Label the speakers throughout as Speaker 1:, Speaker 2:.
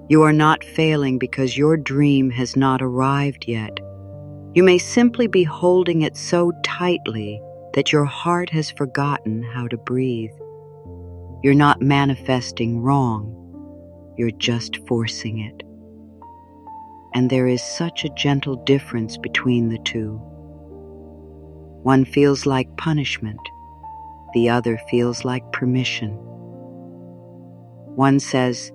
Speaker 1: You are not failing because your dream has not arrived yet. You may simply be holding it so tightly that your heart has forgotten how to breathe. You're not manifesting wrong. You're just forcing it. And there is such a gentle difference between the two. One feels like punishment. The other feels like permission. One says,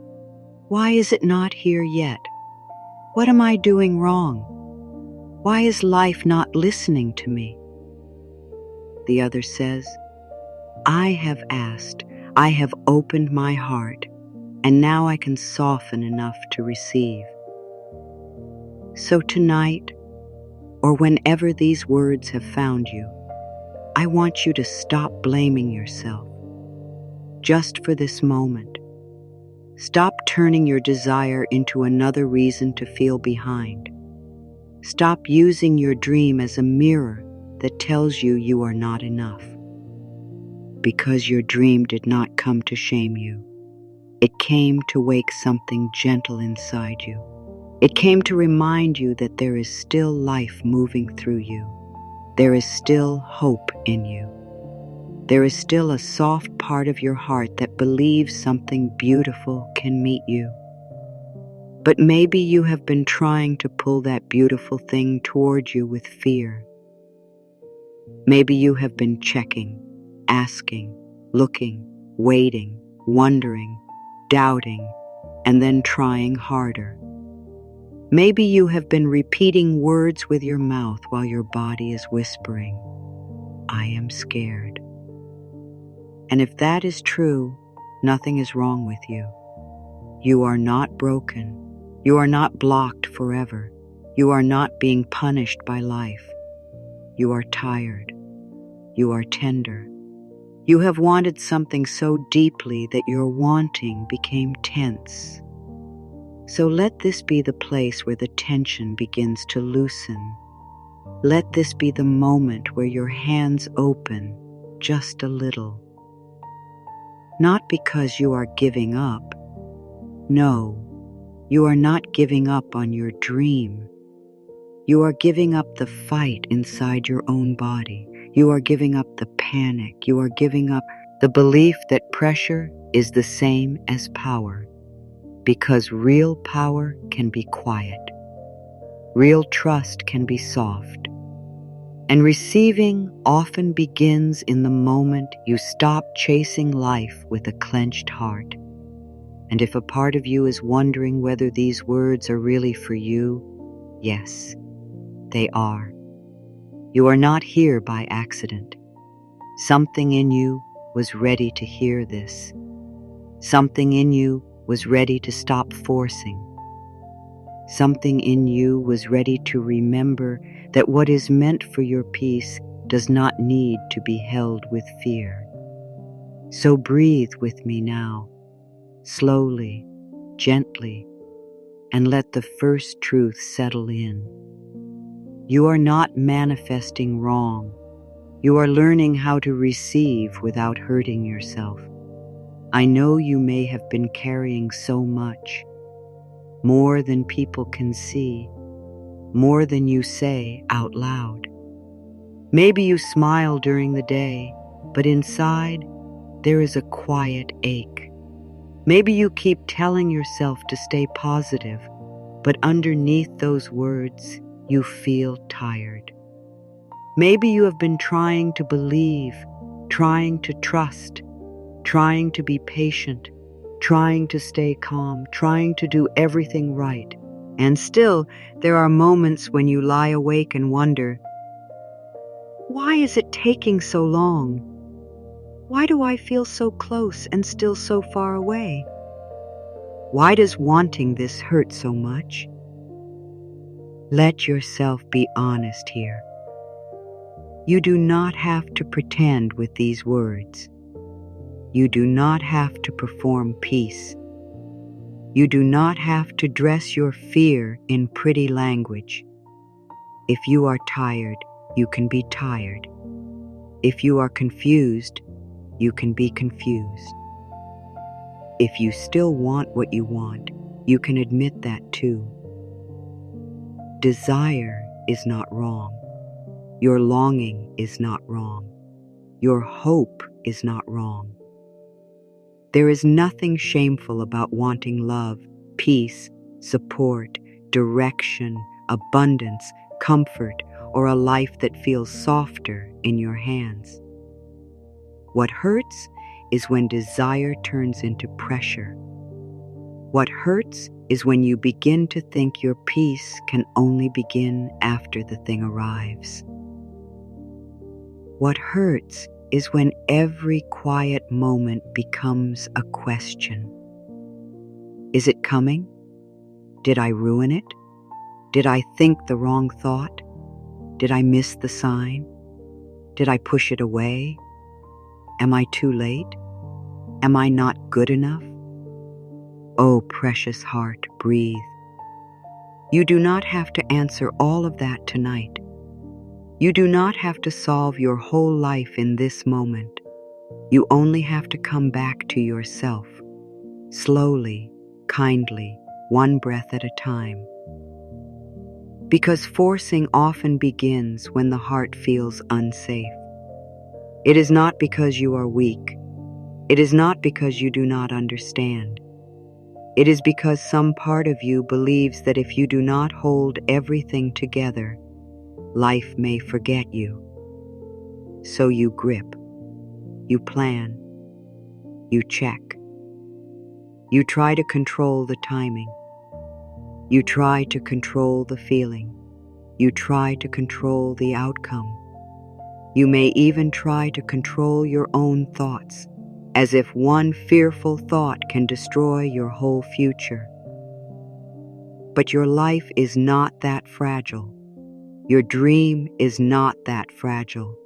Speaker 1: "Why is it not here yet? What am I doing wrong? Why is life not listening to me?" The other says, "I have asked, I have opened my heart, and now I can soften enough to receive." So tonight, or whenever these words have found you, I want you to stop blaming yourself. Just for this moment. Stop turning your desire into another reason to feel behind. Stop using your dream as a mirror that tells you you are not enough. Because your dream did not come to shame you. It came to wake something gentle inside you. It came to remind you that there is still life moving through you. There is still hope in you. There is still a soft part of your heart that believes something beautiful can meet you. But maybe you have been trying to pull that beautiful thing toward you with fear. Maybe you have been checking, asking, looking, waiting, wondering, doubting, and then trying harder. Maybe you have been repeating words with your mouth while your body is whispering, "I am scared." And if that is true, nothing is wrong with you. You are not broken. You are not blocked forever. You are not being punished by life. You are tired. You are tender. You have wanted something so deeply that your wanting became tense. So let this be the place where the tension begins to loosen. Let this be the moment where your hands open just a little. Not because you are giving up. No, you are not giving up on your dream. You are giving up the fight inside your own body. You are giving up the panic. You are giving up the belief that pressure is the same as power. Because real power can be quiet. Real trust can be soft. And receiving often begins in the moment you stop chasing life with a clenched heart. And if a part of you is wondering whether these words are really for you, yes, they are. You are not here by accident. Something in you was ready to hear this. Something in you was ready to stop forcing. Something in you was ready to remember that what is meant for your peace does not need to be held with fear. So breathe with me now, slowly, gently, and let the first truth settle in. You are not manifesting wrong. You are learning how to receive without hurting yourself. I know you may have been carrying so much, more than people can see, more than you say out loud. Maybe you smile during the day, but inside there is a quiet ache. Maybe you keep telling yourself to stay positive, but underneath those words, you feel tired. Maybe you have been trying to believe, trying to trust, trying to be patient, trying to stay calm, trying to do everything right. And still, there are moments when you lie awake and wonder, why is it taking so long? Why do I feel so close and still so far away? Why does wanting this hurt so much? Let yourself be honest here. You do not have to pretend with these words. You do not have to perform peace. You do not have to dress your fear in pretty language. If you are tired, you can be tired. If you are confused, you can be confused. If you still want what you want, you can admit that too. Desire is not wrong. Your longing is not wrong. Your hope is not wrong. There is nothing shameful about wanting love, peace, support, direction, abundance, comfort, or a life that feels softer in your hands. What hurts is when desire turns into pressure. What hurts is when you begin to think your peace can only begin after the thing arrives. What hurts is when every quiet moment becomes a question. Is it coming? Did I ruin it? Did I think the wrong thought? Did I miss the sign? Did I push it away? Am I too late? Am I not good enough? Oh, precious heart, breathe. You do not have to answer all of that tonight. You do not have to solve your whole life in this moment. You only have to come back to yourself, slowly, kindly, one breath at a time. Because forcing often begins when the heart feels unsafe. It is not because you are weak. It is not because you do not understand. It is because some part of you believes that if you do not hold everything together, life may forget you. So you grip, you plan, you check. You try to control the timing. You try to control the feeling. You try to control the outcome. You may even try to control your own thoughts, as if one fearful thought can destroy your whole future. But your life is not that fragile. Your dream is not that fragile.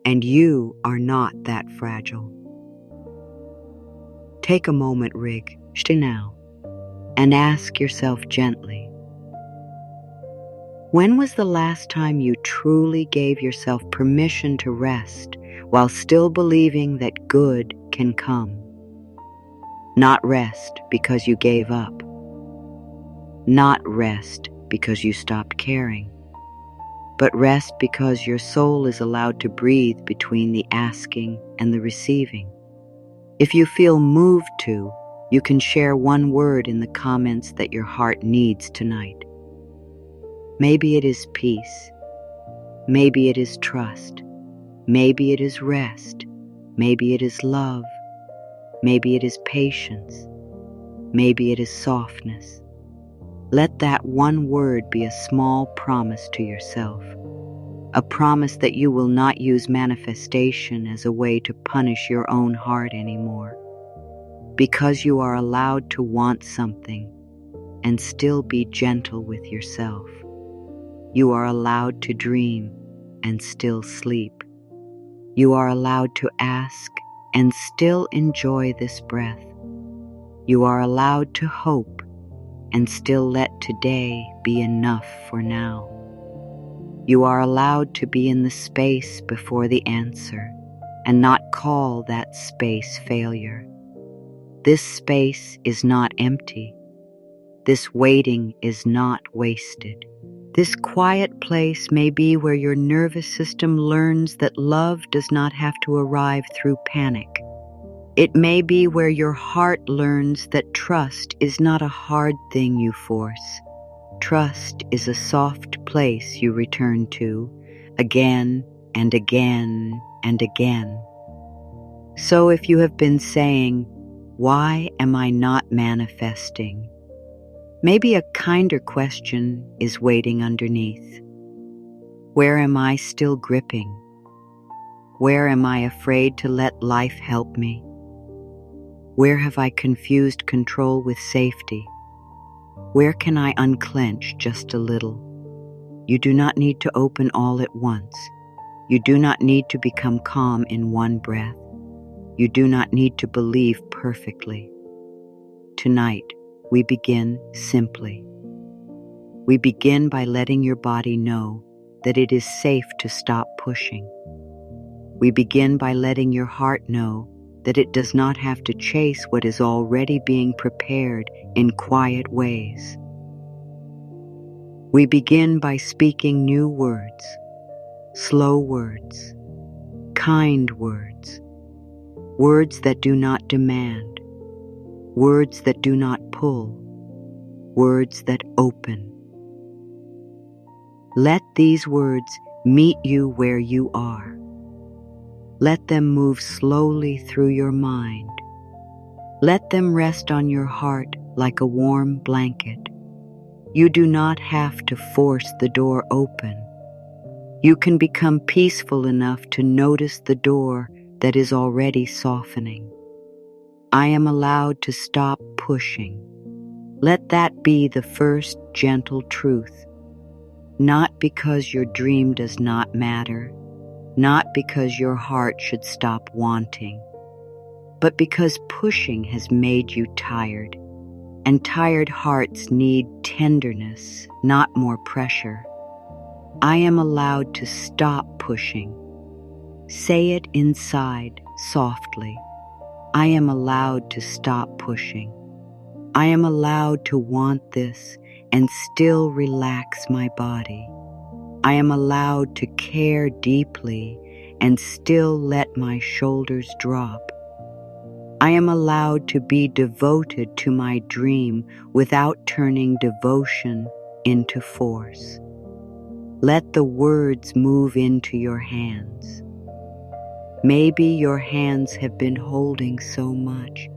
Speaker 1: And you are not that fragile. Take a moment, Rig, now, and ask yourself gently, when was the last time you truly gave yourself permission to rest while still believing that good can come? Not rest because you gave up. Not rest because you stopped caring. But rest because your soul is allowed to breathe between the asking and the receiving. If you feel moved to, you can share one word in the comments that your heart needs tonight. Maybe it is peace. Maybe it is trust. Maybe it is rest. Maybe it is love. Maybe it is patience. Maybe it is softness. Let that one word be a small promise to yourself. A promise that you will not use manifestation as a way to punish your own heart anymore. Because you are allowed to want something and still be gentle with yourself. You are allowed to dream and still sleep. You are allowed to ask and still enjoy this breath. You are allowed to hope and still let today be enough for now. You are allowed to be in the space before the answer and not call that space failure. This space is not empty. This waiting is not wasted. This quiet place may be where your nervous system learns that love does not have to arrive through panic. It may be where your heart learns that trust is not a hard thing you force. Trust is a soft place you return to again and again and again. So if you have been saying, "Why am I not manifesting?" maybe a kinder question is waiting underneath. Where am I still gripping? Where am I afraid to let life help me? Where have I confused control with safety? Where can I unclench just a little? You do not need to open all at once. You do not need to become calm in one breath. You do not need to believe perfectly. Tonight, we begin simply. We begin by letting your body know that it is safe to stop pushing. We begin by letting your heart know that it does not have to chase what is already being prepared in quiet ways. We begin by speaking new words, slow words, kind words, words that do not demand, words that do not pull, words that open. Let these words meet you where you are. Let them move slowly through your mind. Let them rest on your heart like a warm blanket. You do not have to force the door open. You can become peaceful enough to notice the door that is already softening. I am allowed to stop pushing. Let that be the first gentle truth. Not because your dream does not matter, not because your heart should stop wanting, but because pushing has made you tired, and tired hearts need tenderness, not more pressure. I am allowed to stop pushing. Say it inside, softly. I am allowed to stop pushing. I am allowed to want this and still relax my body. I am allowed to care deeply and still let my shoulders drop. I am allowed to be devoted to my dream without turning devotion into force. Let the words move into your hands. Maybe your hands have been holding so much.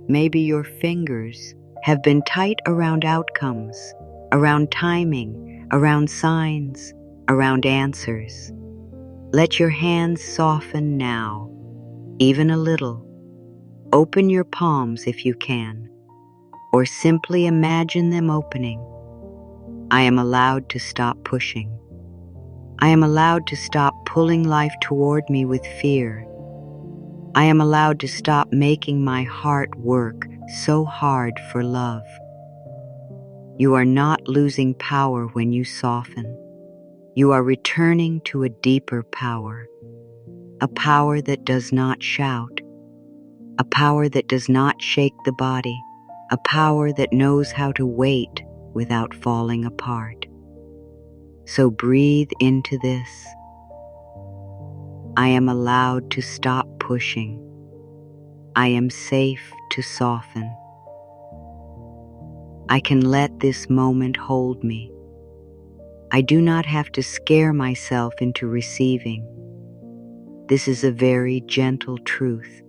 Speaker 1: Maybe your fingers have been tight around outcomes, around timing, around signs, around answers. Let your hands soften now, even a little. Open your palms if you can, or simply imagine them opening. I am allowed to stop pushing. I am allowed to stop pulling life toward me with fear. I am allowed to stop making my heart work so hard for love. You are not losing power when you soften. You are returning to a deeper power, a power that does not shout, a power that does not shake the body, a power that knows how to wait without falling apart. So breathe into this. I am allowed to stop pushing. I am safe to soften. I can let this moment hold me. I do not have to scare myself into receiving. This is a very gentle truth.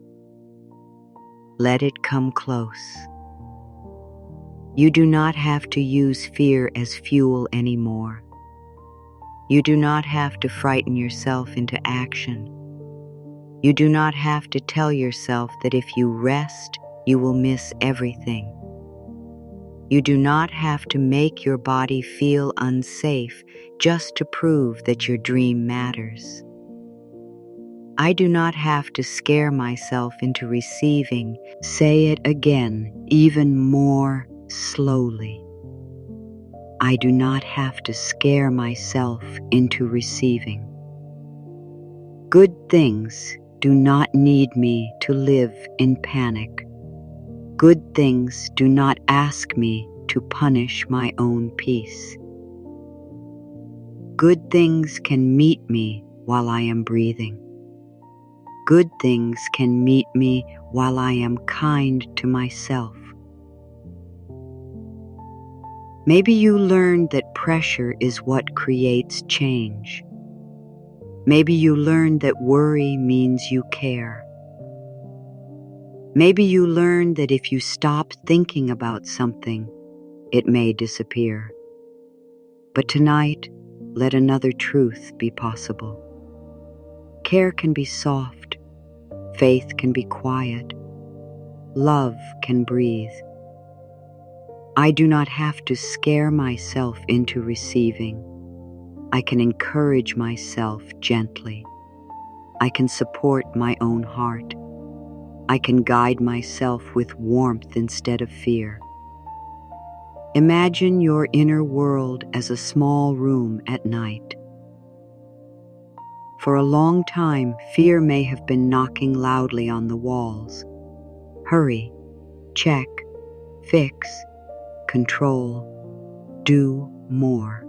Speaker 1: Let it come close. You do not have to use fear as fuel anymore. You do not have to frighten yourself into action. You do not have to tell yourself that if you rest, you will miss everything. You do not have to make your body feel unsafe just to prove that your dream matters. I do not have to scare myself into receiving. Say it again, even more slowly. I do not have to scare myself into receiving. Good things do not need me to live in panic. Good things do not ask me to punish my own peace. Good things can meet me while I am breathing. Good things can meet me while I am kind to myself. Maybe you learned that pressure is what creates change. Maybe you learned that worry means you care. Maybe you learned that if you stop thinking about something, it may disappear. But tonight, let another truth be possible. Care can be soft. Faith can be quiet. Love can breathe. I do not have to scare myself into receiving. I can encourage myself gently. I can support my own heart. I can guide myself with warmth instead of fear. Imagine your inner world as a small room at night. For a long time, fear may have been knocking loudly on the walls. Hurry, check, fix, control, do more,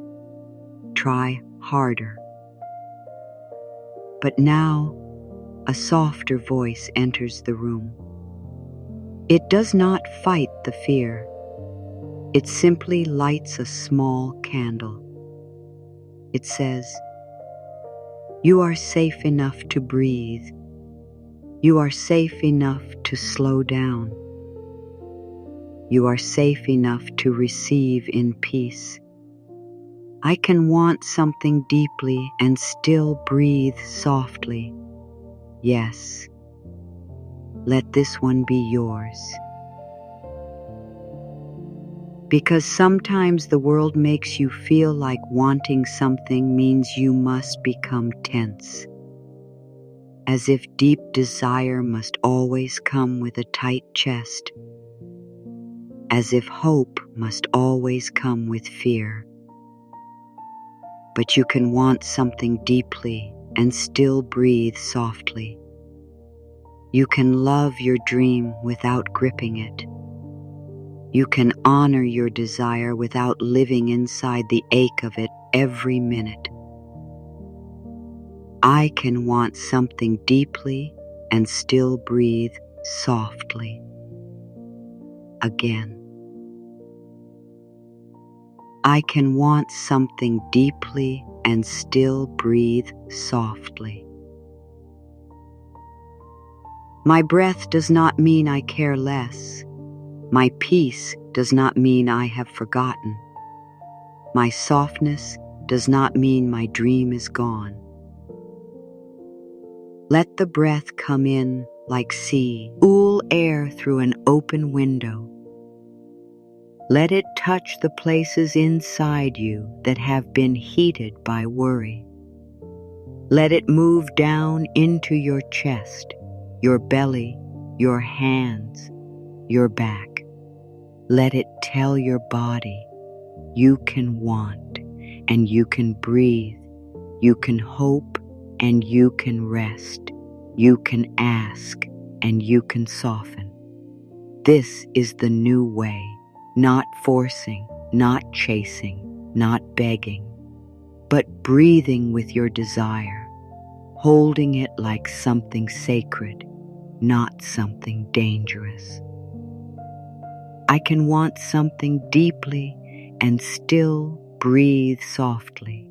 Speaker 1: try harder. But now, a softer voice enters the room. It does not fight the fear. It simply lights a small candle. It says, "You are safe enough to breathe. You are safe enough to slow down. You are safe enough to receive in peace. I can want something deeply and still breathe softly. Yes, let this one be yours." Because sometimes the world makes you feel like wanting something means you must become tense, as if deep desire must always come with a tight chest, as if hope must always come with fear. But you can want something deeply and still breathe softly. You can love your dream without gripping it. You can honor your desire without living inside the ache of it every minute. I can want something deeply and still breathe softly. Again. I can want something deeply and still breathe softly. My breath does not mean I care less. My peace does not mean I have forgotten. My softness does not mean my dream is gone. Let the breath come in like sea, cool air through an open window. Let it touch the places inside you that have been heated by worry. Let it move down into your chest, your belly, your hands, your back. Let it tell your body, you can want and you can breathe, you can hope and you can rest, you can ask and you can soften. This is the new way, not forcing, not chasing, not begging, but breathing with your desire, holding it like something sacred, not something dangerous. I can want something deeply and still breathe softly.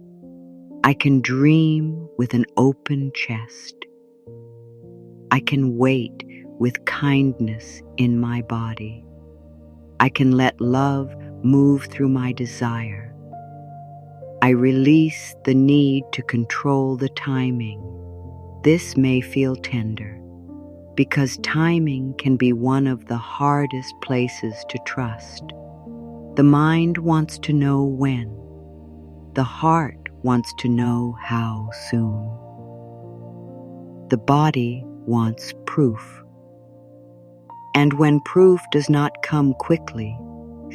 Speaker 1: I can dream with an open chest. I can wait with kindness in my body. I can let love move through my desire. I release the need to control the timing. This may feel tender, because timing can be one of the hardest places to trust. The mind wants to know when. The heart wants to know how soon. The body wants proof. And when proof does not come quickly,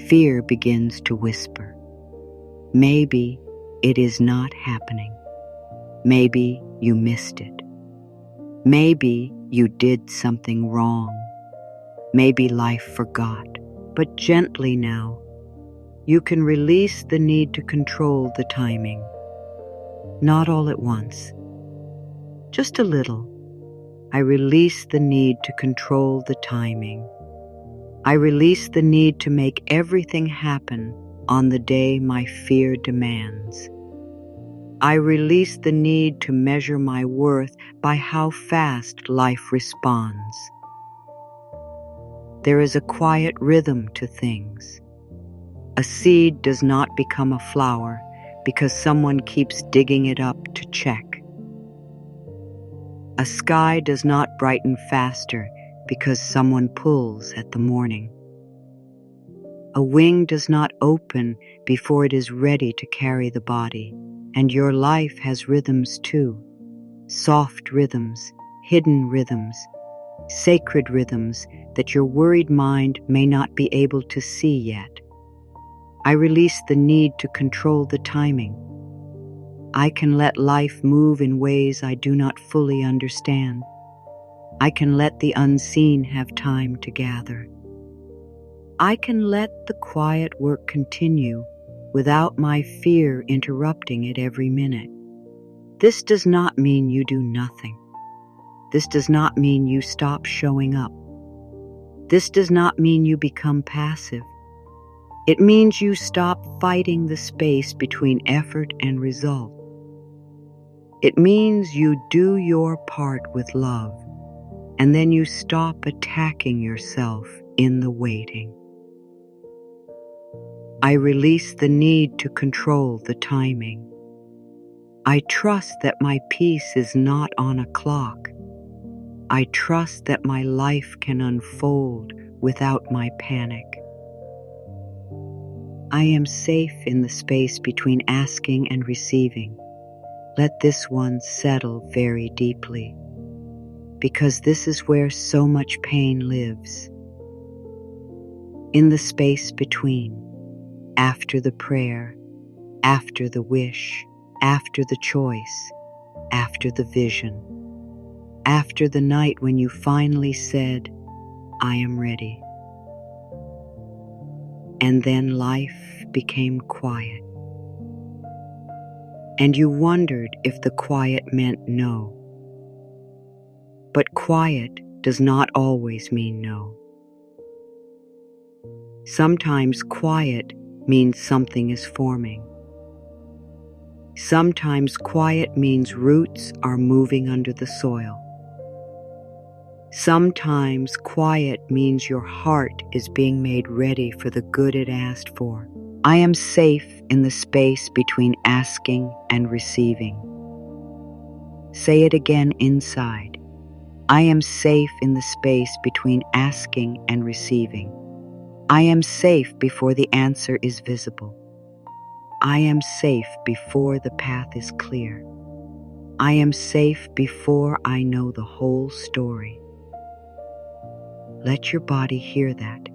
Speaker 1: fear begins to whisper. Maybe it is not happening. Maybe you missed it. Maybe you did something wrong. Maybe life forgot. But gently now, you can release the need to control the timing. Not all at once. Just a little. I release the need to control the timing. I release the need to make everything happen on the day my fear demands. I release the need to measure my worth by how fast life responds. There is a quiet rhythm to things. A seed does not become a flower because someone keeps digging it up to check. A sky does not brighten faster because someone pulls at the morning. A wing does not open before it is ready to carry the body. And your life has rhythms too. Soft rhythms, hidden rhythms, sacred rhythms that your worried mind may not be able to see yet. I release the need to control the timing. I can let life move in ways I do not fully understand. I can let the unseen have time to gather. I can let the quiet work continue without my fear interrupting it every minute. This does not mean you do nothing. This does not mean you stop showing up. This does not mean you become passive. It means you stop fighting the space between effort and result. It means you do your part with love, and then you stop attacking yourself in the waiting. I release the need to control the timing. I trust that my peace is not on a clock. I trust that my life can unfold without my panic. I am safe in the space between asking and receiving. Let this one settle very deeply, because this is where so much pain lives. In the space between, after the prayer, after the wish, after the choice, after the vision, after the night when you finally said, I am ready. And then life became quiet. And you wondered if the quiet meant no. But quiet does not always mean no. Sometimes quiet means something is forming. Sometimes quiet means roots are moving under the soil. Sometimes quiet means your heart is being made ready for the good it asked for. I am safe in the space between asking and receiving. Say it again inside. I am safe in the space between asking and receiving. I am safe before the answer is visible. I am safe before the path is clear. I am safe before I know the whole story. Let your body hear that.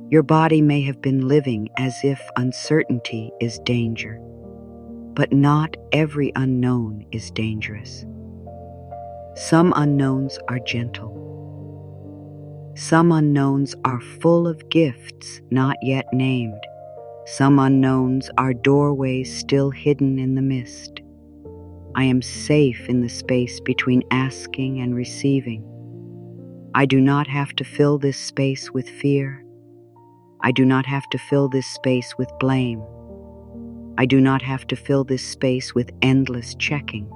Speaker 1: Your body may have been living as if uncertainty is danger, but not every unknown is dangerous. Some unknowns are gentle. Some unknowns are full of gifts not yet named. Some unknowns are doorways still hidden in the mist. I am safe in the space between asking and receiving. I do not have to fill this space with fear. I do not have to fill this space with blame. I do not have to fill this space with endless checking.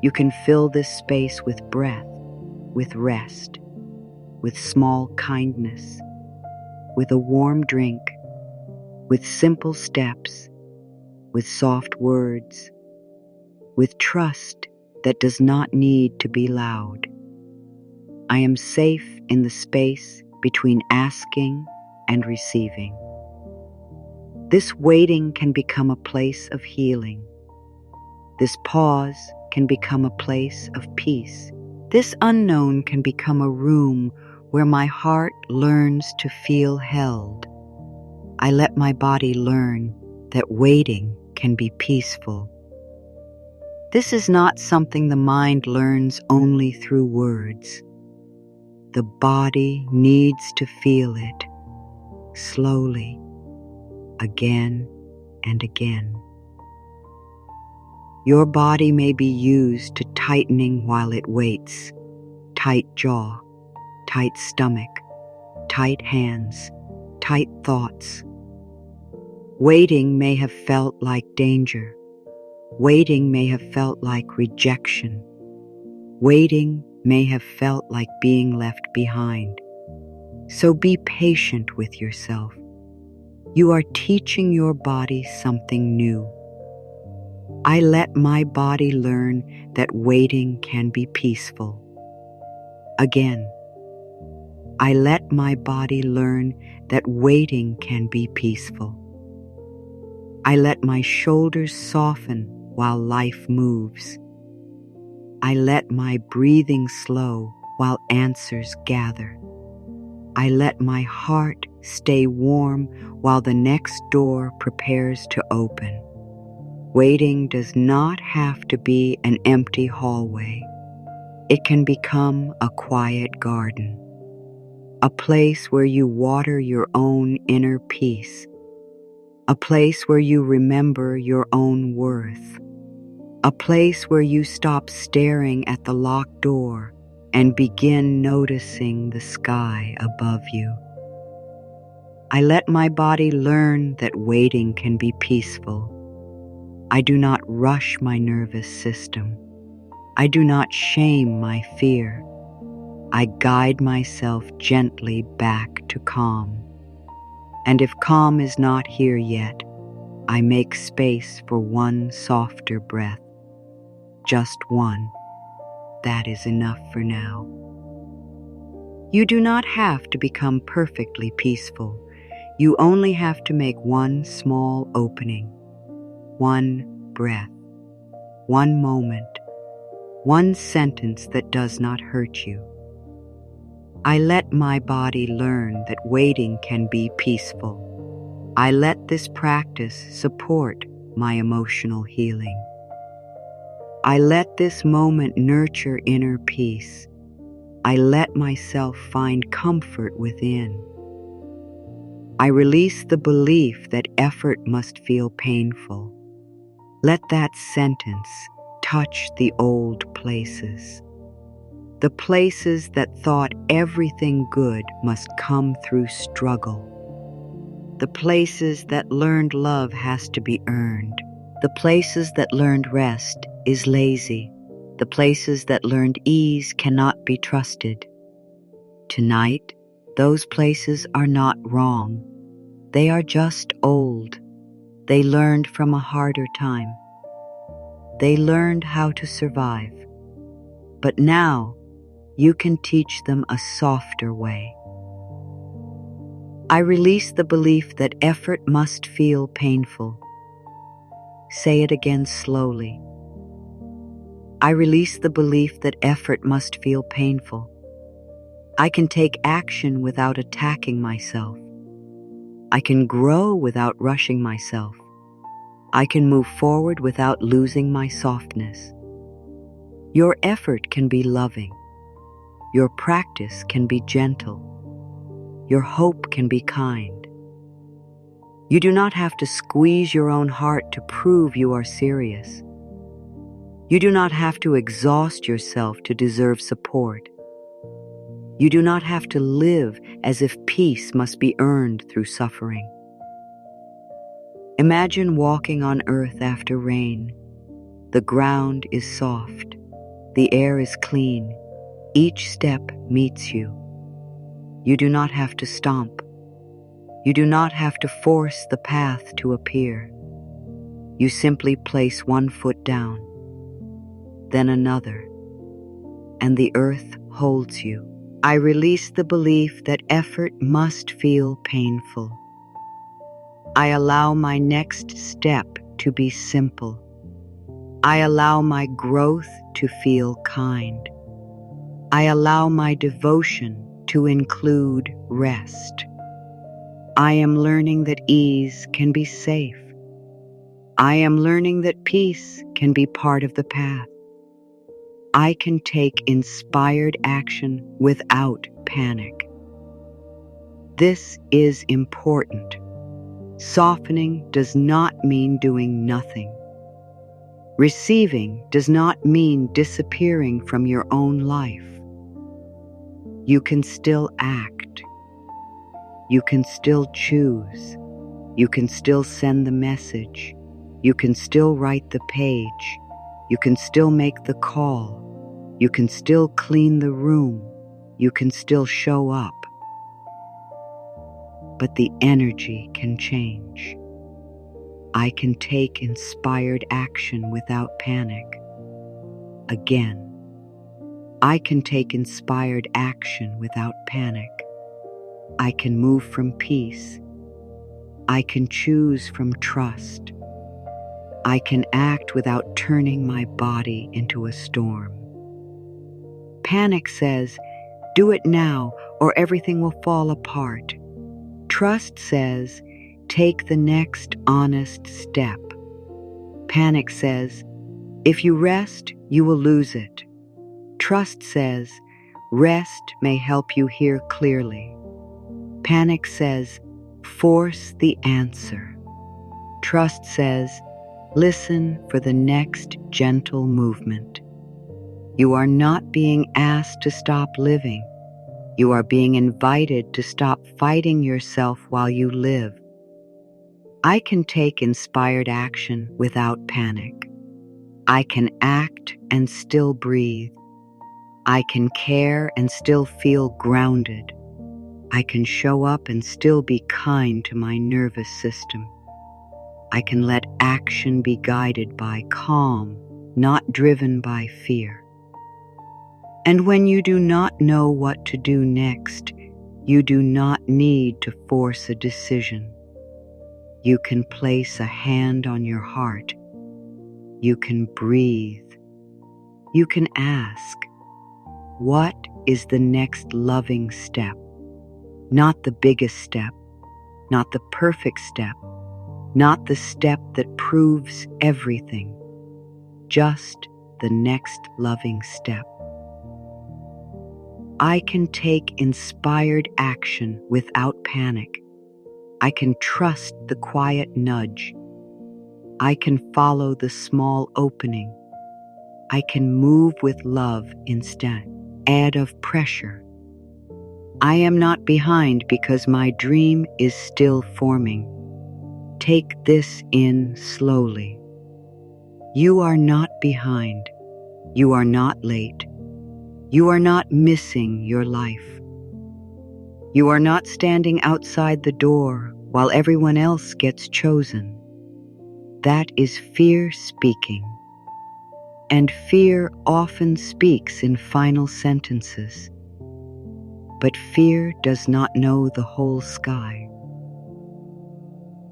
Speaker 1: You can fill this space with breath, with rest, with small kindness, with a warm drink, with simple steps, with soft words, with trust that does not need to be loud. I am safe in the space between asking and receiving. This waiting can become a place of healing. This pause can become a place of peace. This unknown can become a room where my heart learns to feel held. I let my body learn that waiting can be peaceful. This is not something the mind learns only through words. The body needs to feel it, slowly, again and again. Your body may be used to tightening while it waits. Tight jaw, tight stomach, tight hands, tight thoughts. Waiting may have felt like danger. Waiting may have felt like rejection. Waiting may have felt like being left behind. So be patient with yourself. You are teaching your body something new. I let my body learn that waiting can be peaceful. Again, I let my body learn that waiting can be peaceful. I let my shoulders soften while life moves. I let my breathing slow while answers gather. I let my heart stay warm while the next door prepares to open. Waiting does not have to be an empty hallway. It can become a quiet garden, a place where you water your own inner peace, a place where you remember your own worth, a place where you stop staring at the locked door and begin noticing the sky above you. I let my body learn that waiting can be peaceful. I do not rush my nervous system. I do not shame my fear. I guide myself gently back to calm. And if calm is not here yet, I make space for one softer breath. Just one. That is enough for now. You do not have to become perfectly peaceful. You only have to make one small opening, one breath, one moment, one sentence that does not hurt you. I let my body learn that waiting can be peaceful. I let this practice support my emotional healing. I let this moment nurture inner peace. I let myself find comfort within. I release the belief that effort must feel painful. Let that sentence touch the old places. The places that thought everything good must come through struggle. The places that learned love has to be earned. The places that learned rest is lazy. The places that learned ease cannot be trusted. Tonight, those places are not wrong. They are just old. They learned from a harder time. They learned how to survive. But now, you can teach them a softer way. I release the belief that effort must feel painful. Say it again slowly. I release the belief that effort must feel painful. I can take action without attacking myself. I can grow without rushing myself. I can move forward without losing my softness. Your effort can be loving. Your practice can be gentle. Your hope can be kind. You do not have to squeeze your own heart to prove you are serious. You do not have to exhaust yourself to deserve support. You do not have to live as if peace must be earned through suffering. Imagine walking on earth after rain. The ground is soft. The air is clean. Each step meets you. You do not have to stomp. You do not have to force the path to appear. You simply place one foot down, then another, and the earth holds you. I release the belief that effort must feel painful. I allow my next step to be simple. I allow my growth to feel kind. I allow my devotion to include rest. I am learning that ease can be safe. I am learning that peace can be part of the path. I can take inspired action without panic. This is important. Softening does not mean doing nothing. Receiving does not mean disappearing from your own life. You can still act. You can still choose. You can still send the message. You can still write the page. You can still make the call. You can still clean the room. You can still show up. But the energy can change. I can take inspired action without panic. Again, I can take inspired action without panic. I can move from peace. I can choose from trust. I can act without turning my body into a storm. Panic says, do it now or everything will fall apart. Trust says, take the next honest step. Panic says, if you rest, you will lose it. Trust says, rest may help you hear clearly. Panic says, force the answer. Trust says, listen for the next gentle movement. You are not being asked to stop living. You are being invited to stop fighting yourself while you live. I can take inspired action without panic. I can act and still breathe. I can care and still feel grounded. I can show up and still be kind to my nervous system. I can let action be guided by calm, not driven by fear. And when you do not know what to do next, you do not need to force a decision. You can place a hand on your heart. You can breathe. You can ask, what is the next loving step? Not the biggest step, not the perfect step, not the step that proves everything, just the next loving step. I can take inspired action without panic. I can trust the quiet nudge. I can follow the small opening. I can move with love instead of pressure. I am not behind because my dream is still forming. Take this in slowly. You are not behind. You are not late. You are not missing your life. You are not standing outside the door while everyone else gets chosen. That is fear speaking. And fear often speaks in final sentences. But fear does not know the whole sky.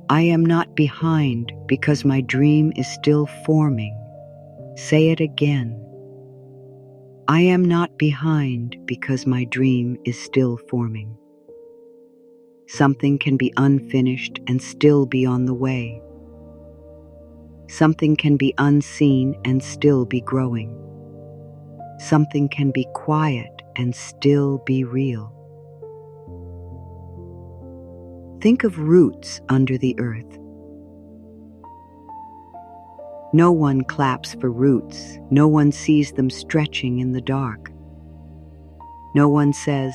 Speaker 1: I am not behind because my dream is still forming. Say it again. I am not behind because my dream is still forming. Something can be unfinished and still be on the way. Something can be unseen and still be growing. Something can be quiet and still be real. Think of roots under the earth. No one claps for roots. No one sees them stretching in the dark. No one says,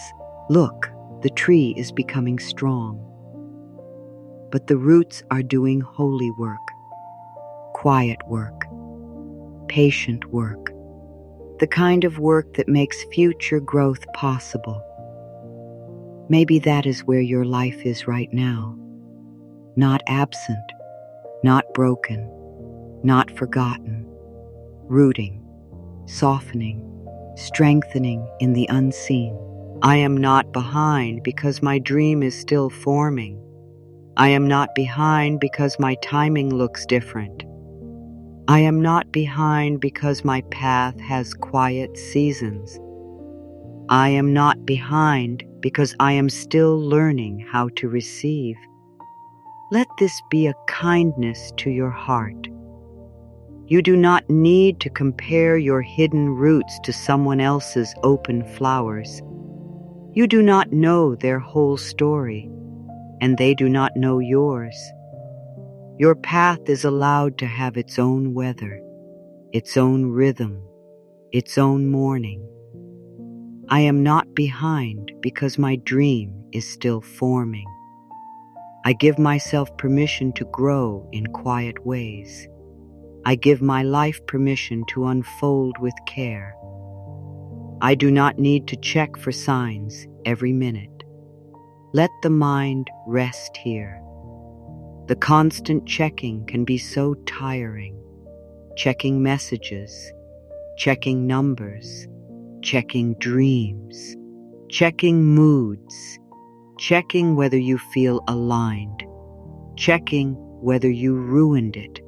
Speaker 1: look, the tree is becoming strong. But the roots are doing holy work, quiet work, patient work, the kind of work that makes future growth possible. Maybe that is where your life is right now. Not absent, not broken, not forgotten, rooting, softening, strengthening in the unseen. I am not behind because my dream is still forming. I am not behind because my timing looks different. I am not behind because my path has quiet seasons. I am not behind because I am still learning how to receive. Let this be a kindness to your heart. You do not need to compare your hidden roots to someone else's open flowers. You do not know their whole story, and they do not know yours. Your path is allowed to have its own weather, its own rhythm, its own morning. I am not behind because my dream is still forming. I give myself permission to grow in quiet ways. I give my life permission to unfold with care. I do not need to check for signs every minute. Let the mind rest here. The constant checking can be so tiring. Checking messages, checking numbers, checking dreams, checking moods, checking whether you feel aligned, checking whether you ruined it,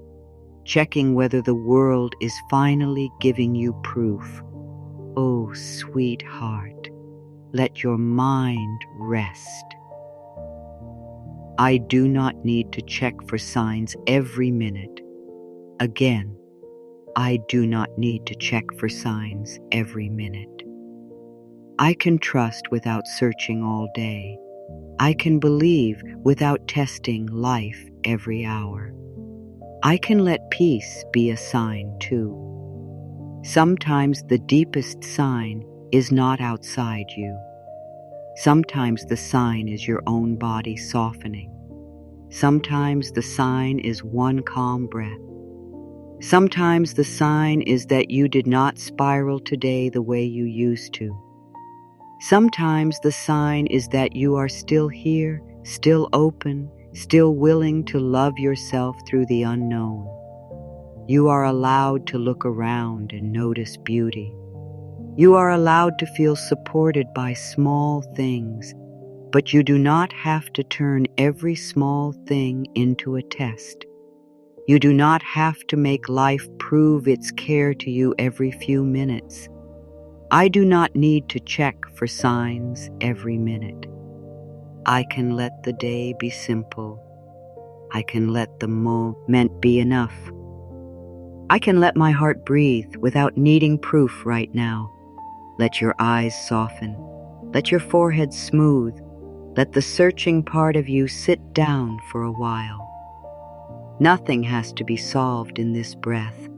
Speaker 1: checking whether the world is finally giving you proof. Oh, sweetheart, let your mind rest. I do not need to check for signs every minute. Again, I do not need to check for signs every minute. I can trust without searching all day. I can believe without testing life every hour. I can let peace be a sign too. Sometimes the deepest sign is not outside you. Sometimes the sign is your own body softening. Sometimes the sign is one calm breath. Sometimes the sign is that you did not spiral today the way you used to. Sometimes the sign is that you are still here, still open, still willing to love yourself through the unknown. You are allowed to look around and notice beauty. You are allowed to feel supported by small things, but you do not have to turn every small thing into a test. You do not have to make life prove its care to you every few minutes. I do not need to check for signs every minute. I can let the day be simple. I can let the moment be enough. I can let my heart breathe without needing proof right now. Let your eyes soften. Let your forehead smooth. Let the searching part of you sit down for a while. Nothing has to be solved in this breath.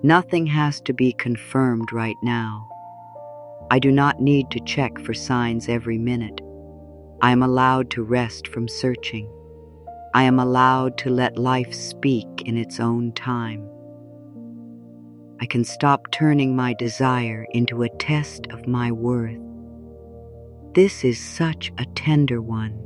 Speaker 1: Nothing has to be confirmed right now. I do not need to check for signs every minute. I am allowed to rest from searching. I am allowed to let life speak in its own time. I can stop turning my desire into a test of my worth. This is such a tender one,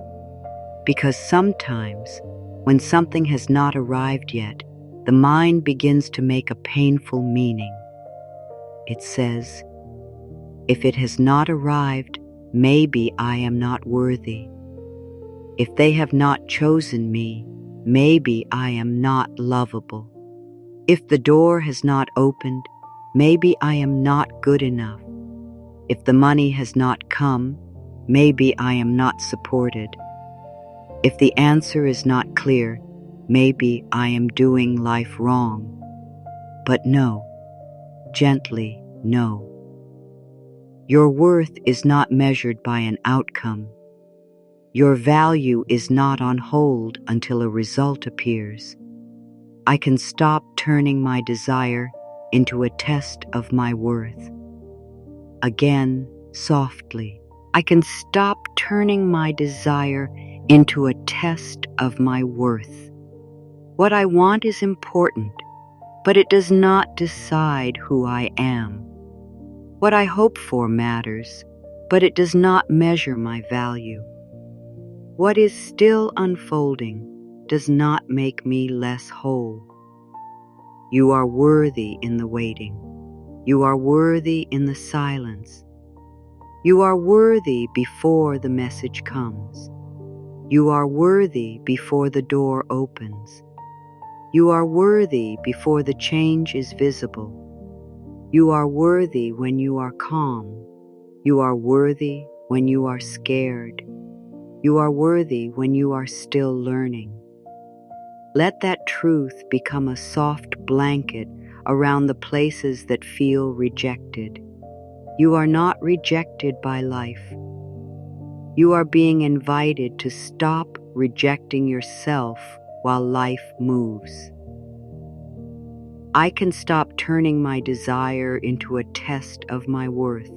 Speaker 1: because sometimes, when something has not arrived yet, the mind begins to make a painful meaning. It says, if it has not arrived, maybe I am not worthy. If they have not chosen me, maybe I am not lovable. If the door has not opened, maybe I am not good enough. If the money has not come, maybe I am not supported. If the answer is not clear, maybe I am doing life wrong. But no, gently no. Your worth is not measured by an outcome. Your value is not on hold until a result appears. I can stop turning my desire into a test of my worth. Again, softly, I can stop turning my desire into a test of my worth. What I want is important, but it does not decide who I am. What I hope for matters, but it does not measure my value. What is still unfolding does not make me less whole. You are worthy in the waiting. You are worthy in the silence. You are worthy before the message comes. You are worthy before the door opens. You are worthy before the change is visible. You are worthy when you are calm. You are worthy when you are scared. You are worthy when you are still learning. Let that truth become a soft blanket around the places that feel rejected. You are not rejected by life. You are being invited to stop rejecting yourself while life moves. I can stop turning my desire into a test of my worth.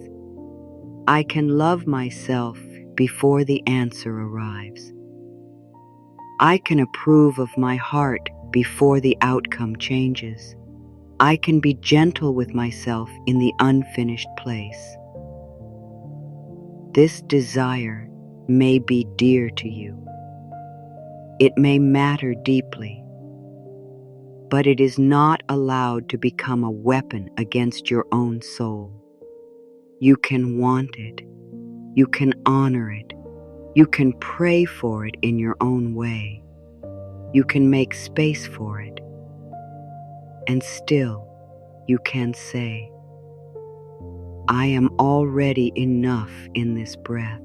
Speaker 1: I can love myself before the answer arrives. I can approve of my heart before the outcome changes. I can be gentle with myself in the unfinished place. This desire may be dear to you. It may matter deeply, but it is not allowed to become a weapon against your own soul. You can want it. You can honor it. You can pray for it in your own way. You can make space for it. And still, you can say, I am already enough in this breath.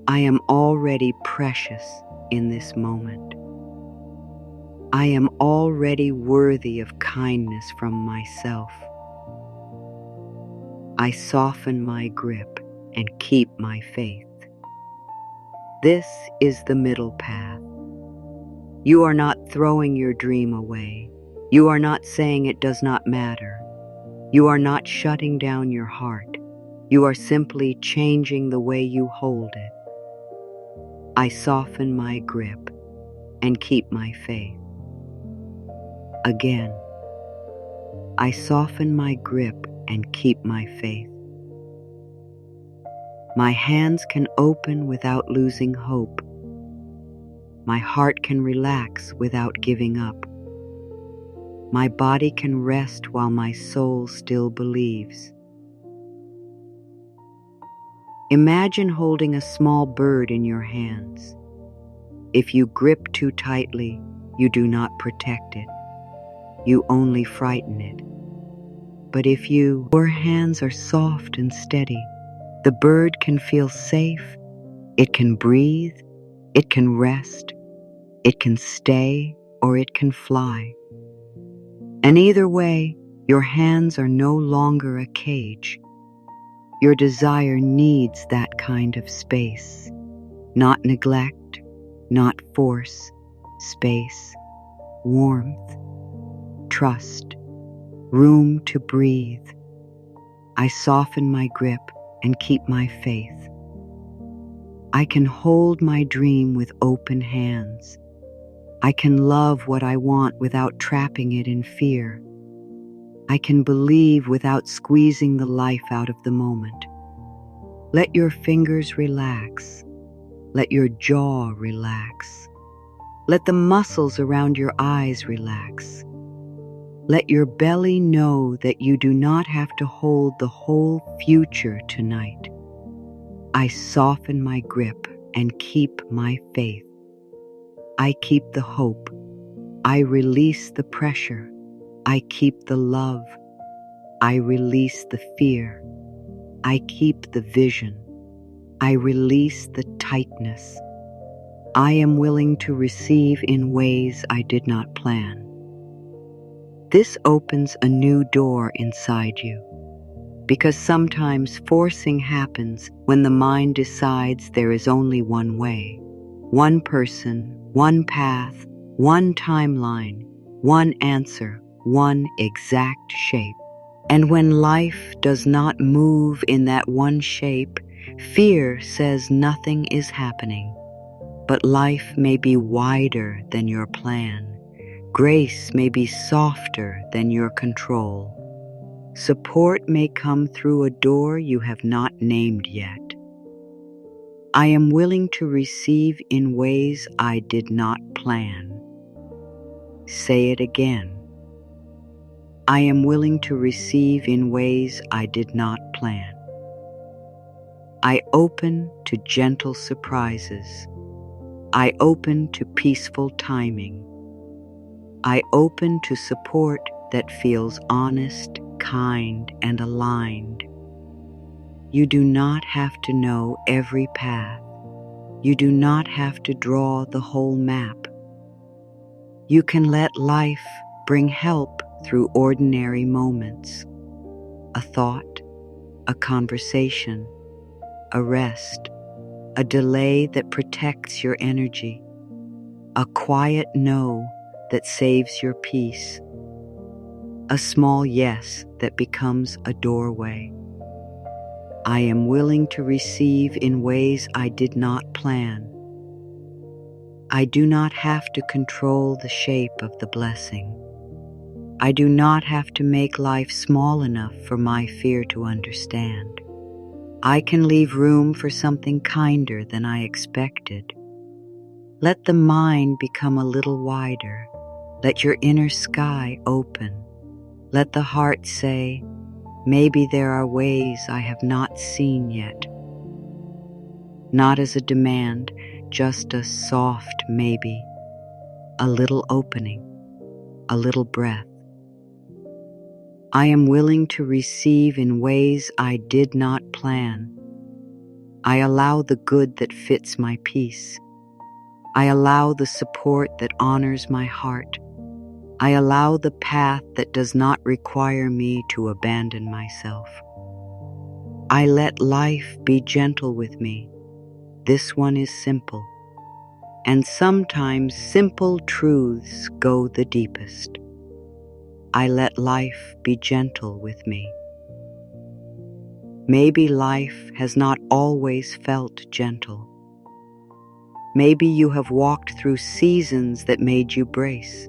Speaker 1: I am already precious in this moment. I am already worthy of kindness from myself. I soften my grip and keep my faith. This is the middle path. You are not throwing your dream away. You are not saying it does not matter. You are not shutting down your heart. You are simply changing the way you hold it. I soften my grip and keep my faith. Again, I soften my grip and keep my faith. My hands can open without losing hope. My heart can relax without giving up. My body can rest while my soul still believes. Imagine holding a small bird in your hands. If you grip too tightly, you do not protect it. You only frighten it. But if your hands are soft and steady, the bird can feel safe, it can breathe, it can rest, it can stay, or it can fly. And either way, your hands are no longer a cage. Your desire needs that kind of space. Not neglect, not force, space, warmth, trust, room to breathe. I soften my grip and keep my faith. I can hold my dream with open hands. I can love what I want without trapping it in fear. I can believe without squeezing the life out of the moment. Let your fingers relax. Let your jaw relax. Let the muscles around your eyes relax. Let your belly know that you do not have to hold the whole future tonight. I soften my grip and keep my faith. I keep the hope. I release the pressure. I keep the love. I release the fear. I keep the vision. I release the tightness. I am willing to receive in ways I did not plan. This opens a new door inside you, because sometimes forcing happens when the mind decides there is only one way, one person, one path, one timeline, one answer, one exact shape. And when life does not move in that one shape, fear says nothing is happening. But life may be wider than your plan. Grace may be softer than your control. Support may come through a door you have not named yet. I am willing to receive in ways I did not plan. Say it again. I am willing to receive in ways I did not plan. I open to gentle surprises. I open to peaceful timing. I open to support that feels honest, kind, and aligned. You do not have to know every path. You do not have to draw the whole map. You can let life bring help through ordinary moments. A thought, a conversation, a rest, a delay that protects your energy, a quiet no that saves your peace, a small yes that becomes a doorway. I am willing to receive in ways I did not plan. I do not have to control the shape of the blessing. I do not have to make life small enough for my fear to understand. I can leave room for something kinder than I expected. Let the mind become a little wider. Let your inner sky open. Let the heart say, maybe there are ways I have not seen yet. Not as a demand, just a soft maybe, a little opening, a little breath. I am willing to receive in ways I did not plan. I allow the good that fits my peace. I allow the support that honors my heart. I allow the path that does not require me to abandon myself. I let life be gentle with me. This one is simple, and sometimes simple truths go the deepest. I let life be gentle with me. Maybe life has not always felt gentle. Maybe you have walked through seasons that made you brace.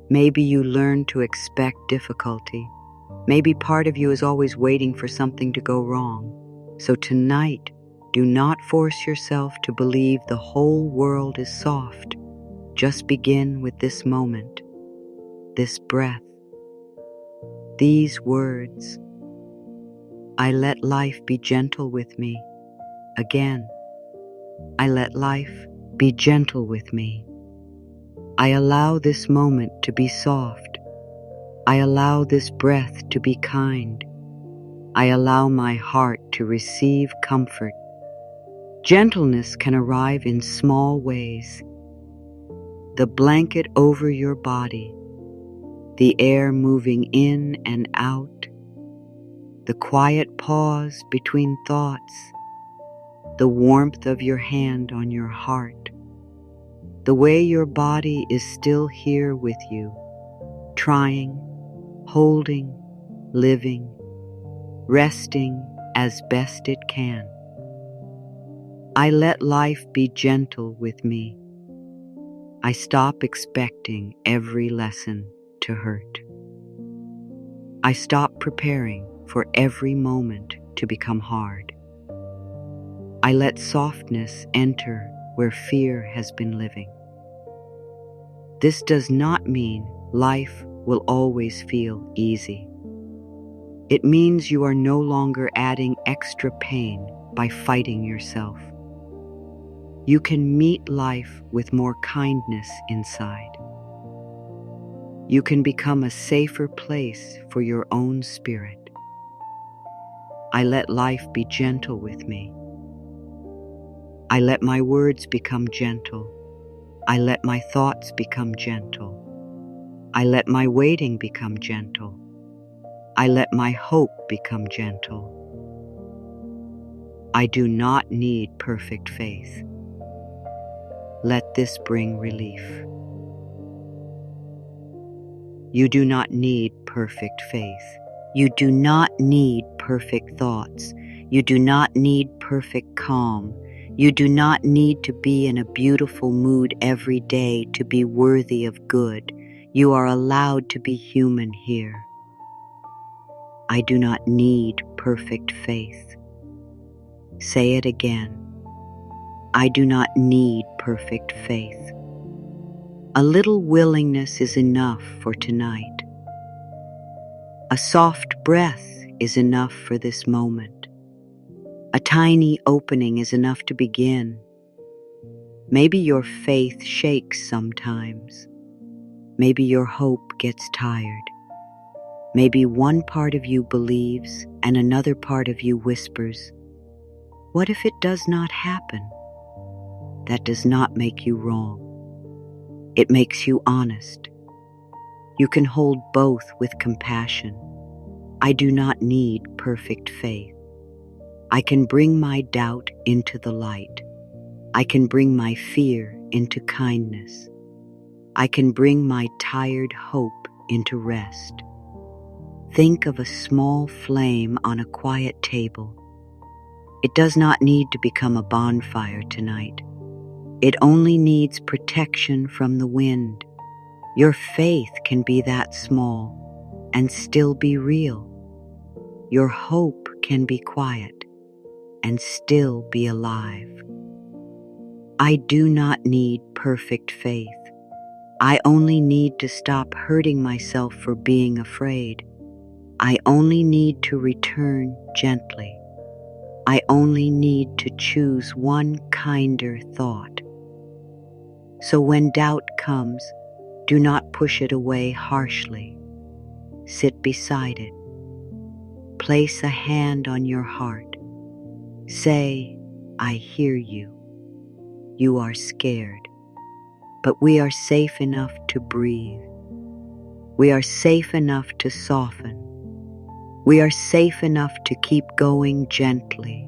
Speaker 1: Maybe you learned to expect difficulty. Maybe part of you is always waiting for something to go wrong. So tonight, do not force yourself to believe the whole world is soft. Just begin with this moment, this breath, these words. I let life be gentle with me. Again, I let life be gentle with me. I allow this moment to be soft. I allow this breath to be kind. I allow my heart to receive comfort. Gentleness can arrive in small ways. The blanket over your body, the air moving in and out, the quiet pause between thoughts, the warmth of your hand on your heart, the way your body is still here with you, trying, holding, living, resting as best it can. I let life be gentle with me. I stop expecting every lesson to hurt. I stop preparing for every moment to become hard. I let softness enter where fear has been living. This does not mean life will always feel easy. It means you are no longer adding extra pain by fighting yourself. You can meet life with more kindness inside. You can become a safer place for your own spirit. I let life be gentle with me. I let my words become gentle. I let my thoughts become gentle. I let my waiting become gentle. I let my hope become gentle. I do not need perfect faith. Let this bring relief. You do not need perfect faith. You do not need perfect thoughts. You do not need perfect calm. You do not need to be in a beautiful mood every day to be worthy of good. You are allowed to be human here. I do not need perfect faith. Say it again. I do not need perfect faith. A little willingness is enough for tonight. A soft breath is enough for this moment. A tiny opening is enough to begin. Maybe your faith shakes sometimes. Maybe your hope gets tired. Maybe one part of you believes and another part of you whispers, "What if it does not happen?" That does not make you wrong. It makes you honest. You can hold both with compassion. I do not need perfect faith. I can bring my doubt into the light. I can bring my fear into kindness. I can bring my tired hope into rest. Think of a small flame on a quiet table. It does not need to become a bonfire tonight. It only needs protection from the wind. Your faith can be that small and still be real. Your hope can be quiet and still be alive. I do not need perfect faith. I only need to stop hurting myself for being afraid. I only need to return gently. I only need to choose one kinder thought. So when doubt comes, do not push it away harshly. Sit beside it. Place a hand on your heart. Say, "I hear you." you are scared, but we are safe enough to breathe. We are safe enough to soften. We are safe enough to keep going gently.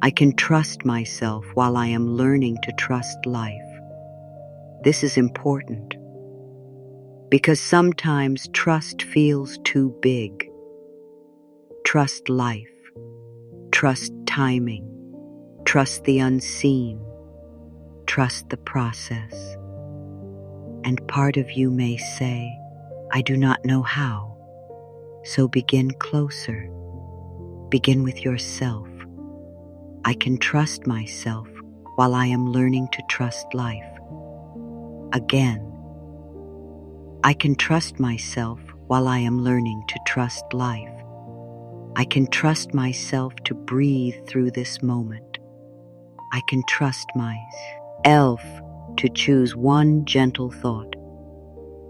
Speaker 1: I can trust myself while I am learning to trust life. This is important because sometimes trust feels too big. Trust life. Trust timing. Trust the unseen. Trust the process. And part of you may say, I do not know how. So begin closer. Begin with yourself. I can trust myself while I am learning to trust life. Again, I can trust myself while I am learning to trust life. I can trust myself to breathe through this moment. I can trust myself to choose one gentle thought.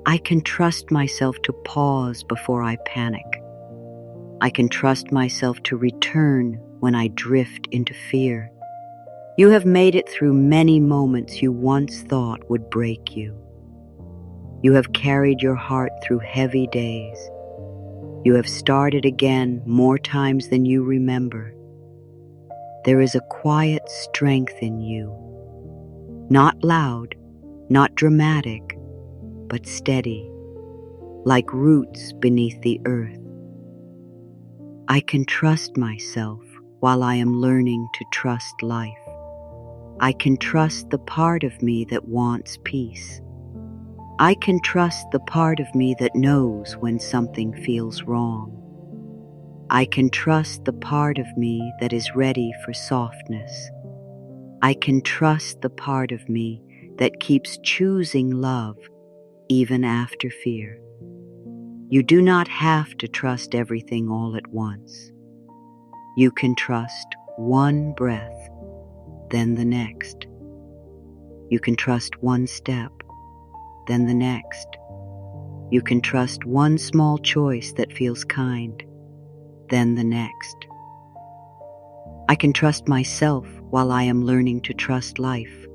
Speaker 1: I can trust myself to pause before I panic. I can trust myself to return when I drift into fear. You have made it through many moments you once thought would break you. You have carried your heart through heavy days. You have started again more times than you remember. There is a quiet strength in you. Not loud, not dramatic, but steady, like roots beneath the earth. I can trust myself while I am learning to trust life. I can trust the part of me that wants peace. I can trust the part of me that knows when something feels wrong. I can trust the part of me that is ready for softness. I can trust the part of me that keeps choosing love even after fear. You do not have to trust everything all at once. You can trust one breath, then the next. You can trust one step, then the next. You can trust one small choice that feels kind, then the next. I can trust myself while I am learning to trust life.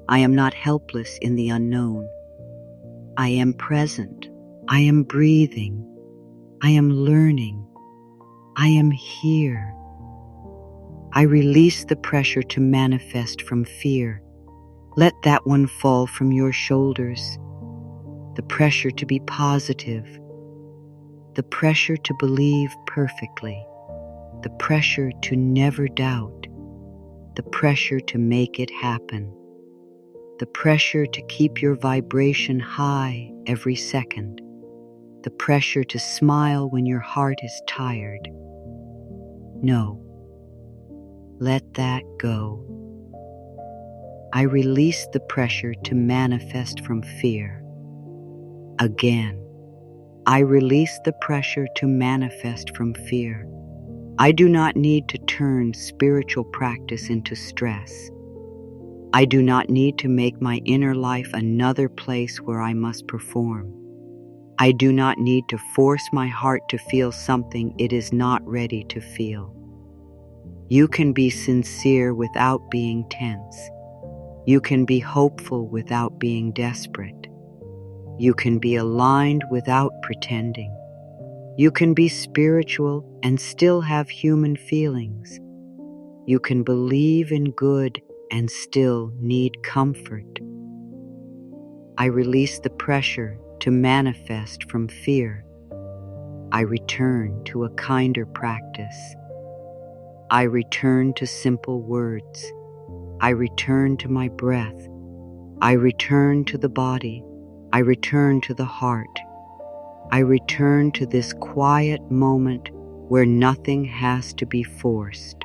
Speaker 1: I am not helpless in the unknown. I am present. I am breathing. I am learning. I am here. I release the pressure to manifest from fear. Let that one fall from your shoulders. The pressure to be positive. The pressure to believe perfectly. The pressure to never doubt. The pressure to make it happen. The pressure to keep your vibration high every second. The pressure to smile when your heart is tired. No, let that go. I release the pressure to manifest from fear. Again, I release the pressure to manifest from fear. I do not need to turn spiritual practice into stress. I do not need to make my inner life another place where I must perform. I do not need to force my heart to feel something it is not ready to feel. You can be sincere without being tense. You can be hopeful without being desperate. You can be aligned without pretending. You can be spiritual and still have human feelings. You can believe in good and still need comfort. I release the pressure to manifest from fear. I return to a kinder practice. I return to simple words. I return to my breath. I return to the body. I return to the heart. I return to this quiet moment where nothing has to be forced.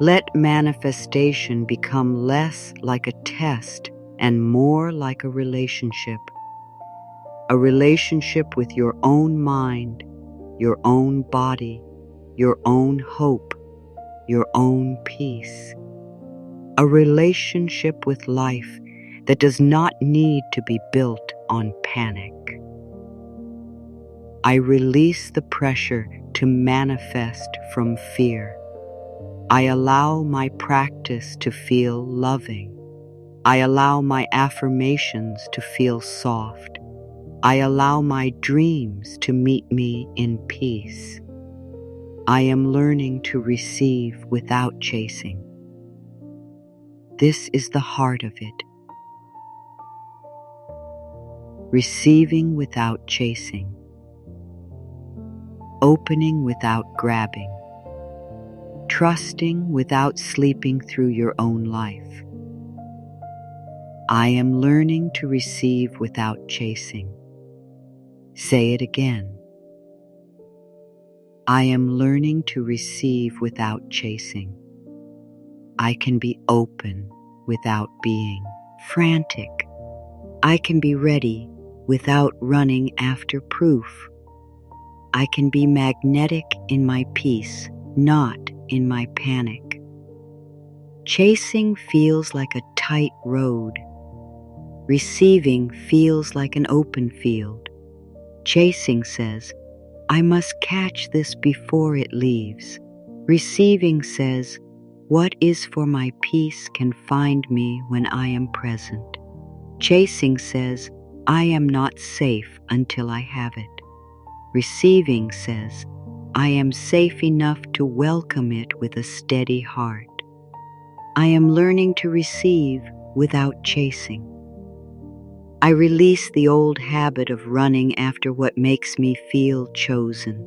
Speaker 1: Let manifestation become less like a test and more like a relationship. A relationship with your own mind, your own body, your own hope, your own peace. A relationship with life that does not need to be built on panic. I release the pressure to manifest from fear. I allow my practice to feel loving. I allow my affirmations to feel soft. I allow my dreams to meet me in peace. I am learning to receive without chasing. This is the heart of it. Receiving without chasing. Opening without grabbing. Trusting without sleeping through your own life. I am learning to receive without chasing. Say it again. I am learning to receive without chasing. I can be open without being frantic. I can be ready without running after proof. I can be magnetic in my peace, not in my panic. Chasing feels like a tight road. Receiving feels like an open field. Chasing says, I must catch this before it leaves. Receiving says, what is for my peace can find me when I am present. Chasing says, I am not safe until I have it. Receiving says, I am safe enough to welcome it with a steady heart. I am learning to receive without chasing. I release the old habit of running after what makes me feel chosen.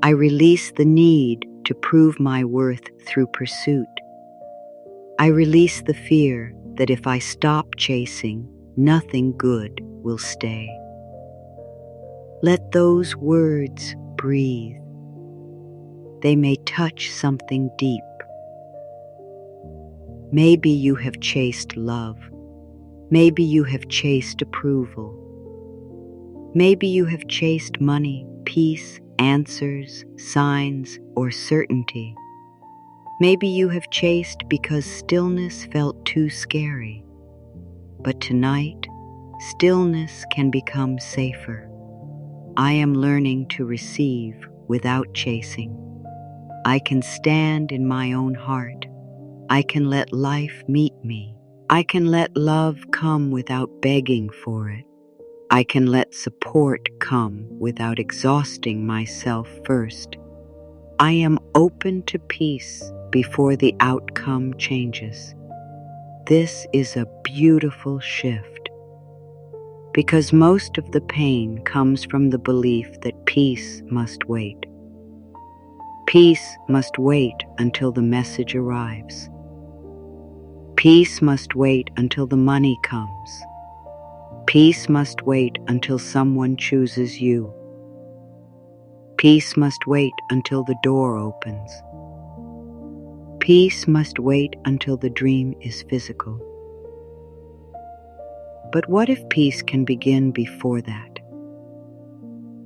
Speaker 1: I release the need to prove my worth through pursuit. I release the fear that if I stop chasing, nothing good will stay. Let those words breathe. They may touch something deep. Maybe you have chased love. Maybe you have chased approval. Maybe you have chased money, peace, answers, signs, or certainty. Maybe you have chased because stillness felt too scary. But tonight, stillness can become safer. I am learning to receive without chasing. I can stand in my own heart. I can let life meet me. I can let love come without begging for it. I can let support come without exhausting myself first. I am open to peace before the outcome changes. This is a beautiful shift, because most of the pain comes from the belief that peace must wait. Peace must wait until the message arrives. Peace must wait until the money comes. Peace must wait until someone chooses you. Peace must wait until the door opens. Peace must wait until the dream is physical. But what if peace can begin before that?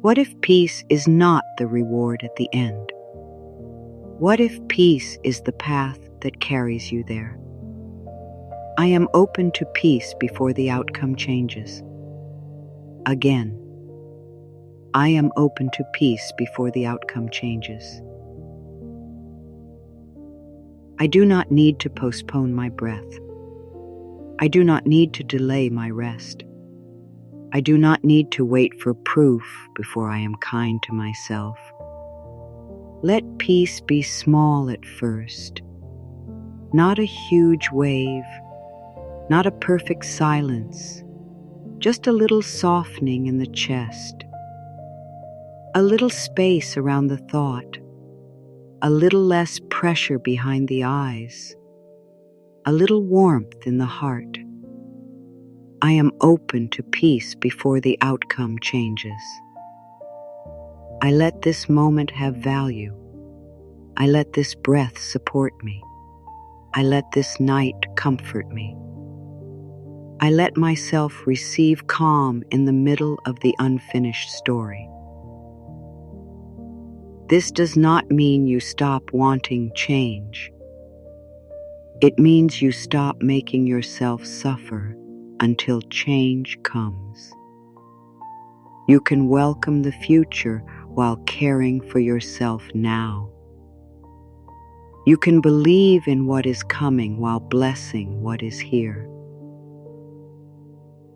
Speaker 1: What if peace is not the reward at the end? What if peace is the path that carries you there? I am open to peace before the outcome changes. Again, I am open to peace before the outcome changes. I do not need to postpone my breath. I do not need to delay my rest. I do not need to wait for proof before I am kind to myself. Let peace be small at first, not a huge wave, not a perfect silence, just a little softening in the chest, a little space around the thought, a little less pressure behind the eyes, a little warmth in the heart. I am open to peace before the outcome changes. I let this moment have value. I let this breath support me. I let this night comfort me. I let myself receive calm in the middle of the unfinished story. This does not mean you stop wanting change. It means you stop making yourself suffer until change comes. You can welcome the future while caring for yourself now. You can believe in what is coming while blessing what is here.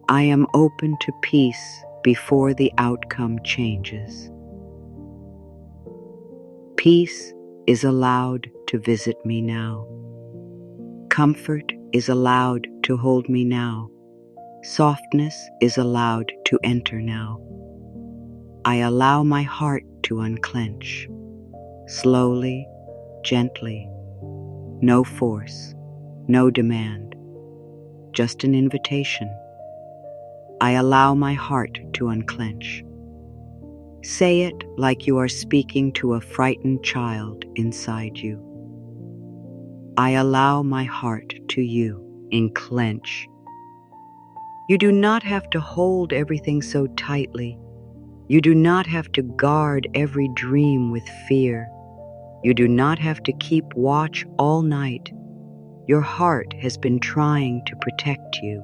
Speaker 1: I am open to peace before the outcome changes. Peace is allowed to visit me now. Comfort is allowed to hold me now. Softness is allowed to enter now. I allow my heart to unclench. Slowly, gently. No force, no demand. Just an invitation. I allow my heart to unclench. Say it like you are speaking to a frightened child inside you. I allow my heart to you enclench. You do not have to hold everything so tightly. You do not have to guard every dream with fear. You do not have to keep watch all night. Your heart has been trying to protect you.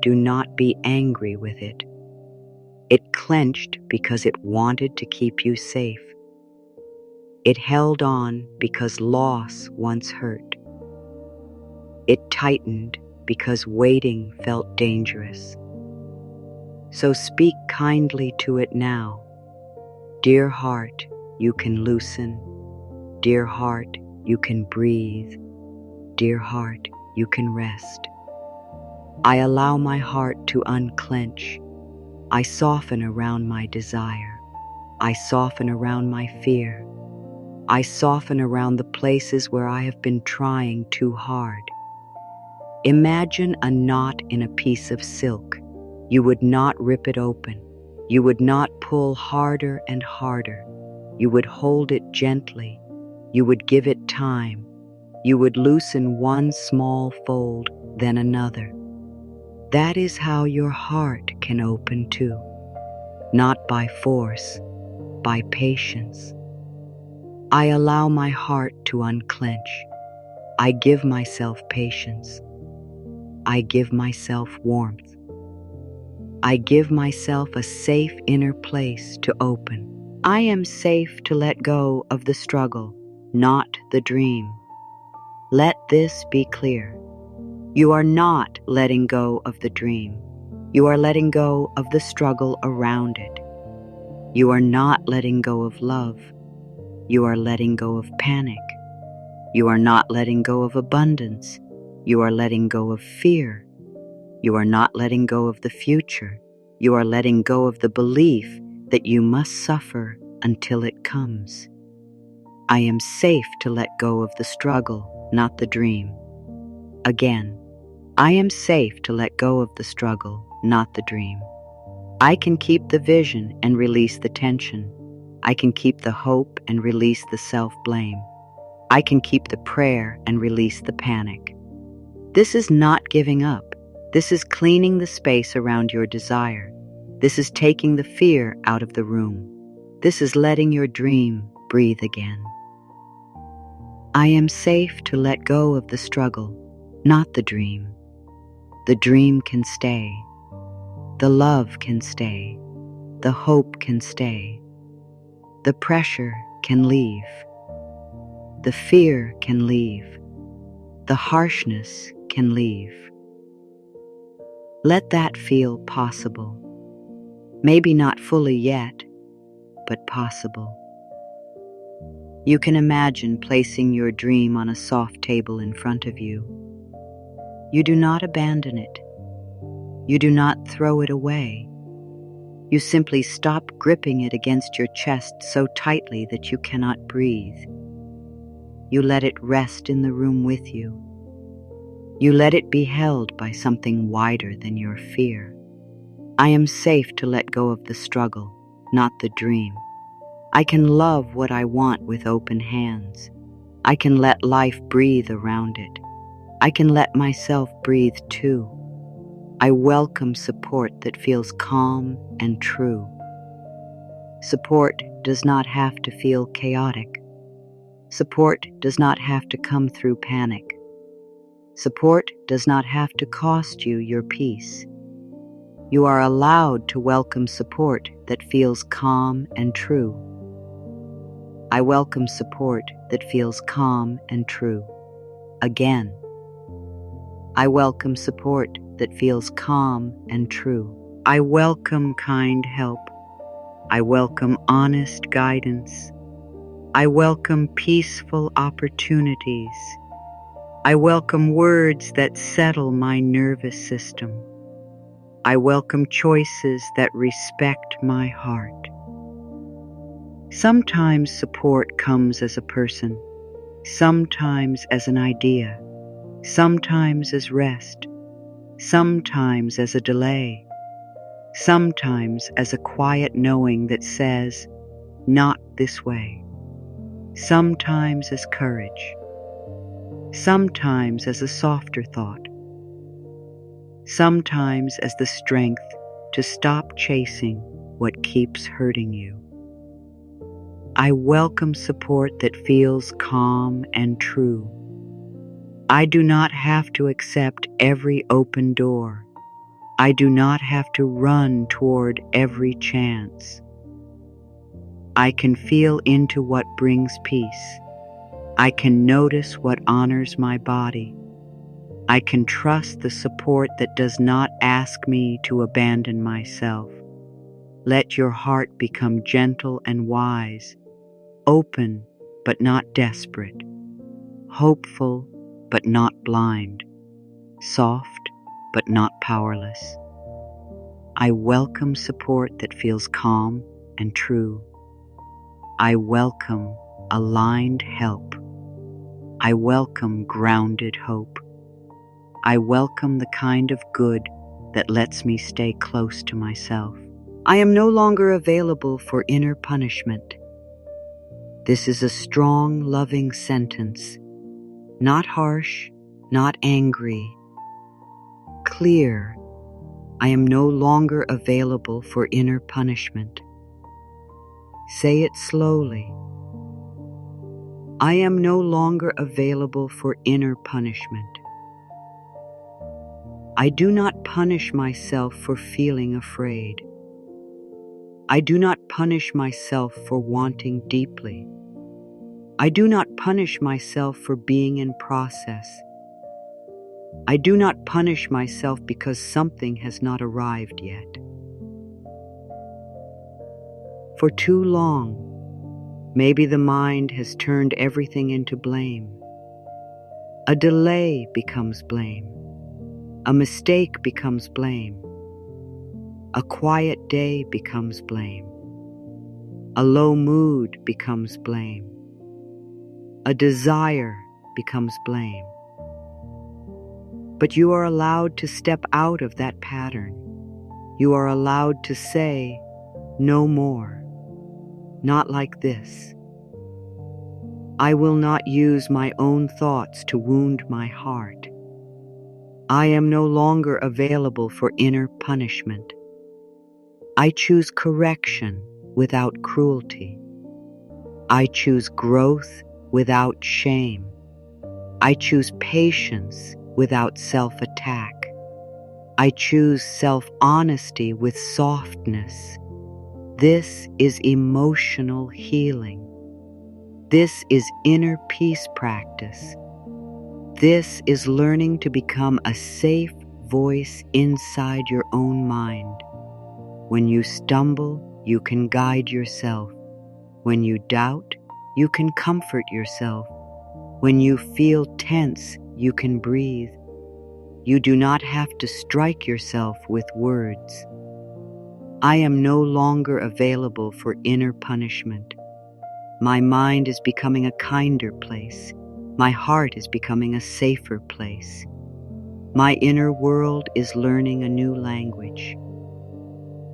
Speaker 1: Do not be angry with it. It clenched because it wanted to keep you safe. It held on because loss once hurt. It tightened because waiting felt dangerous. So speak kindly to it now. Dear heart, you can loosen. Dear heart, you can breathe. Dear heart, you can rest. I allow my heart to unclench. I soften around my desire. I soften around my fear. I soften around the places where I have been trying too hard. Imagine a knot in a piece of silk. You would not rip it open. You would not pull harder and harder. You would hold it gently. You would give it time. You would loosen one small fold, then another. That is how your heart can open too. Not by force, by patience. I allow my heart to unclench. I give myself patience. I give myself warmth. I give myself a safe inner place to open. I am safe to let go of the struggle, not the dream. Let this be clear. You are not letting go of the dream. You are letting go of the struggle around it. You are not letting go of love. You are letting go of panic. You are not letting go of abundance. You are letting go of fear. You are not letting go of the future. You are letting go of the belief that you must suffer until it comes. I am safe to let go of the struggle, not the dream. Again, I am safe to let go of the struggle, not the dream. I can keep the vision and release the tension. I can keep the hope and release the self-blame. I can keep the prayer and release the panic. This is not giving up. This is cleaning the space around your desire. This is taking the fear out of the room. This is letting your dream breathe again. I am safe to let go of the struggle, not the dream. The dream can stay. The love can stay. The hope can stay. The pressure can leave. The fear can leave. The harshness can leave. Let that feel possible. Maybe not fully yet, but possible. You can imagine placing your dream on a soft table in front of you. You do not abandon it. You do not throw it away. You simply stop gripping it against your chest so tightly that you cannot breathe. You let it rest in the room with you. You let it be held by something wider than your fear. I am safe to let go of the struggle, not the dream. I can love what I want with open hands. I can let life breathe around it. I can let myself breathe too. I welcome support that feels calm and true. Support does not have to feel chaotic. Support does not have to come through panic. Support does not have to cost you your peace. You are allowed to welcome support that feels calm and true. I welcome support that feels calm and true. Again. I welcome support that feels calm and true. I welcome kind help. I welcome honest guidance. I welcome peaceful opportunities. I welcome words that settle my nervous system. I welcome choices that respect my heart. Sometimes support comes as a person, sometimes as an idea, sometimes as rest, sometimes as a delay, sometimes as a quiet knowing that says, "Not this way," sometimes as courage, sometimes as a softer thought, sometimes as the strength to stop chasing what keeps hurting you. I welcome support that feels calm and true. I do not have to accept every open door. I do not have to run toward every chance. I can feel into what brings peace. I can notice what honors my body. I can trust the support that does not ask me to abandon myself. Let your heart become gentle and wise, open but not desperate, hopeful but not blind, soft but not powerless. I welcome support that feels calm and true. I welcome aligned help. I welcome grounded hope. I welcome the kind of good that lets me stay close to myself. I am no longer available for inner punishment. This is a strong, loving sentence, not harsh, not angry, clear. I am no longer available for inner punishment. Say it slowly. I am no longer available for inner punishment. I do not punish myself for feeling afraid. I do not punish myself for wanting deeply. I do not punish myself for being in process. I do not punish myself because something has not arrived yet. For too long, maybe the mind has turned everything into blame. A delay becomes blame. A mistake becomes blame. A quiet day becomes blame. A low mood becomes blame. A desire becomes blame. But you are allowed to step out of that pattern. You are allowed to say, "No more. Not like this." I will not use my own thoughts to wound my heart. I am no longer available for inner punishment. I choose correction without cruelty. I choose growth without shame. I choose patience without self-attack. I choose self-honesty with softness. This is emotional healing. This is inner peace practice. This is learning to become a safe voice inside your own mind. When you stumble, you can guide yourself. When you doubt, you can comfort yourself. When you feel tense, you can breathe. You do not have to strike yourself with words. I am no longer available for inner punishment. My mind is becoming a kinder place. My heart is becoming a safer place. My inner world is learning a new language.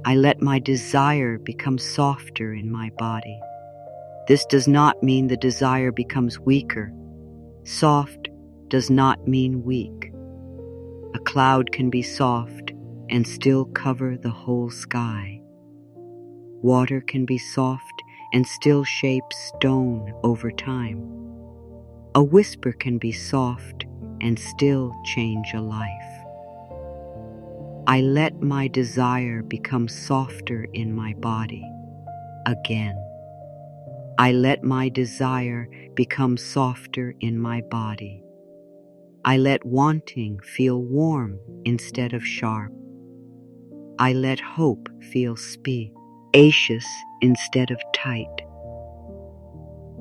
Speaker 1: I let my desire become softer in my body. This does not mean the desire becomes weaker. Soft does not mean weak. A cloud can be soft and still cover the whole sky. Water can be soft and still shape stone over time. A whisper can be soft and still change a life. I let my desire become softer in my body again. I let my desire become softer in my body. I let wanting feel warm instead of sharp. I let hope feel spacious instead of tight.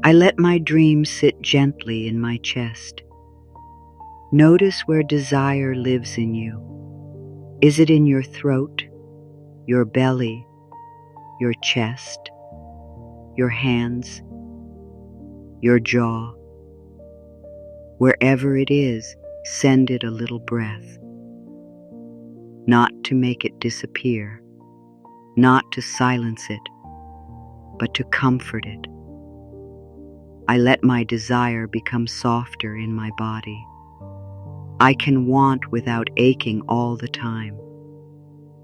Speaker 1: I let my dreams sit gently in my chest. Notice where desire lives in you. Is it in your throat, your belly, your chest, your hands, your jaw? Wherever it is, send it a little breath. Not to make it disappear, not to silence it, but to comfort it. I let my desire become softer in my body. I can want without aching all the time.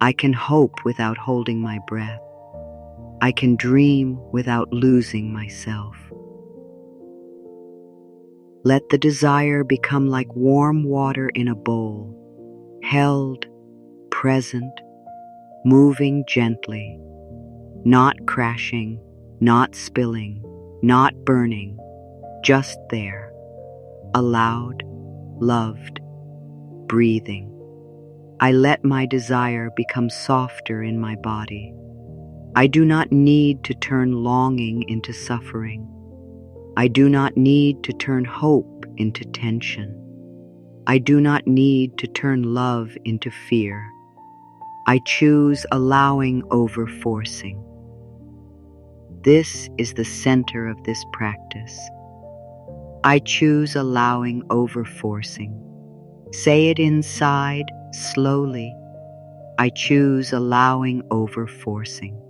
Speaker 1: I can hope without holding my breath. I can dream without losing myself. Let the desire become like warm water in a bowl, held, present, moving gently, not crashing, not spilling, not burning, just there, allowed, loved, breathing. I let my desire become softer in my body. I do not need to turn longing into suffering. I do not need to turn hope into tension. I do not need to turn love into fear. I choose allowing over forcing. This is the center of this practice. I choose allowing over forcing. Say it inside, slowly. I choose allowing over forcing.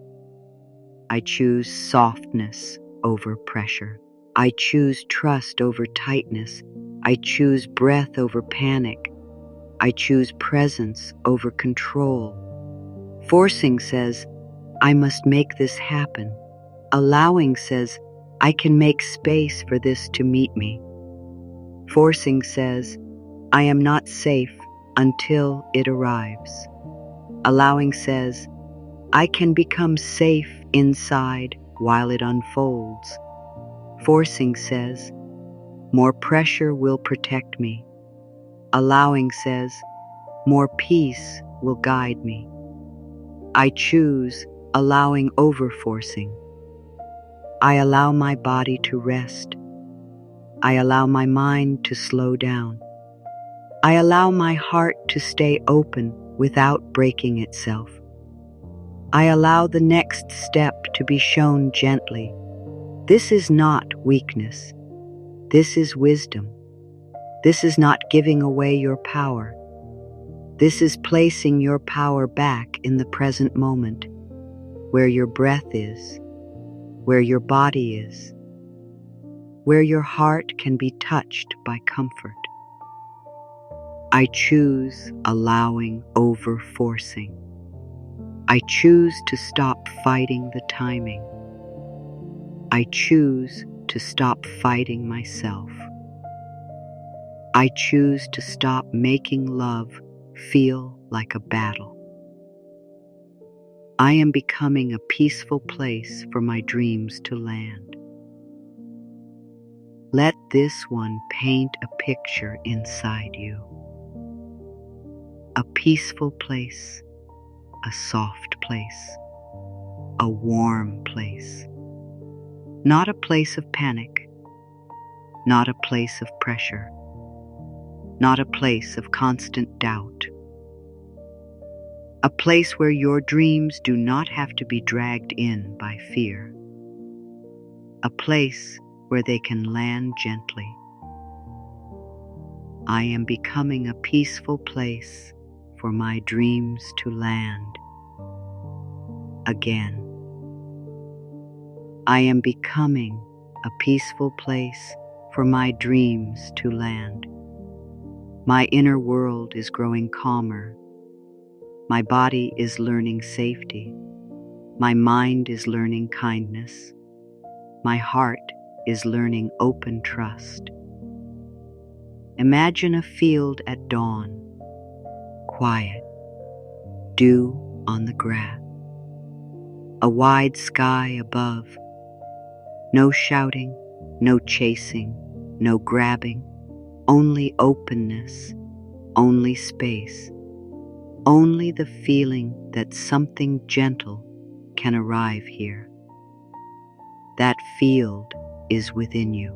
Speaker 1: I choose softness over pressure. I choose trust over tightness. I choose breath over panic. I choose presence over control. Forcing says, I must make this happen. Allowing says, I can make space for this to meet me. Forcing says, I am not safe until it arrives. Allowing says, I can become safe inside while it unfolds. Forcing says, more pressure will protect me. Allowing says, more peace will guide me. I choose allowing over forcing. I allow my body to rest. I allow my mind to slow down. I allow my heart to stay open without breaking itself. I allow the next step to be shown gently. This is not weakness. This is wisdom. This is not giving away your power. This is placing your power back in the present moment, where your breath is, where your body is, where your heart can be touched by comfort. I choose allowing over forcing. I choose to stop fighting the timing. I choose to stop fighting myself. I choose to stop making love feel like a battle. I am becoming a peaceful place for my dreams to land. Let this one paint a picture inside you. A peaceful place, a soft place, a warm place. Not a place of panic, not a place of pressure, not a place of constant doubt. A place where your dreams do not have to be dragged in by fear. A place where they can land gently. I am becoming a peaceful place for my dreams to land. Again. I am becoming a peaceful place for my dreams to land. My inner world is growing calmer. My body is learning safety. My mind is learning kindness. My heart is learning open trust. Imagine a field at dawn, quiet, dew on the grass, a wide sky above, No shouting, no chasing, no grabbing, only openness, only space, only the feeling that something gentle can arrive here. That field is within you.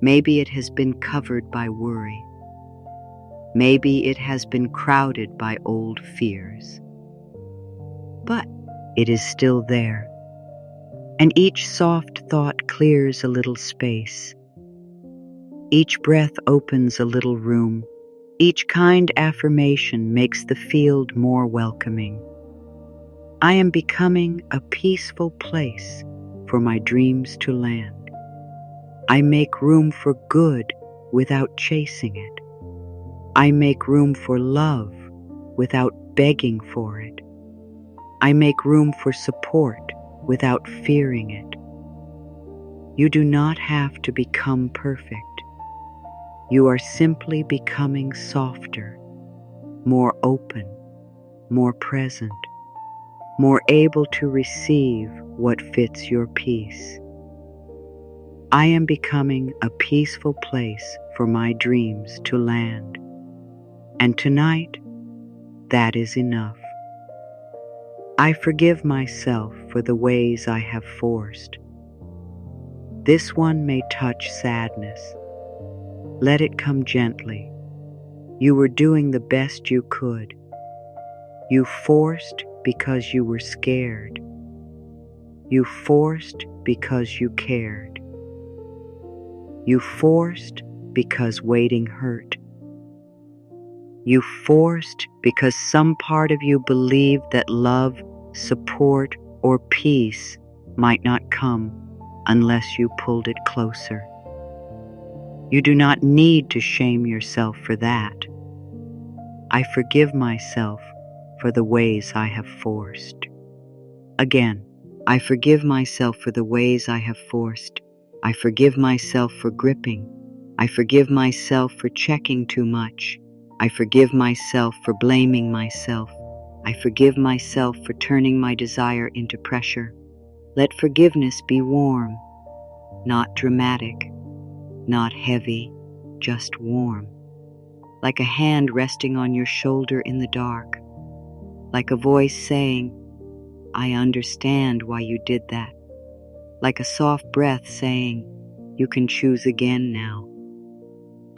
Speaker 1: Maybe it has been covered by worry. Maybe it has been crowded by old fears. But it is still there, and each soft thought clears a little space. Each breath opens a little room. Each kind affirmation makes the field more welcoming. I am becoming a peaceful place for my dreams to land. I make room for good without chasing it. I make room for love without begging for it. I make room for support without fearing it. You do not have to become perfect. You are simply becoming softer, more open, more present, more able to receive what fits your peace. I am becoming a peaceful place for my dreams to land. And tonight, that is enough. I forgive myself for the ways I have forced. This one may touch sadness. Let it come gently. You were doing the best you could. You forced because you were scared. You forced because you cared. You forced because waiting hurt. You forced because some part of you believed that love, support, or peace might not come unless you pulled it closer. You do not need to shame yourself for that. I forgive myself for the ways I have forced. Again, I forgive myself for the ways I have forced. I forgive myself for gripping. I forgive myself for checking too much. I forgive myself for blaming myself. I forgive myself for turning my desire into pressure. Let forgiveness be warm, not dramatic, not heavy, just warm. Like a hand resting on your shoulder in the dark. Like a voice saying, I understand why you did that. Like a soft breath saying, you can choose again now.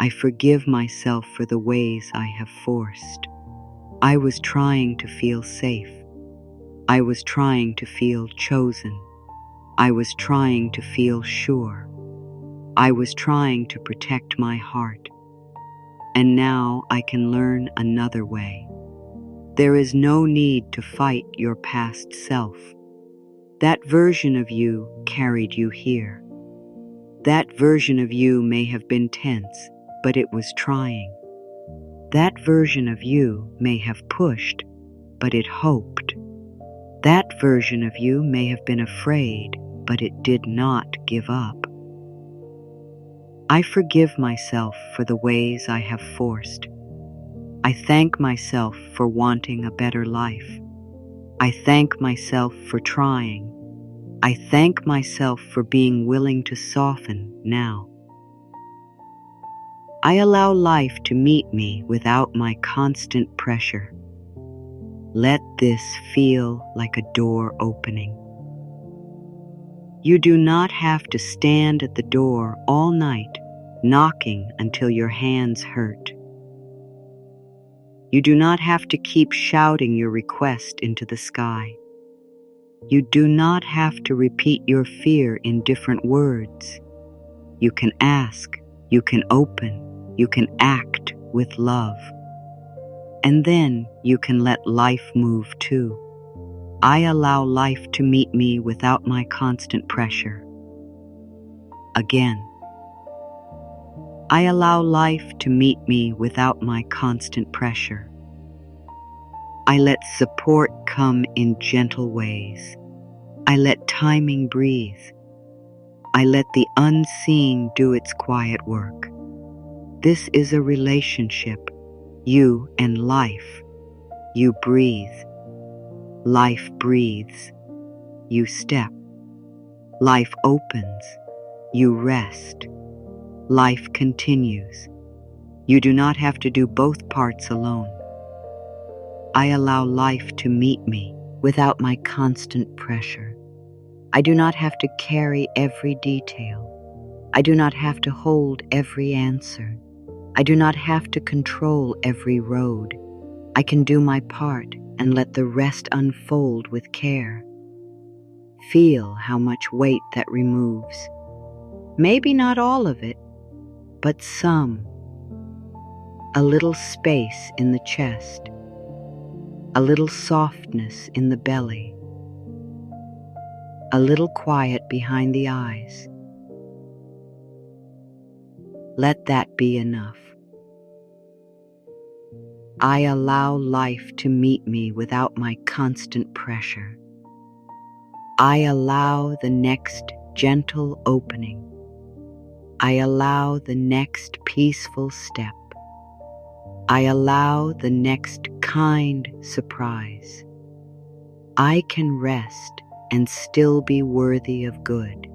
Speaker 1: I forgive myself for the ways I have forced. I was trying to feel safe. I was trying to feel chosen. I was trying to feel sure. I was trying to protect my heart. And now I can learn another way. There is no need to fight your past self. That version of you carried you here. That version of you may have been tense, but it was trying. That version of you may have pushed, but it hoped. That version of you may have been afraid, but it did not give up. I forgive myself for the ways I have forced. I thank myself for wanting a better life. I thank myself for trying. I thank myself for being willing to soften now. I allow life to meet me without my constant pressure. Let this feel like a door opening. You do not have to stand at the door all night, knocking until your hands hurt. You do not have to keep shouting your request into the sky. You do not have to repeat your fear in different words. You can ask, you can open, you can act with love. And then you can let life move too. I allow life to meet me without my constant pressure. Again, I allow life to meet me without my constant pressure. I let support come in gentle ways. I let timing breathe. I let the unseen do its quiet work. This is a relationship, you and life. You breathe. Life breathes. You step. Life opens. You rest. Life continues. You do not have to do both parts alone. I allow life to meet me without my constant pressure. I do not have to carry every detail. I do not have to hold every answer. I do not have to control every road. I can do my part and let the rest unfold with care. Feel how much weight that removes. Maybe not all of it, but some. A little space in the chest. A little softness in the belly. A little quiet behind the eyes. Let that be enough. I allow life to meet me without my constant pressure. I allow the next gentle opening. I allow the next peaceful step. I allow the next kind surprise. I can rest and still be worthy of good.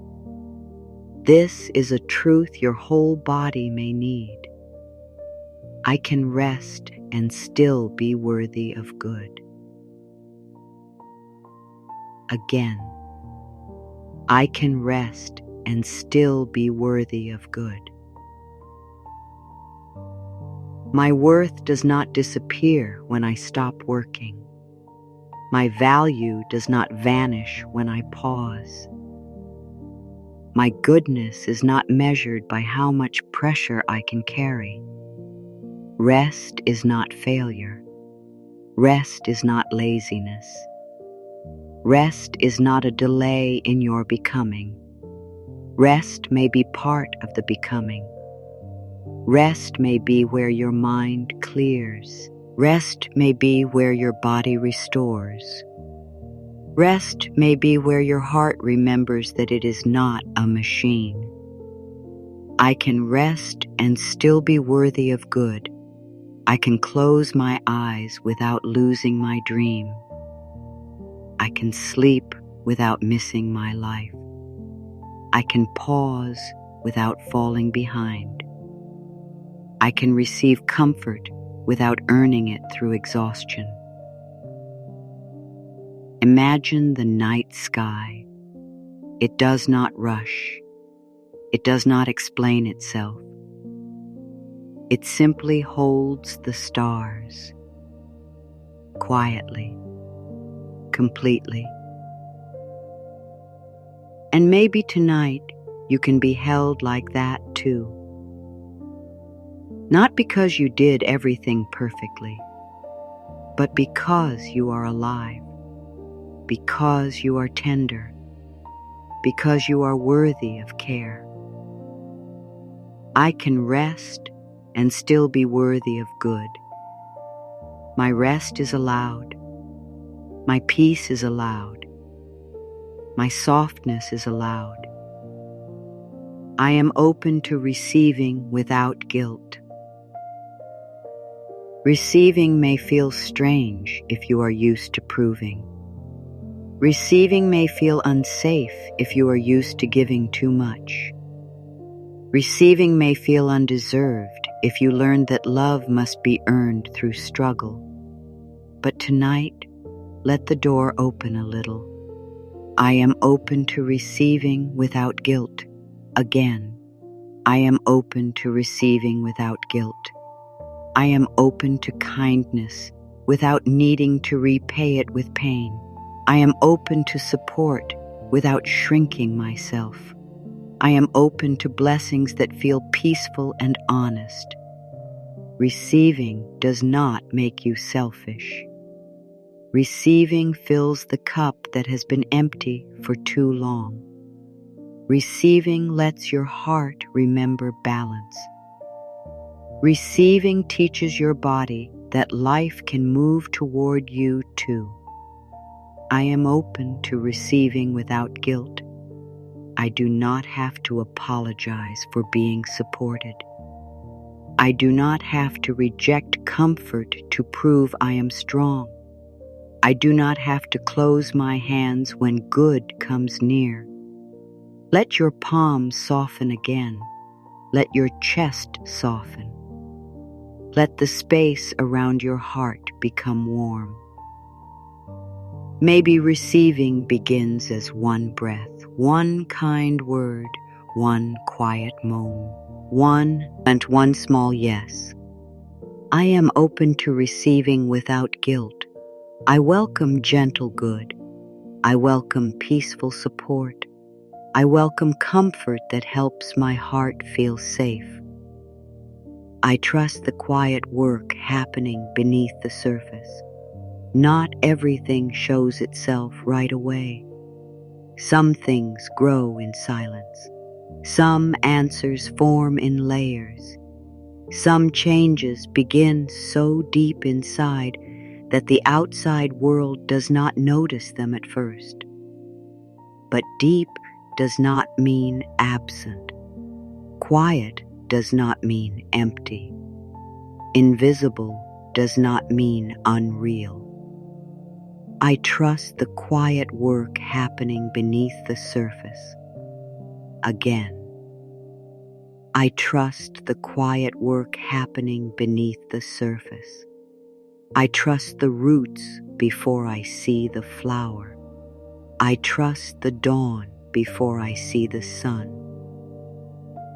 Speaker 1: This is a truth your whole body may need. I can rest and still be worthy of good. Again, I can rest and still be worthy of good. My worth does not disappear when I stop working. My value does not vanish when I pause. My goodness is not measured by how much pressure I can carry. Rest is not failure. Rest is not laziness. Rest is not a delay in your becoming. Rest may be part of the becoming. Rest may be where your mind clears. Rest may be where your body restores. Rest may be where your heart remembers that it is not a machine. I can rest and still be worthy of good. I can close my eyes without losing my dream. I can sleep without missing my life. I can pause without falling behind. I can receive comfort without earning it through exhaustion. Imagine the night sky. It does not rush. It does not explain itself. It simply holds the stars, quietly, completely. And maybe tonight you can be held like that too. Not because you did everything perfectly, but because you are alive, because you are tender, because you are worthy of care. I can rest and still be worthy of good. My rest is allowed. My peace is allowed. My softness is allowed. I am open to receiving without guilt. Receiving may feel strange if you are used to proving. Receiving may feel unsafe if you are used to giving too much. Receiving may feel undeserved if you learn that love must be earned through struggle. But tonight, let the door open a little. I am open to receiving without guilt. Again, I am open to receiving without guilt. I am open to kindness without needing to repay it with pain. I am open to support without shrinking myself. I am open to blessings that feel peaceful and honest. Receiving does not make you selfish. Receiving fills the cup that has been empty for too long. Receiving lets your heart remember balance. Receiving teaches your body that life can move toward you too. I am open to receiving without guilt. I do not have to apologize for being supported. I do not have to reject comfort to prove I am strong. I do not have to close my hands when good comes near. Let your palms soften again. Let your chest soften. Let the space around your heart become warm. Maybe receiving begins as one breath, one kind word, one quiet moan, one small yes. I am open to receiving without guilt. I welcome gentle good. I welcome peaceful support. I welcome comfort that helps my heart feel safe. I trust the quiet work happening beneath the surface. Not everything shows itself right away. Some things grow in silence. Some answers form in layers. Some changes begin so deep inside that the outside world does not notice them at first. But deep does not mean absent. Quiet does not mean empty. Invisible does not mean unreal. I trust the quiet work happening beneath the surface. Again. I trust the quiet work happening beneath the surface. I trust the roots before I see the flower. I trust the dawn before I see the sun.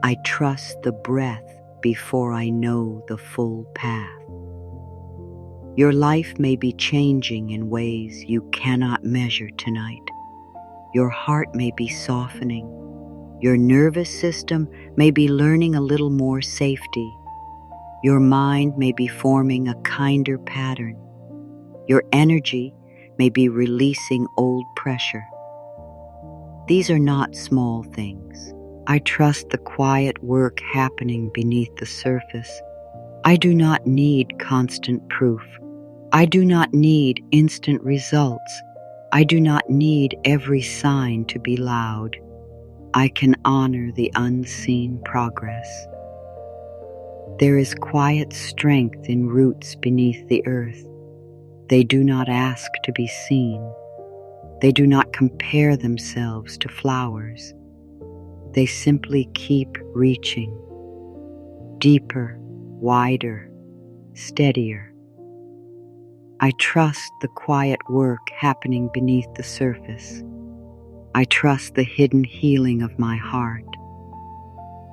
Speaker 1: I trust the breath before I know the full path. Your life may be changing in ways you cannot measure tonight. Your heart may be softening. Your nervous system may be learning a little more safety. Your mind may be forming a kinder pattern. Your energy may be releasing old pressure. These are not small things. I trust the quiet work happening beneath the surface. I do not need constant proof. I do not need instant results. I do not need every sign to be loud. I can honor the unseen progress. There is quiet strength in roots beneath the earth. They do not ask to be seen. They do not compare themselves to flowers. They simply keep reaching. Deeper, wider, steadier. I trust the quiet work happening beneath the surface. I trust the hidden healing of my heart.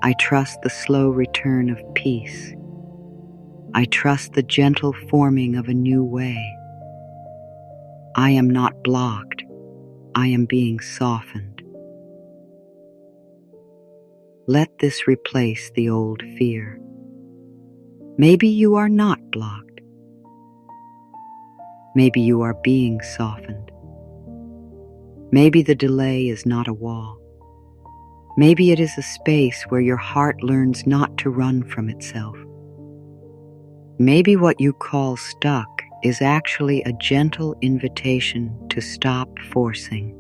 Speaker 1: I trust the slow return of peace. I trust the gentle forming of a new way. I am not blocked. I am being softened. Let this replace the old fear. Maybe you are not blocked. Maybe you are being softened. Maybe the delay is not a wall. Maybe it is a space where your heart learns not to run from itself. Maybe what you call stuck is actually a gentle invitation to stop forcing.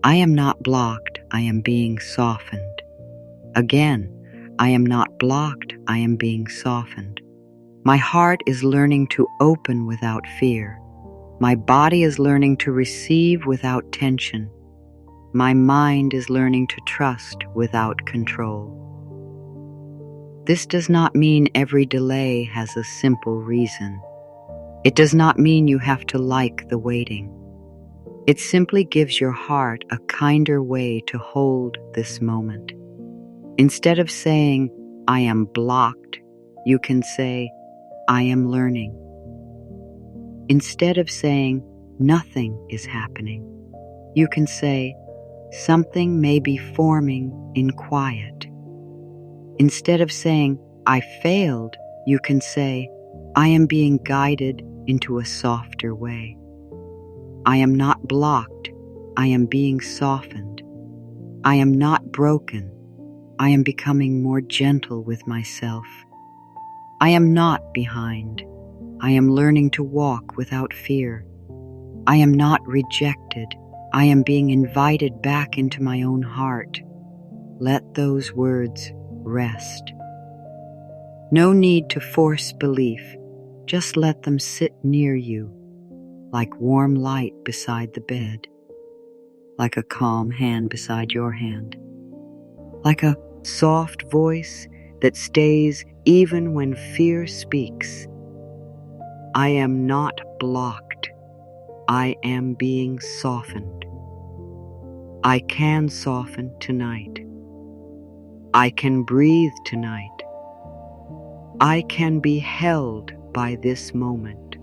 Speaker 1: I am not blocked, I am being softened. Again, I am not blocked, I am being softened. My heart is learning to open without fear. My body is learning to receive without tension. My mind is learning to trust without control. This does not mean every delay has a simple reason. It does not mean you have to like the waiting. It simply gives your heart a kinder way to hold this moment. Instead of saying, I am blocked, you can say, I am learning. Instead of saying, nothing is happening, you can say, something may be forming in quiet. Instead of saying, I failed, you can say, I am being guided into a softer way. I am not blocked, I am being softened. I am not broken, I am becoming more gentle with myself. I am not behind, I am learning to walk without fear. I am not rejected, I am being invited back into my own heart. Let those words rest. No need to force belief, just let them sit near you, like warm light beside the bed, like a calm hand beside your hand, like a soft voice that stays even when fear speaks. I am not blocked. I am being softened. I can soften tonight. I can breathe tonight. I can be held by this moment.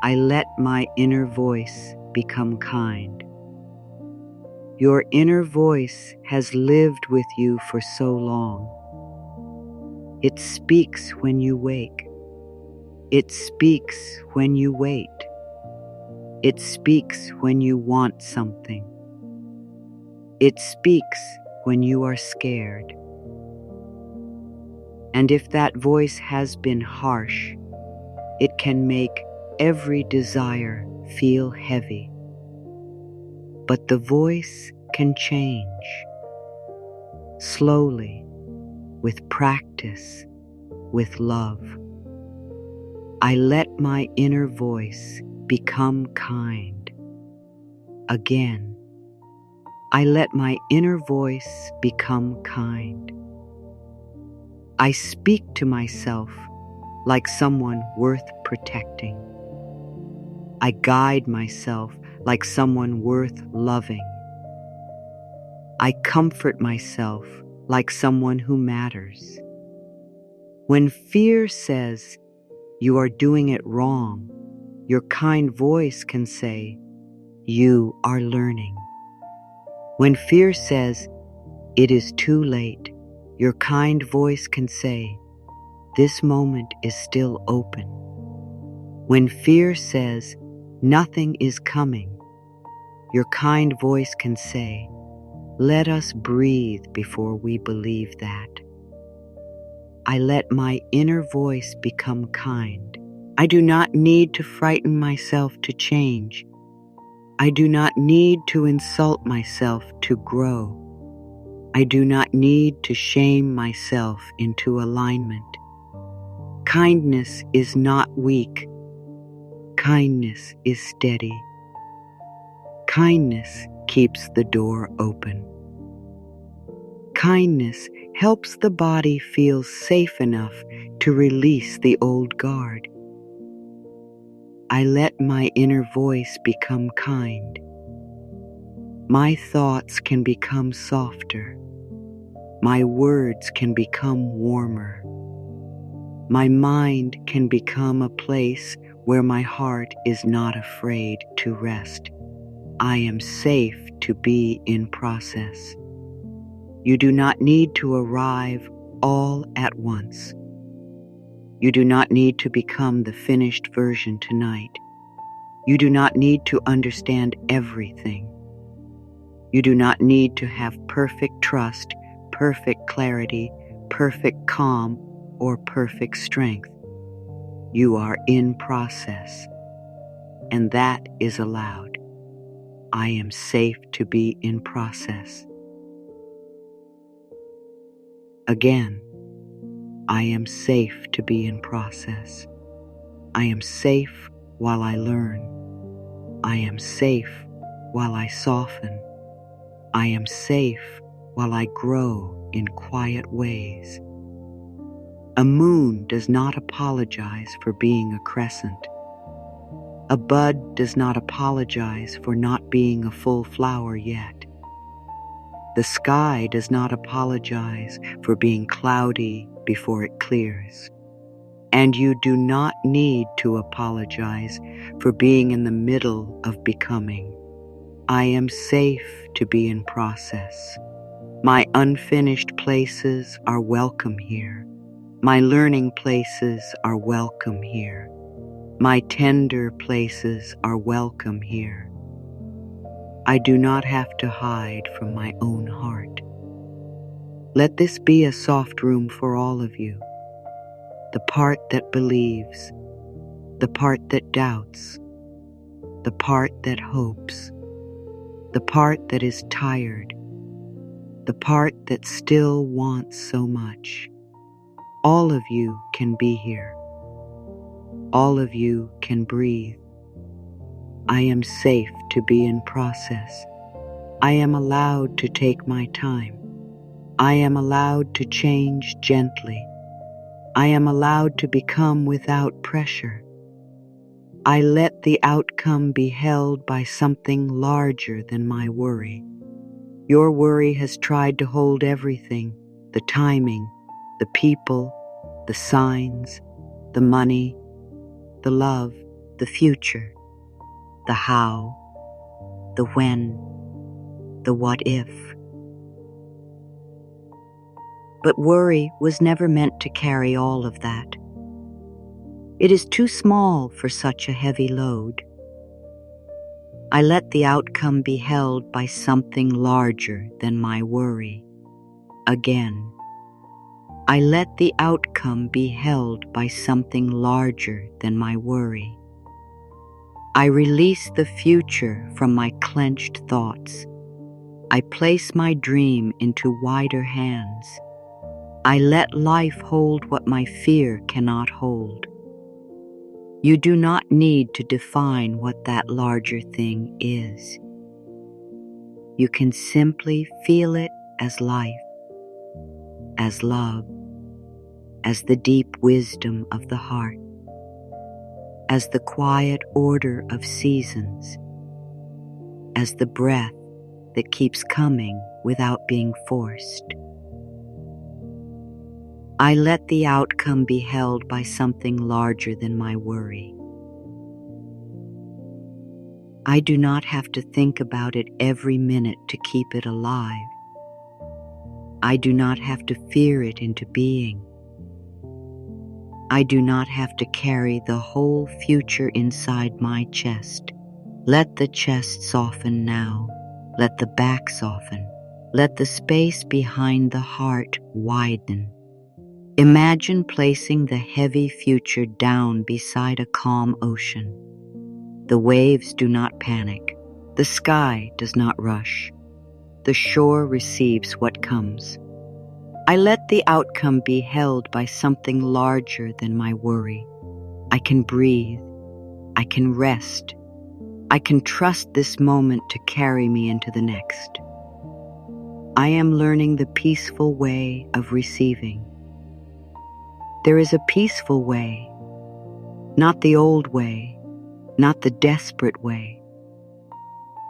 Speaker 1: I let my inner voice become kind. Your inner voice has lived with you for so long. It speaks when you wake. It speaks when you wait. It speaks when you want something. It speaks when you are scared. And if that voice has been harsh, it can make every desire feel heavy. But the voice can change. Slowly, with practice, with love. I let my inner voice become kind. Again, I let my inner voice become kind. I speak to myself like someone worth protecting. I guide myself like someone worth loving. I comfort myself like someone who matters. When fear says, "You are doing it wrong," your kind voice can say, "You are learning." When fear says, "It is too late," your kind voice can say, "This moment is still open." When fear says, "Nothing is coming," your kind voice can say, "Let us breathe before we believe that." I let my inner voice become kind. I do not need to frighten myself to change. I do not need to insult myself to grow. I do not need to shame myself into alignment. Kindness is not weak. Kindness is steady. Kindness keeps the door open. Kindness helps the body feel safe enough to release the old guard. I let my inner voice become kind. My thoughts can become softer. My words can become warmer. My mind can become a place where my heart is not afraid to rest. I am safe to be in process. You do not need to arrive all at once. You do not need to become the finished version tonight. You do not need to understand everything. You do not need to have perfect trust, perfect clarity, perfect calm, or perfect strength. You are in process, and that is allowed. I am safe to be in process. Again, I am safe to be in process. I am safe while I learn. I am safe while I soften. I am safe while I grow in quiet ways. A moon does not apologize for being a crescent. A bud does not apologize for not being a full flower yet. The sky does not apologize for being cloudy before it clears. And you do not need to apologize for being in the middle of becoming. I am safe to be in process. My unfinished places are welcome here. My learning places are welcome here. My tender places are welcome here. I do not have to hide from my own heart. Let this be a soft room for all of you. The part that believes, the part that doubts, the part that hopes, the part that is tired, the part that still wants so much. All of you can be here. All of you can breathe. I am safe to be in process. I am allowed to take my time. I am allowed to change gently. I am allowed to become without pressure. I let the outcome be held by something larger than my worry. Your worry has tried to hold everything: the timing, the people, the signs, the money, the love, the future, the how, the when, the what if. But worry was never meant to carry all of that. It is too small for such a heavy load. I let the outcome be held by something larger than my worry. Again, I let the outcome be held by something larger than my worry. I release the future from my clenched thoughts. I place my dream into wider hands. I let life hold what my fear cannot hold. You do not need to define what that larger thing is. You can simply feel it as life, as love, as the deep wisdom of the heart, as the quiet order of seasons, as the breath that keeps coming without being forced. I let the outcome be held by something larger than my worry. I do not have to think about it every minute to keep it alive. I do not have to fear it into being. I do not have to carry the whole future inside my chest. Let the chest soften now. Let the back soften. Let the space behind the heart widen. Imagine placing the heavy future down beside a calm ocean. The waves do not panic. The sky does not rush. The shore receives what comes. I let the outcome be held by something larger than my worry. I can breathe. I can rest. I can trust this moment to carry me into the next. I am learning the peaceful way of receiving. There is a peaceful way, not the old way, not the desperate way,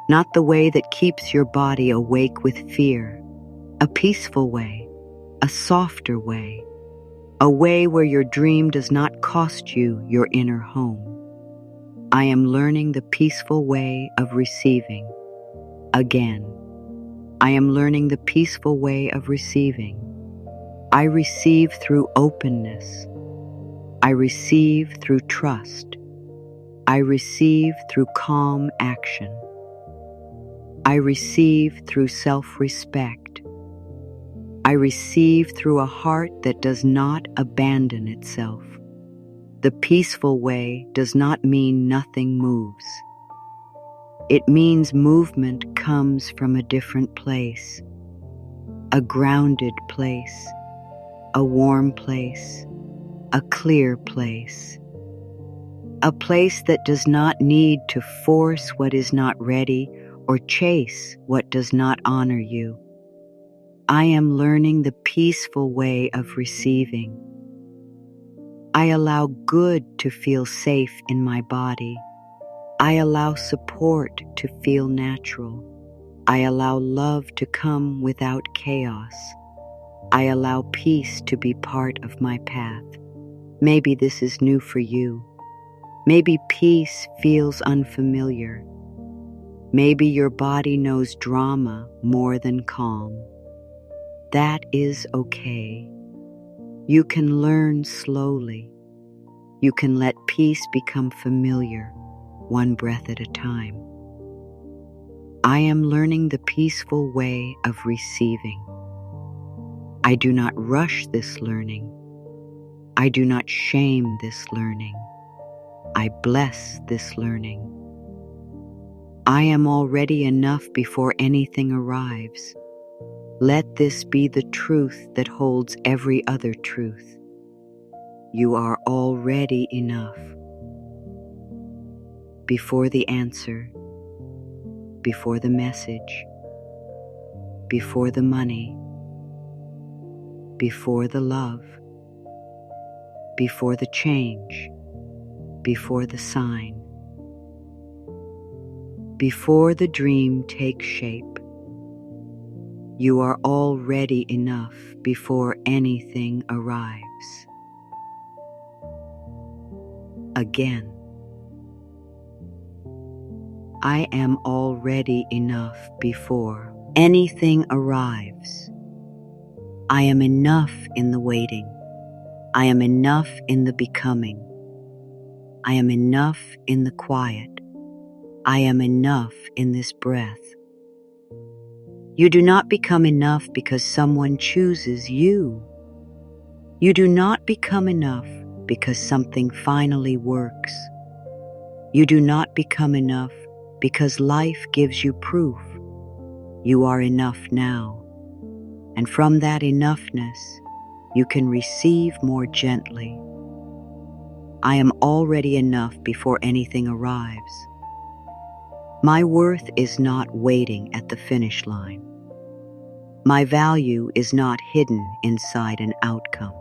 Speaker 1: not the way that keeps your body awake with fear. A peaceful way, a softer way, a way where your dream does not cost you your inner home. I am learning the peaceful way of receiving. Again, I am learning the peaceful way of receiving. I receive through openness. I receive through trust. I receive through calm action. I receive through self-respect. I receive through a heart that does not abandon itself. The peaceful way does not mean nothing moves. It means movement comes from a different place, a grounded place, a warm place, a clear place, a place that does not need to force what is not ready or chase what does not honor you. I am learning the peaceful way of receiving. I allow good to feel safe in my body. I allow support to feel natural. I allow love to come without chaos. I allow peace to be part of my path. Maybe this is new for you. Maybe peace feels unfamiliar. Maybe your body knows drama more than calm. That is okay. You can learn slowly. You can let peace become familiar, one breath at a time. I am learning the peaceful way of receiving. I do not rush this learning. I do not shame this learning. I bless this learning. I am already enough before anything arrives. Let this be the truth that holds every other truth. You are already enough. before the answer, before the message, before the money, before the love, before the change, before the sign, before the dream takes shape. You are already enough before anything arrives. Again, I am already enough before anything arrives. I am enough in the waiting. I am enough in the becoming. I am enough in the quiet. I am enough in this breath. You do not become enough because someone chooses you. You do not become enough because something finally works. You do not become enough because life gives you proof. You are enough now, and from that enoughness, you can receive more gently. I am already enough before anything arrives. My worth is not waiting at the finish line. My value is not hidden inside an outcome.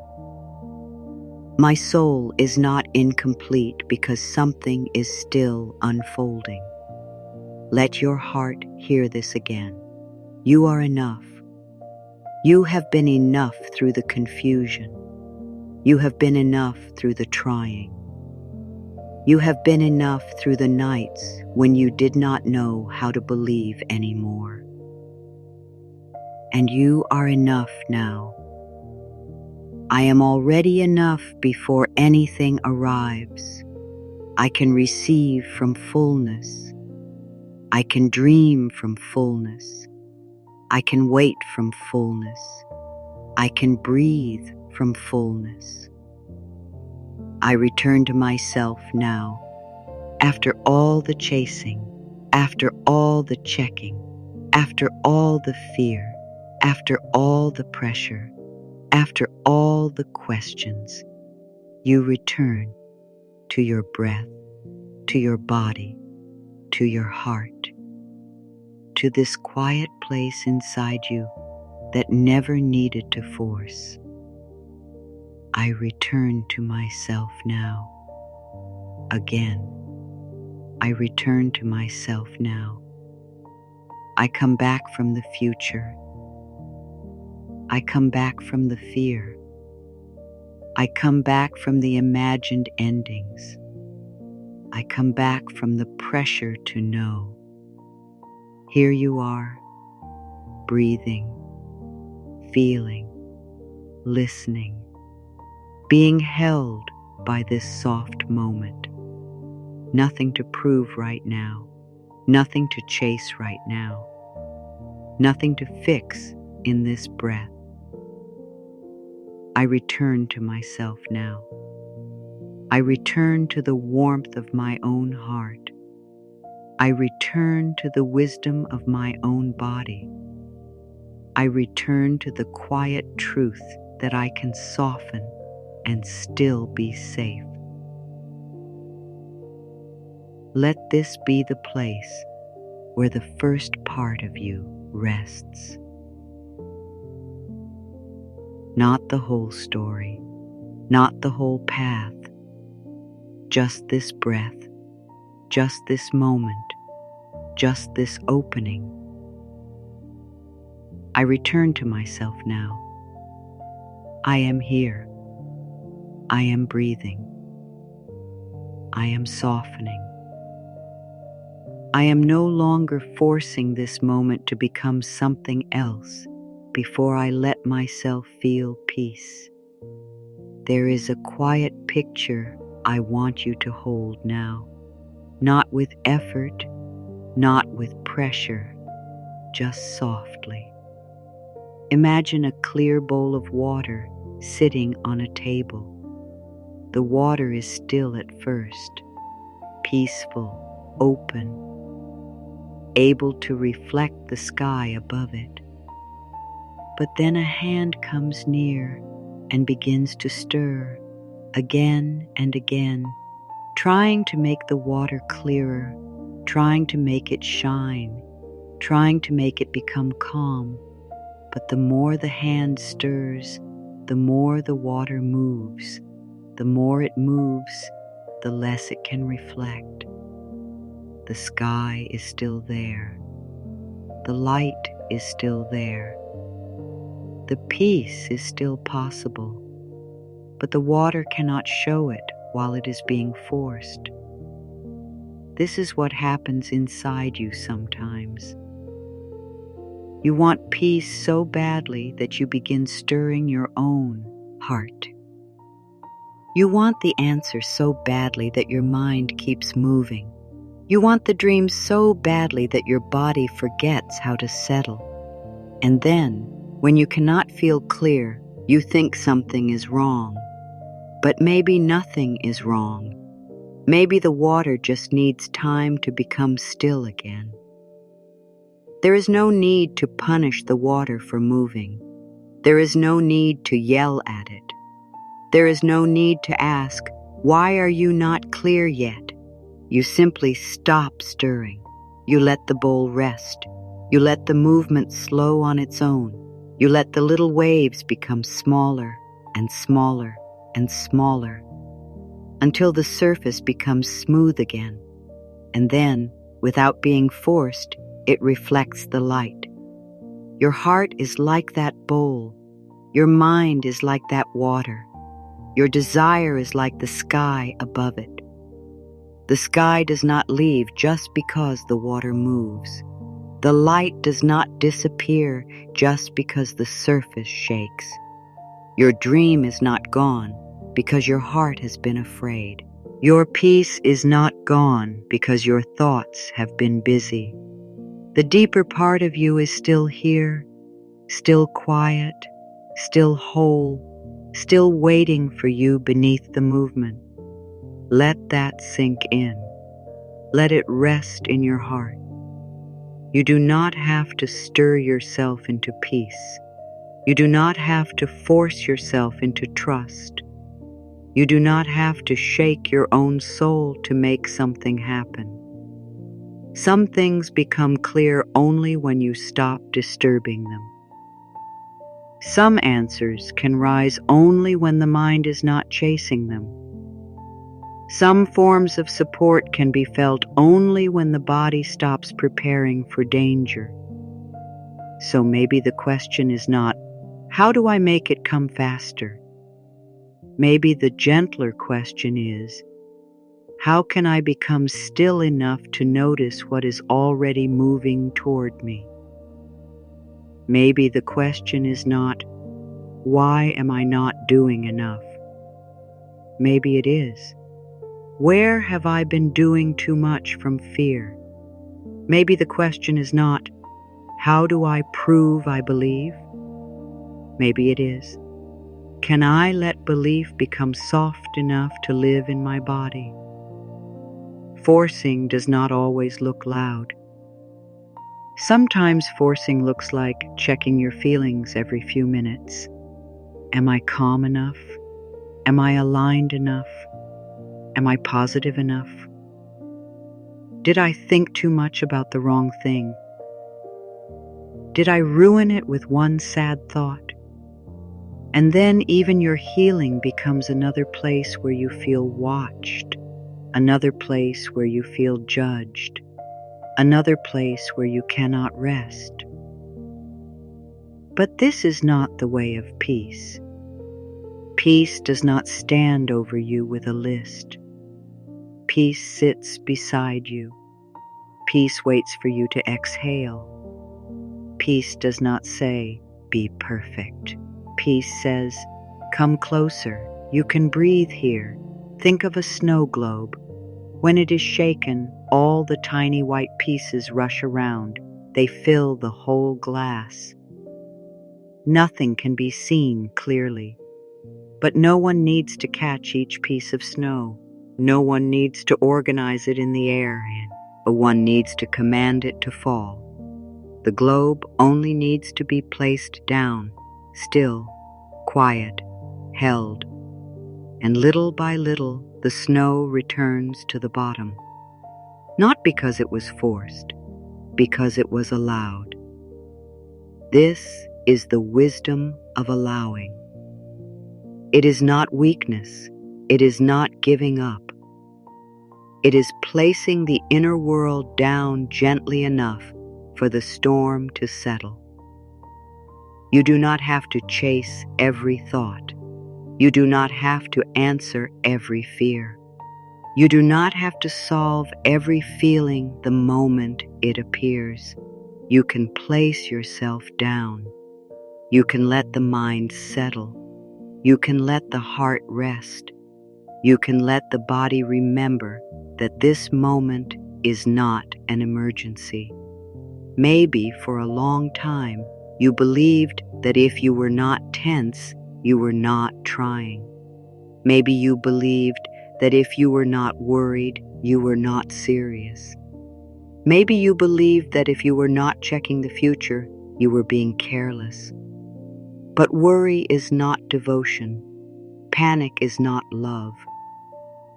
Speaker 1: My soul is not incomplete because something is still unfolding. Let your heart hear this again. You are enough. You have been enough through the confusion. You have been enough through the trying. You have been enough through the nights when you did not know how to believe anymore. And you are enough now. I am already enough before anything arrives. I can receive from fullness. I can dream from fullness. I can wait from fullness. I can breathe from fullness. I return to myself now, after all the chasing, after all the checking, after all the fear, after all the pressure, after all the questions. You return to your breath, to your body, to your heart, to this quiet place inside you that never needed to force. I return to myself now. Again, I return to myself now. I come back from the future. I come back from the fear. I come back from the imagined endings. I come back from the pressure to know. Here you are, breathing, feeling, listening, being held by this soft moment. Nothing to prove right now, nothing to chase right now, nothing to fix in this breath. I return to myself now. I return to the warmth of my own heart. I return to the wisdom of my own body. I return to the quiet truth that I can soften and still be safe. Let this be the place where the first part of you rests. Not the whole story, not the whole path, just this breath, just this moment, just this opening. I return to myself now. I am here. I am breathing. I am softening. I am no longer forcing this moment to become something else before I let myself feel peace. There is a quiet picture I want you to hold now, not with effort, not with pressure, just softly. Imagine a clear bowl of water sitting on a table. The water is still at first, peaceful, open, able to reflect the sky above it. But then a hand comes near and begins to stir again and again, trying to make the water clearer, trying to make it shine, trying to make it become calm. But the more the hand stirs, the more the water moves. The more it moves, the less it can reflect. The sky is still there. The light is still there. The peace is still possible, but the water cannot show it while it is being forced. This is what happens inside you sometimes. You want peace so badly that you begin stirring your own heart. You want the answer so badly that your mind keeps moving. You want the dream so badly that your body forgets how to settle. And then, when you cannot feel clear, you think something is wrong. But maybe nothing is wrong. Maybe the water just needs time to become still again. There is no need to punish the water for moving. There is no need to yell at it. There is no need to ask, "Why are you not clear yet?" You simply stop stirring. You let the bowl rest. You let the movement slow on its own. You let the little waves become smaller and smaller and smaller until the surface becomes smooth again. And then, without being forced, it reflects the light. Your heart is like that bowl. Your mind is like that water. Your desire is like the sky above it. The sky does not leave just because the water moves. The light does not disappear just because the surface shakes. Your dream is not gone because your heart has been afraid. Your peace is not gone because your thoughts have been busy. The deeper part of you is still here, still quiet, still whole, still waiting for you beneath the movement. Let that sink in. Let it rest in your heart. You do not have to stir yourself into peace. You do not have to force yourself into trust. You do not have to shake your own soul to make something happen. Some things become clear only when you stop disturbing them. Some answers can rise only when the mind is not chasing them. Some forms of support can be felt only when the body stops preparing for danger. So maybe the question is not, how do I make it come faster? Maybe the gentler question is, how can I become still enough to notice what is already moving toward me? Maybe the question is not, why am I not doing enough? Maybe it is, where have I been doing too much from fear? Maybe the question is not, how do I prove I believe? Maybe it is, can I let belief become soft enough to live in my body? Forcing does not always look loud. Sometimes forcing looks like checking your feelings every few minutes. Am I calm enough? Am I aligned enough? Am I positive enough? Did I think too much about the wrong thing? Did I ruin it with one sad thought? And then even your healing becomes another place where you feel watched, another place where you feel judged, another place where you cannot rest. But this is not the way of peace. Peace does not stand over you with a list. Peace sits beside you. Peace waits for you to exhale. Peace does not say, be perfect. Peace says, come closer. You can breathe here. Think of a snow globe. When it is shaken, all the tiny white pieces rush around. They fill the whole glass. Nothing can be seen clearly. But no one needs to catch each piece of snow. No one needs to organize it in the air, and one needs to command it to fall. The globe only needs to be placed down, still, quiet, held, and little by little, the snow returns to the bottom, not because it was forced, because it was allowed. This is the wisdom of allowing. It is not weakness. It is not giving up. It is placing the inner world down gently enough for the storm to settle. You do not have to chase every thought. You do not have to answer every fear. You do not have to solve every feeling the moment it appears. You can place yourself down. You can let the mind settle. You can let the heart rest. You can let the body remember that this moment is not an emergency. Maybe for a long time you believed that if you were not tense, you were not trying. Maybe you believed that if you were not worried, you were not serious. Maybe you believed that if you were not checking the future, you were being careless. But worry is not devotion. Panic is not love.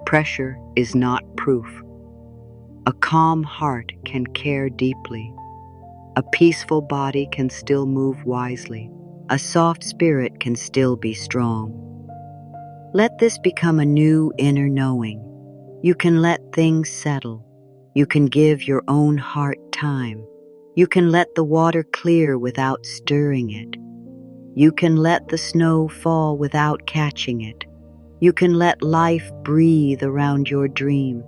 Speaker 1: Pressure is not proof. A calm heart can care deeply. A peaceful body can still move wisely. A soft spirit can still be strong. Let this become a new inner knowing. You can let things settle. You can give your own heart time. You can let the water clear without stirring it. You can let the snow fall without catching it. You can let life breathe around your dream.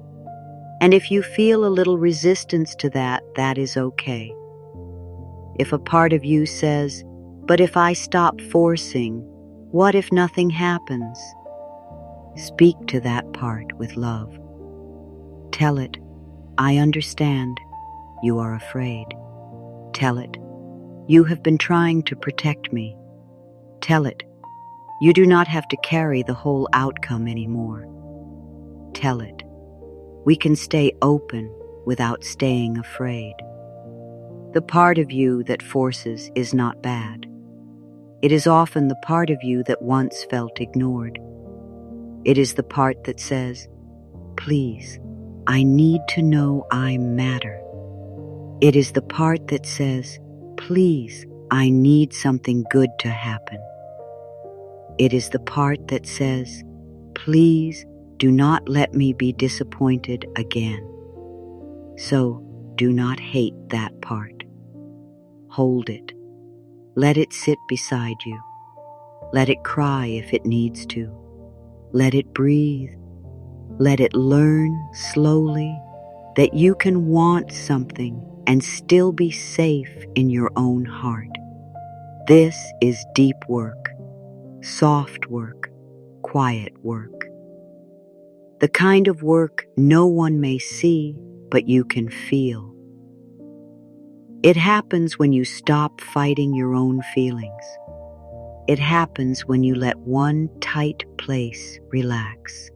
Speaker 1: And if you feel a little resistance to that, that is okay. If a part of you says, "But if I stop forcing, what if nothing happens?" Speak to that part with love. Tell it, "I understand. You are afraid." Tell it, "You have been trying to protect me." Tell it, "You do not have to carry the whole outcome anymore." Tell it, "We can stay open without staying afraid." The part of you that forces is not bad. It is often the part of you that once felt ignored. It is the part that says, "Please, I need to know I matter." It is the part that says, "Please, I need something good to happen." It is the part that says, "Please, do not let me be disappointed again." So, do not hate that part. Hold it. Let it sit beside you. Let it cry if it needs to. Let it breathe. Let it learn slowly that you can want something and still be safe in your own heart. This is deep work, soft work, quiet work. The kind of work no one may see, but you can feel. It happens when you stop fighting your own feelings. It happens when you let one tight place relax.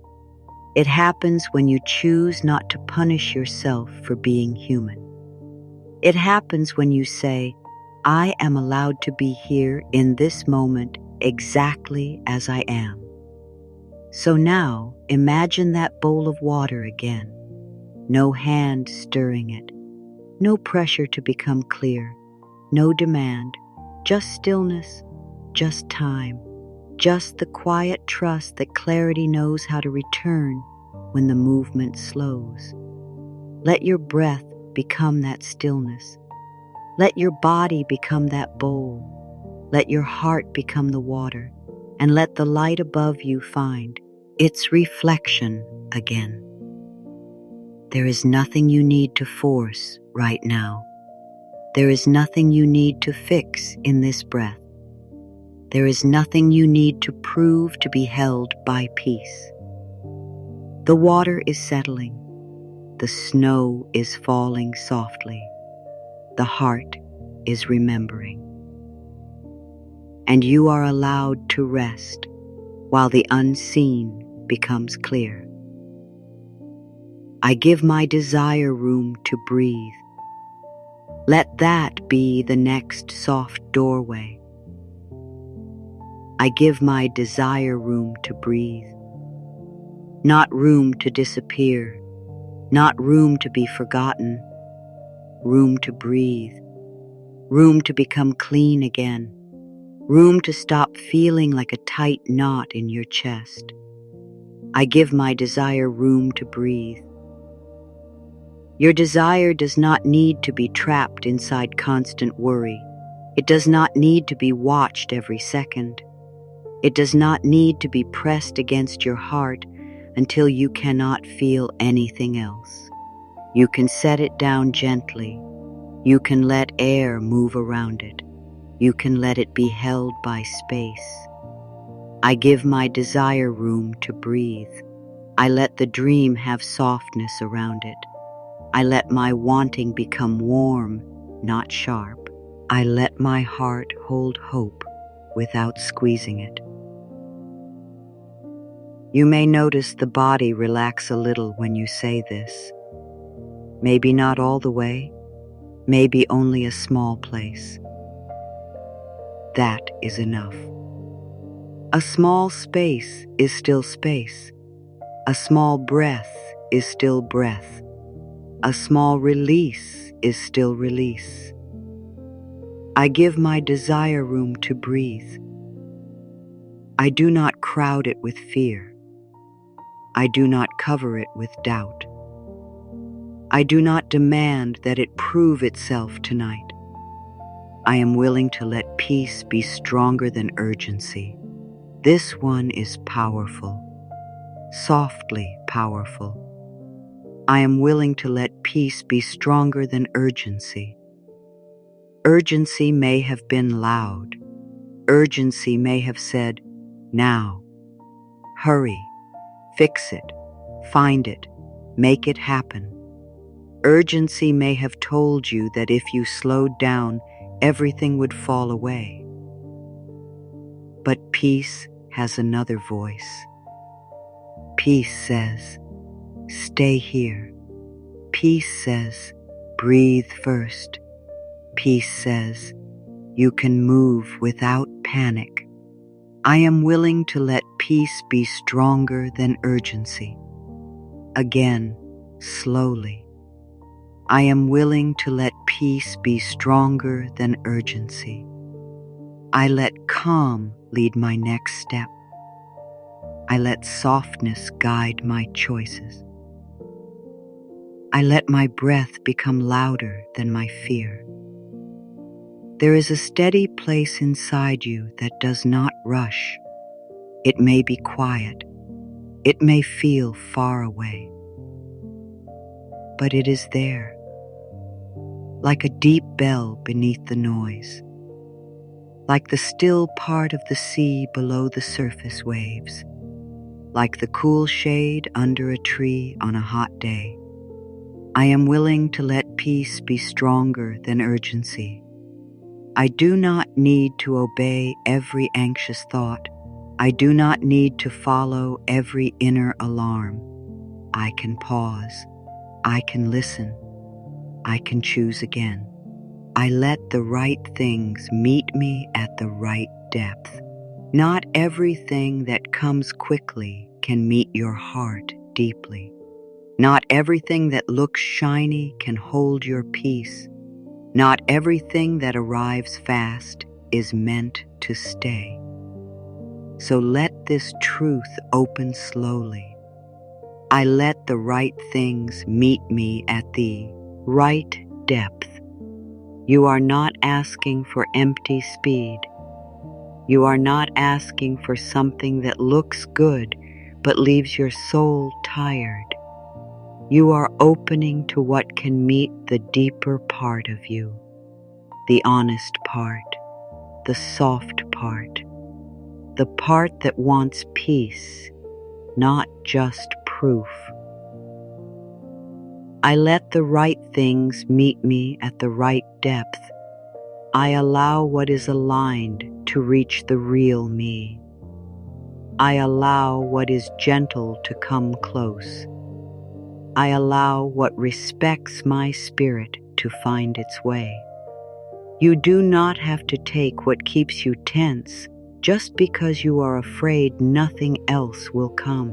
Speaker 1: It happens when you choose not to punish yourself for being human. It happens when you say, "I am allowed to be here in this moment exactly as I am." So now, imagine that bowl of water again. No hand stirring it. No pressure to become clear. No demand. Just stillness. Just time. Just the quiet trust that clarity knows how to return when the movement slows. Let your breath become that stillness. Let your body become that bowl. Let your heart become the water, and let the light above you find its reflection again. There is nothing you need to force right now. There is nothing you need to fix in this breath. There is nothing you need to prove to be held by peace. The water is settling. The snow is falling softly. The heart is remembering. And you are allowed to rest while the unseen becomes clear. I give my desire room to breathe. Let that be the next soft doorway. I give my desire room to breathe. Not room to disappear, not room to be forgotten, room to breathe, room to become clean again, room to stop feeling like a tight knot in your chest. I give my desire room to breathe. Your desire does not need to be trapped inside constant worry. It does not need to be watched every second. It does not need to be pressed against your heart until you cannot feel anything else. You can set it down gently. You can let air move around it. You can let it be held by space. I give my desire room to breathe. I let the dream have softness around it. I let my wanting become warm, not sharp. I let my heart hold hope without squeezing it. You may notice the body relax a little when you say this. Maybe not all the way, maybe only a small place. That is enough. A small space is still space. A small breath is still breath. A small release is still release. I give my desire room to breathe. I do not crowd it with fear. I do not cover it with doubt. I do not demand that it prove itself tonight. I am willing to let peace be stronger than urgency. This one is powerful, softly powerful. I am willing to let peace be stronger than urgency. Urgency may have been loud. Urgency may have said, now, hurry, fix it, find it, make it happen. Urgency may have told you that if you slowed down, everything would fall away. But peace has another voice. Peace says, stay here. Peace says, breathe first. Peace says, you can move without panic. I am willing to let peace be stronger than urgency. Again, slowly. I am willing to let peace be stronger than urgency. I let calm lead my next step. I let softness guide my choices. I let my breath become louder than my fear. There is a steady place inside you that does not rush. It may be quiet. It may feel far away. But it is there, like a deep bell beneath the noise, like the still part of the sea below the surface waves, like the cool shade under a tree on a hot day. I am willing to let peace be stronger than urgency. I do not need to obey every anxious thought. I do not need to follow every inner alarm. I can pause. I can listen. I can choose again. I let the right things meet me at the right depth. Not everything that comes quickly can meet your heart deeply. Not everything that looks shiny can hold your peace. Not everything that arrives fast is meant to stay. So let this truth open slowly. I let the right things meet me at the right depth. You are not asking for empty speed. You are not asking for something that looks good but leaves your soul tired. You are opening to what can meet the deeper part of you, the honest part, the soft part, the part that wants peace, not just proof. I let the right things meet me at the right depth. I allow what is aligned to reach the real me. I allow what is gentle to come close. I allow what respects my spirit to find its way. You do not have to take what keeps you tense just because you are afraid nothing else will come.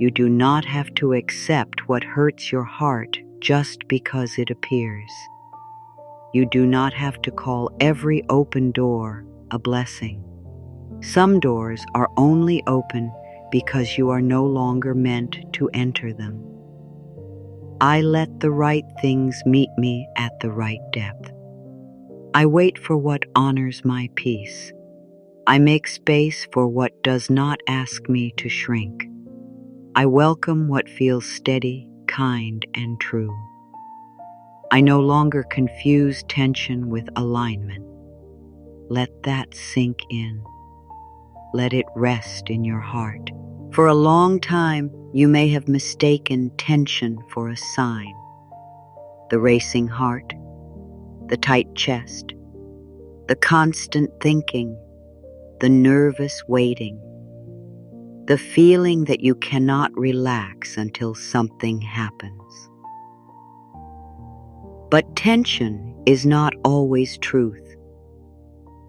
Speaker 1: You do not have to accept what hurts your heart just because it appears. You do not have to call every open door a blessing. Some doors are only open because you are no longer meant to enter them. I let the right things meet me at the right depth. I wait for what honors my peace. I make space for what does not ask me to shrink. I welcome what feels steady, kind, and true. I no longer confuse tension with alignment. Let that sink in. Let it rest in your heart. For a long time, you may have mistaken tension for a sign. The racing heart, the tight chest, the constant thinking, the nervous waiting, the feeling that you cannot relax until something happens. But tension is not always truth.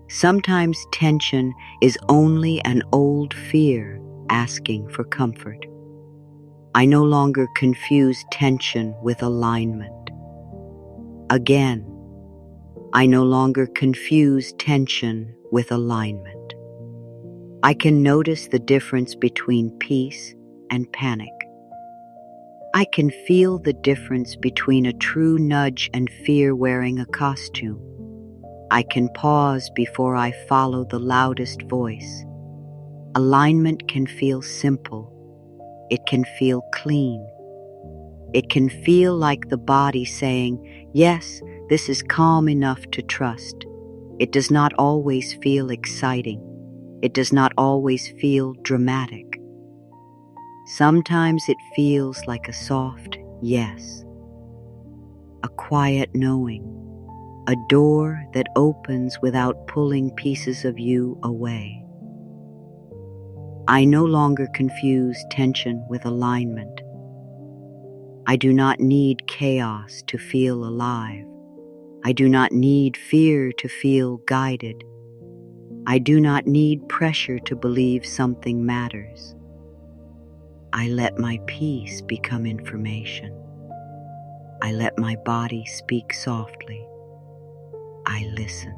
Speaker 1: Sometimes tension is only an old fear asking for comfort. I no longer confuse tension with alignment. Again, I no longer confuse tension with alignment. I can notice the difference between peace and panic. I can feel the difference between a true nudge and fear wearing a costume. I can pause before I follow the loudest voice. Alignment can feel simple. It can feel clean. It can feel like the body saying, yes, this is calm enough to trust. It does not always feel exciting. It does not always feel dramatic. Sometimes it feels like a soft yes, a quiet knowing, a door that opens without pulling pieces of you away. I no longer confuse tension with alignment. I do not need chaos to feel alive. I do not need fear to feel guided. I do not need pressure to believe something matters. I let my peace become information. I let my body speak softly. I listen.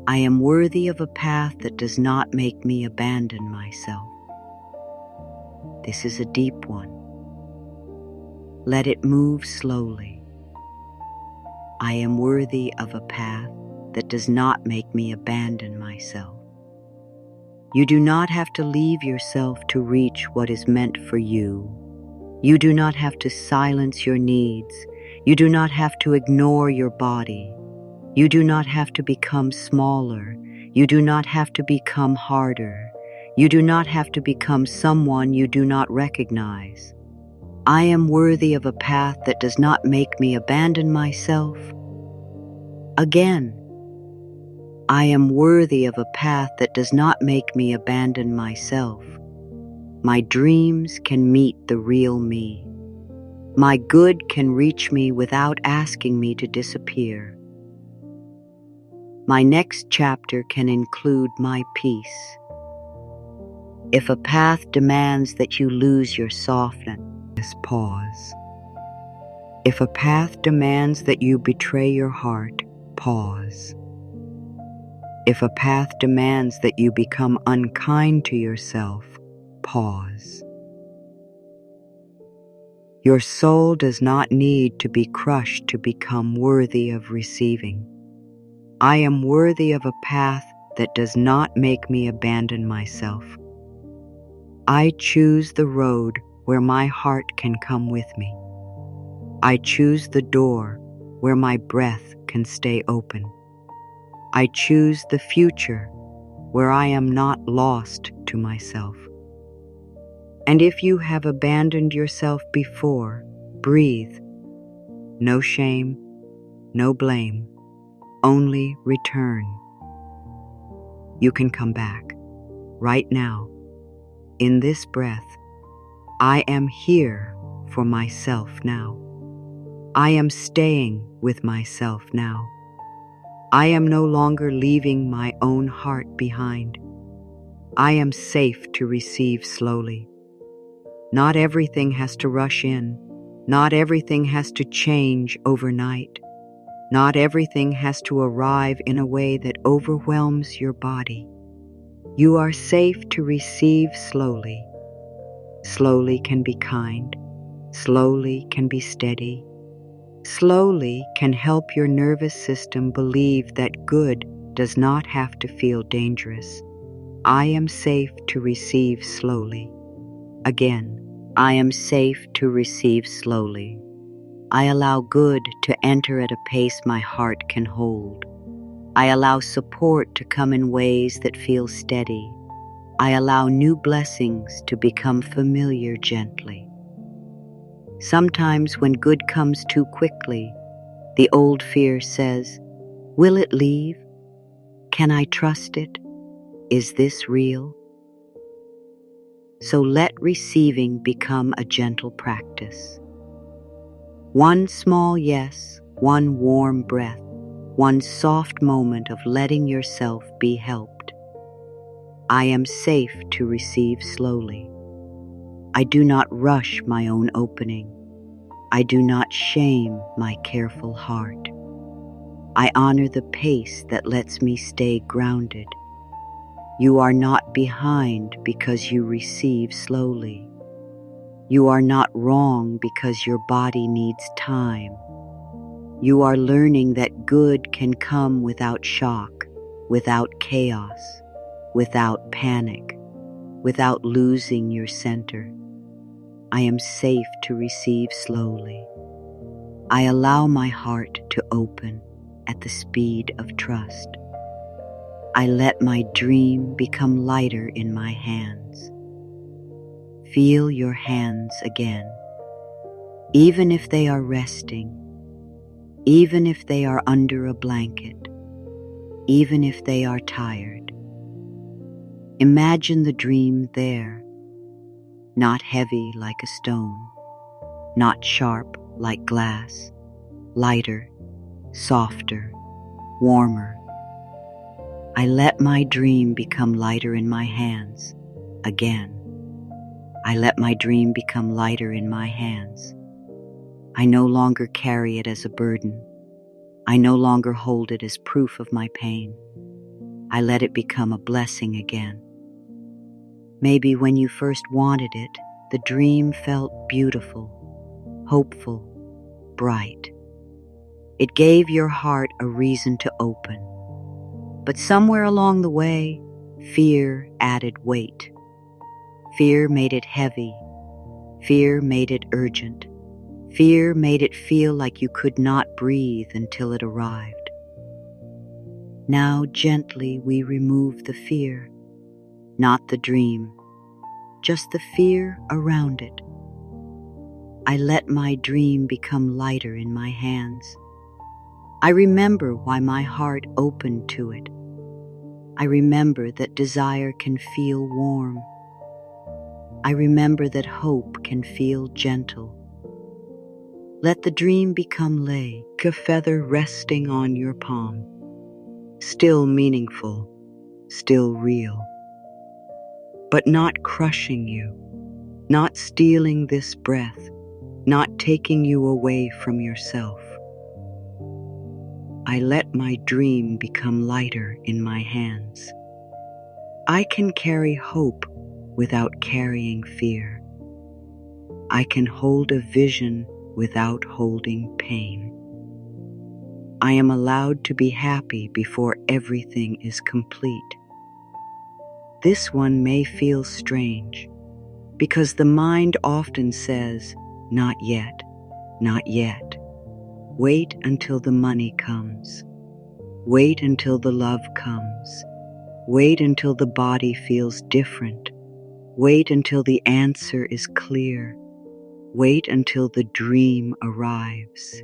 Speaker 1: I am worthy of a path that does not make me abandon myself. This is a deep one. Let it move slowly. I am worthy of a path that does not make me abandon myself. You do not have to leave yourself to reach what is meant for you. You do not have to silence your needs. You do not have to ignore your body. You do not have to become smaller. You do not have to become harder. You do not have to become someone you do not recognize. I am worthy of a path that does not make me abandon myself. Again, I am worthy of a path that does not make me abandon myself. My dreams can meet the real me. My good can reach me without asking me to disappear. My next chapter can include my peace. If a path demands that you lose your softness, pause. If a path demands that you betray your heart, pause. If a path demands that you become unkind to yourself, pause. Your soul does not need to be crushed to become worthy of receiving. I am worthy of a path that does not make me abandon myself. I choose the road where my heart can come with me. I choose the door where my breath can stay open. I choose the future where I am not lost to myself. And if you have abandoned yourself before, breathe. No shame, no blame, only return. You can come back right now. In this breath, I am here for myself now. I am staying with myself now. I am no longer leaving my own heart behind. I am safe to receive slowly. Not everything has to rush in. Not everything has to change overnight. Not everything has to arrive in a way that overwhelms your body. You are safe to receive slowly. Slowly can be kind. Slowly can be steady. Slowly can help your nervous system believe that good does not have to feel dangerous. I am safe to receive slowly. Again, I am safe to receive slowly. I allow good to enter at a pace my heart can hold. I allow support to come in ways that feel steady. I allow new blessings to become familiar gently. Sometimes when good comes too quickly, the old fear says, "Will it leave? Can I trust it? Is this real?" So let receiving become a gentle practice. One small yes, one warm breath, one soft moment of letting yourself be helped. I am safe to receive slowly. I do not rush my own opening. I do not shame my careful heart. I honor the pace that lets me stay grounded. You are not behind because you receive slowly. You are not wrong because your body needs time. You are learning that good can come without shock, without chaos, without panic, without losing your center. I am safe to receive slowly. I allow my heart to open at the speed of trust. I let my dream become lighter in my hands. Feel your hands again, even if they are resting, even if they are under a blanket, even if they are tired. Imagine the dream there, not heavy like a stone, not sharp like glass, lighter, softer, warmer. I let my dream become lighter in my hands again. I let my dream become lighter in my hands. I no longer carry it as a burden. I no longer hold it as proof of my pain. I let it become a blessing again. Maybe when you first wanted it, the dream felt beautiful, hopeful, bright. It gave your heart a reason to open. But somewhere along the way, fear added weight. Fear made it heavy. Fear made it urgent. Fear made it feel like you could not breathe until it arrived. Now gently we remove the fear, not the dream, just the fear around it. I let my dream become lighter in my hands. I remember why my heart opened to it. I remember that desire can feel warm. I remember that hope can feel gentle. Let the dream become like a feather resting on your palm, still meaningful, still real, but not crushing you, not stealing this breath, not taking you away from yourself. I let my dream become lighter in my hands. I can carry hope without carrying fear. I can hold a vision without holding pain. I am allowed to be happy before everything is complete. This one may feel strange, because the mind often says, "Not yet, not yet." Wait until the money comes. Wait until the love comes. Wait until the body feels different. Wait until the answer is clear. Wait until the dream arrives.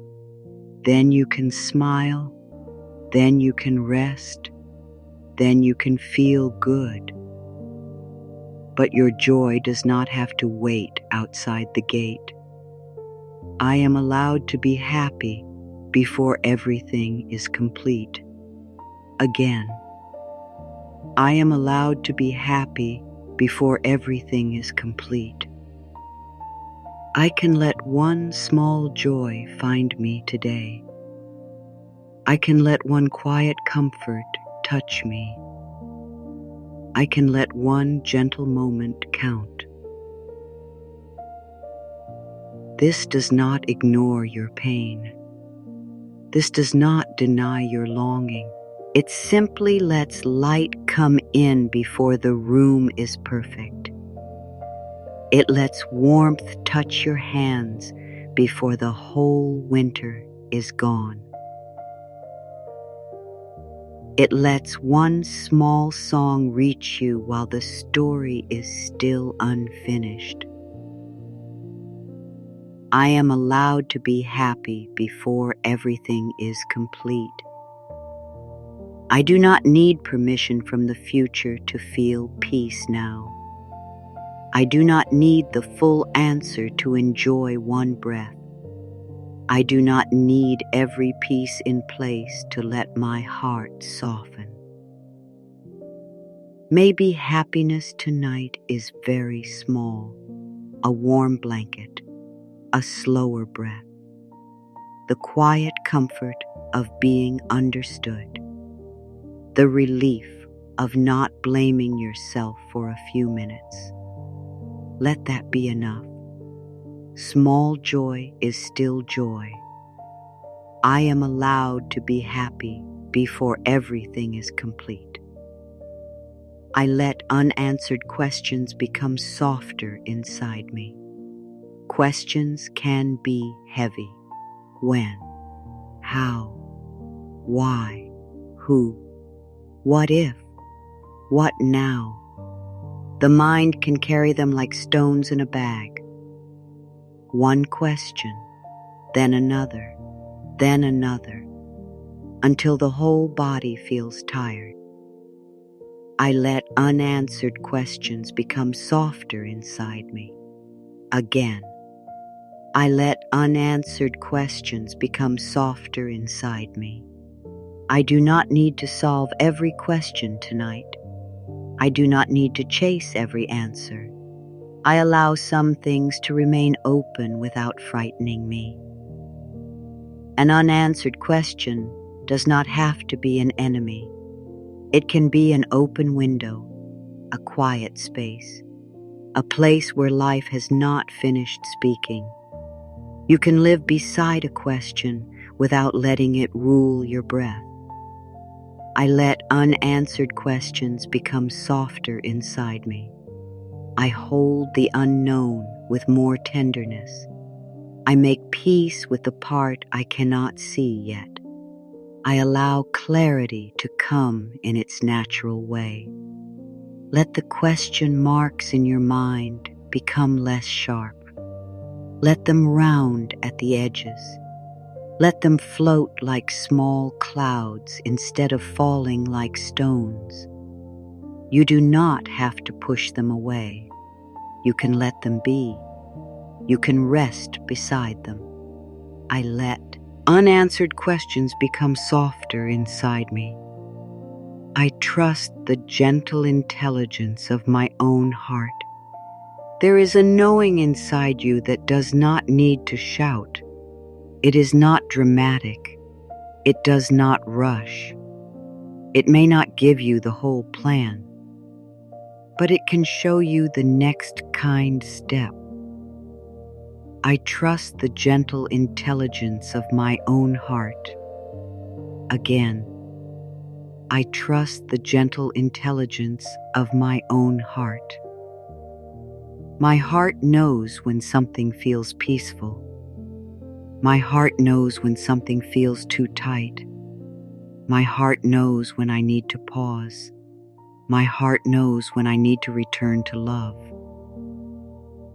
Speaker 1: Then you can smile. Then you can rest. Then you can feel good. But your joy does not have to wait outside the gate. I am allowed to be happy before everything is complete. Again, I am allowed to be happy before everything is complete. I can let one small joy find me today. I can let one quiet comfort touch me. I can let one gentle moment count. This does not ignore your pain. This does not deny your longing. It simply lets light come in before the room is perfect. It lets warmth touch your hands before the whole winter is gone. It lets one small song reach you while the story is still unfinished. I am allowed to be happy before everything is complete. I do not need permission from the future to feel peace now. I do not need the full answer to enjoy one breath. I do not need every piece in place to let my heart soften. Maybe happiness tonight is very small, a warm blanket, a slower breath, the quiet comfort of being understood, the relief of not blaming yourself for a few minutes. Let that be enough. Small joy is still joy. I am allowed to be happy before everything is complete. I let unanswered questions become softer inside me. Questions can be heavy. When? How? Why? Who? What if? What now? The mind can carry them like stones in a bag. One question, then another, until the whole body feels tired. I let unanswered questions become softer inside me. Again, I let unanswered questions become softer inside me. I do not need to solve every question tonight. I do not need to chase every answer. I allow some things to remain open without frightening me. An unanswered question does not have to be an enemy. It can be an open window, a quiet space, a place where life has not finished speaking. You can live beside a question without letting it rule your breath. I let unanswered questions become softer inside me. I hold the unknown with more tenderness. I make peace with the part I cannot see yet. I allow clarity to come in its natural way. Let the question marks in your mind become less sharp. Let them round at the edges. Let them float like small clouds instead of falling like stones. You do not have to push them away. You can let them be. You can rest beside them. I let unanswered questions become softer inside me. I trust the gentle intelligence of my own heart. There is a knowing inside you that does not need to shout. It is not dramatic. It does not rush. It may not give you the whole plan, but it can show you the next kind step. I trust the gentle intelligence of my own heart. Again, I trust the gentle intelligence of my own heart. My heart knows when something feels peaceful. My heart knows when something feels too tight. My heart knows when I need to pause. My heart knows when I need to return to love.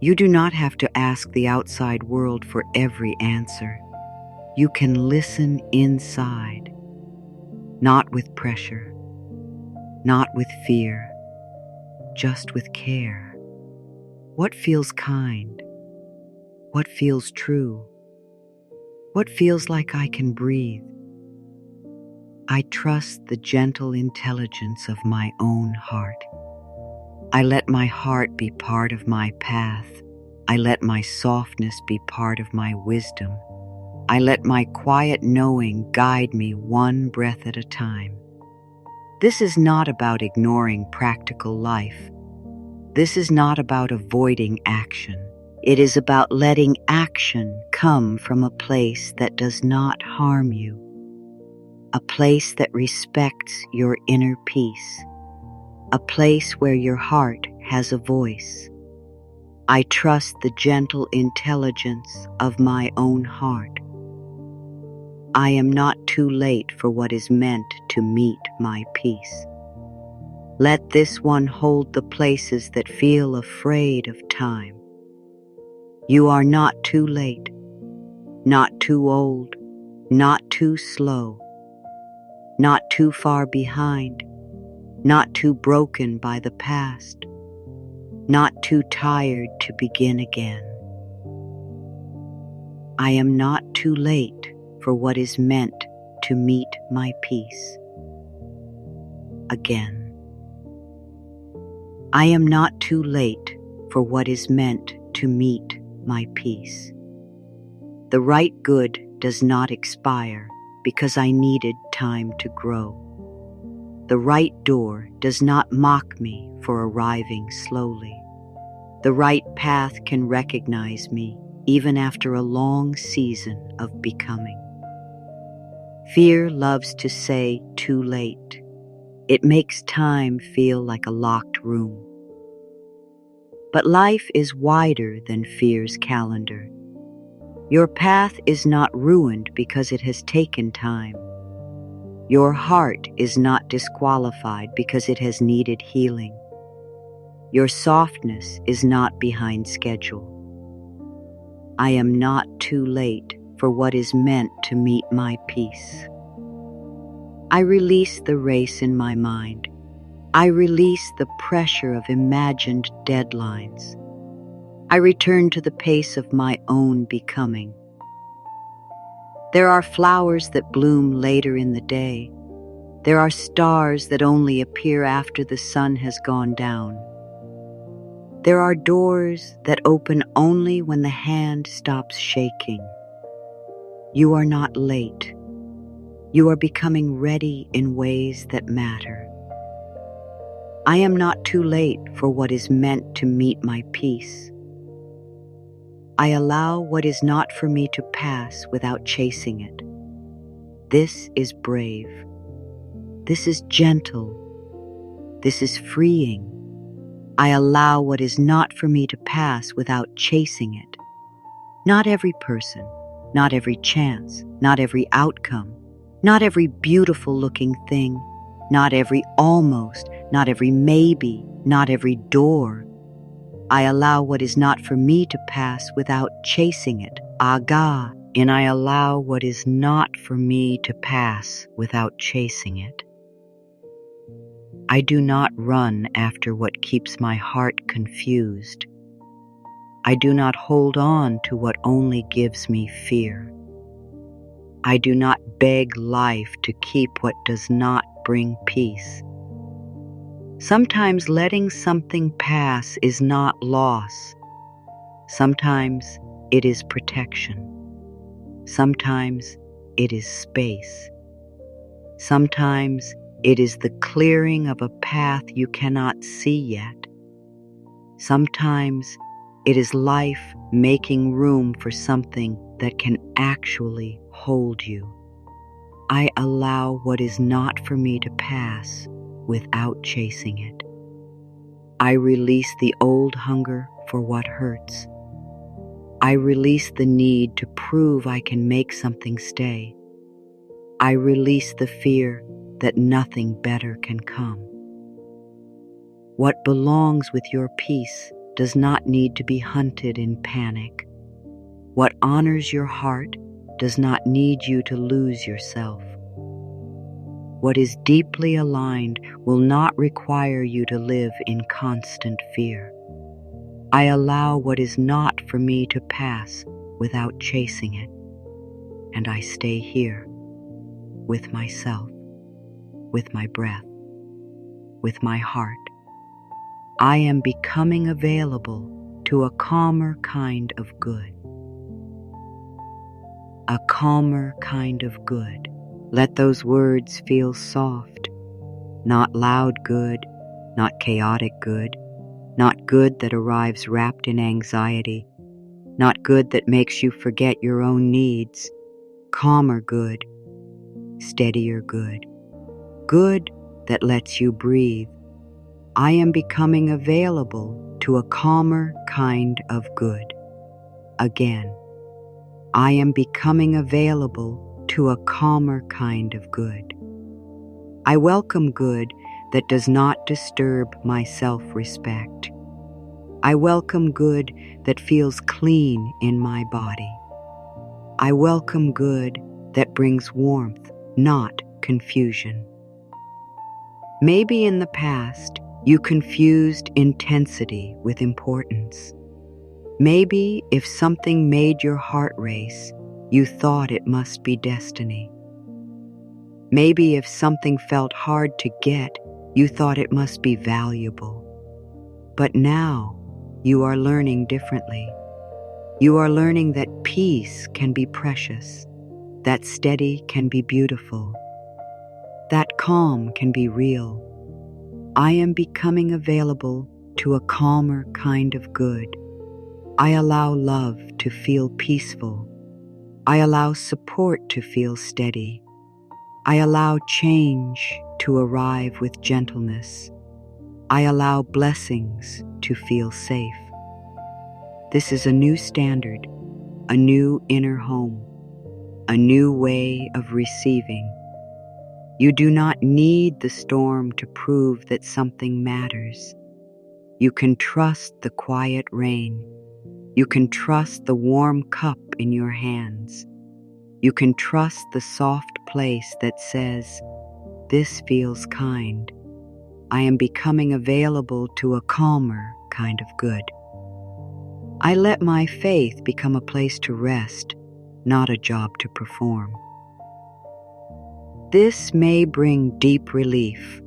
Speaker 1: You do not have to ask the outside world for every answer. You can listen inside, not with pressure, not with fear, just with care. What feels kind? What feels true? What feels like I can breathe? I trust the gentle intelligence of my own heart. I let my heart be part of my path. I let my softness be part of my wisdom. I let my quiet knowing guide me one breath at a time. This is not about ignoring practical life. This is not about avoiding action. It is about letting action come from a place that does not harm you, a place that respects your inner peace, a place where your heart has a voice. I trust the gentle intelligence of my own heart. I am not too late for what is meant to meet my peace. Let this one hold the places that feel afraid of time. You are not too late, not too old, not too slow, not too far behind, not too broken by the past, not too tired to begin again. I am not too late for what is meant to meet my peace. Again. I am not too late for what is meant to meet my peace. The right good does not expire because I needed time to grow. The right door does not mock me for arriving slowly. The right path can recognize me even after a long season of becoming. Fear loves to say too late. It makes time feel like a locked room. But life is wider than fear's calendar. Your path is not ruined because it has taken time. Your heart is not disqualified because it has needed healing. Your softness is not behind schedule. I am not too late for what is meant to meet my peace. I release the race in my mind. I release the pressure of imagined deadlines. I return to the pace of my own becoming. There are flowers that bloom later in the day. There are stars that only appear after the sun has gone down. There are doors that open only when the hand stops shaking. You are not late. You are becoming ready in ways that matter. I am not too late for what is meant to meet my peace. I allow what is not for me to pass without chasing it. This is brave. This is gentle. This is freeing. I allow what is not for me to pass without chasing it. Not every person, not every chance, not every outcome, not every beautiful-looking thing, not every almost, not every maybe, not every door. I allow what is not for me to pass without chasing it. Aga, and I allow what is not for me to pass without chasing it. I do not run after what keeps my heart confused. I do not hold on to what only gives me fear. I do not beg life to keep what does not bring peace. Sometimes letting something pass is not loss. Sometimes it is protection. Sometimes it is space. Sometimes it is the clearing of a path you cannot see yet. Sometimes it is life making room for something that can actually hold you. I allow what is not for me to pass without chasing it. I release the old hunger for what hurts. I release the need to prove I can make something stay. I release the fear that nothing better can come. What belongs with your peace does not need to be hunted in panic. What honors your heart does not need you to lose yourself. What is deeply aligned will not require you to live in constant fear. I allow what is not for me to pass without chasing it, and I stay here with myself, with my breath, with my heart. I am becoming available to a calmer kind of good. A calmer kind of good. Let those words feel soft, not loud good, not chaotic good, not good that arrives wrapped in anxiety, not good that makes you forget your own needs. Calmer good, steadier good, good that lets you breathe. I am becoming available to a calmer kind of good. Again, I am becoming available to a calmer kind of good. I welcome good that does not disturb my self-respect. I welcome good that feels clean in my body. I welcome good that brings warmth, not confusion. Maybe in the past, you confused intensity with importance. Maybe if something made your heart race, you thought it must be destiny. Maybe if something felt hard to get, you thought it must be valuable. But now, you are learning differently. You are learning that peace can be precious, that steady can be beautiful, that calm can be real. I am becoming available to a calmer kind of good. I allow love to feel peaceful. I allow support to feel steady. I allow change to arrive with gentleness. I allow blessings to feel safe. This is a new standard, a new inner home, a new way of receiving. You do not need the storm to prove that something matters. You can trust the quiet rain. You can trust the warm cup in your hands. You can trust the soft place that says, "This feels kind. I am becoming available to a calmer kind of good." I let my faith become a place to rest, not a job to perform. This may bring deep relief.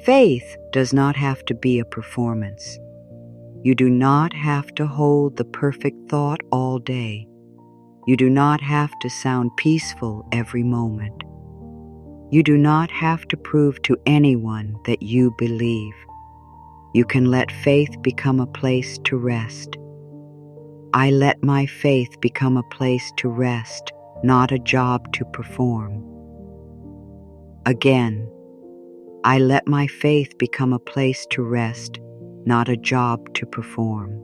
Speaker 1: Faith does not have to be a performance. You do not have to hold the perfect thought all day. You do not have to sound peaceful every moment. You do not have to prove to anyone that you believe. You can let faith become a place to rest. I let my faith become a place to rest, not a job to perform. Again, I let my faith become a place to rest, not a job to perform.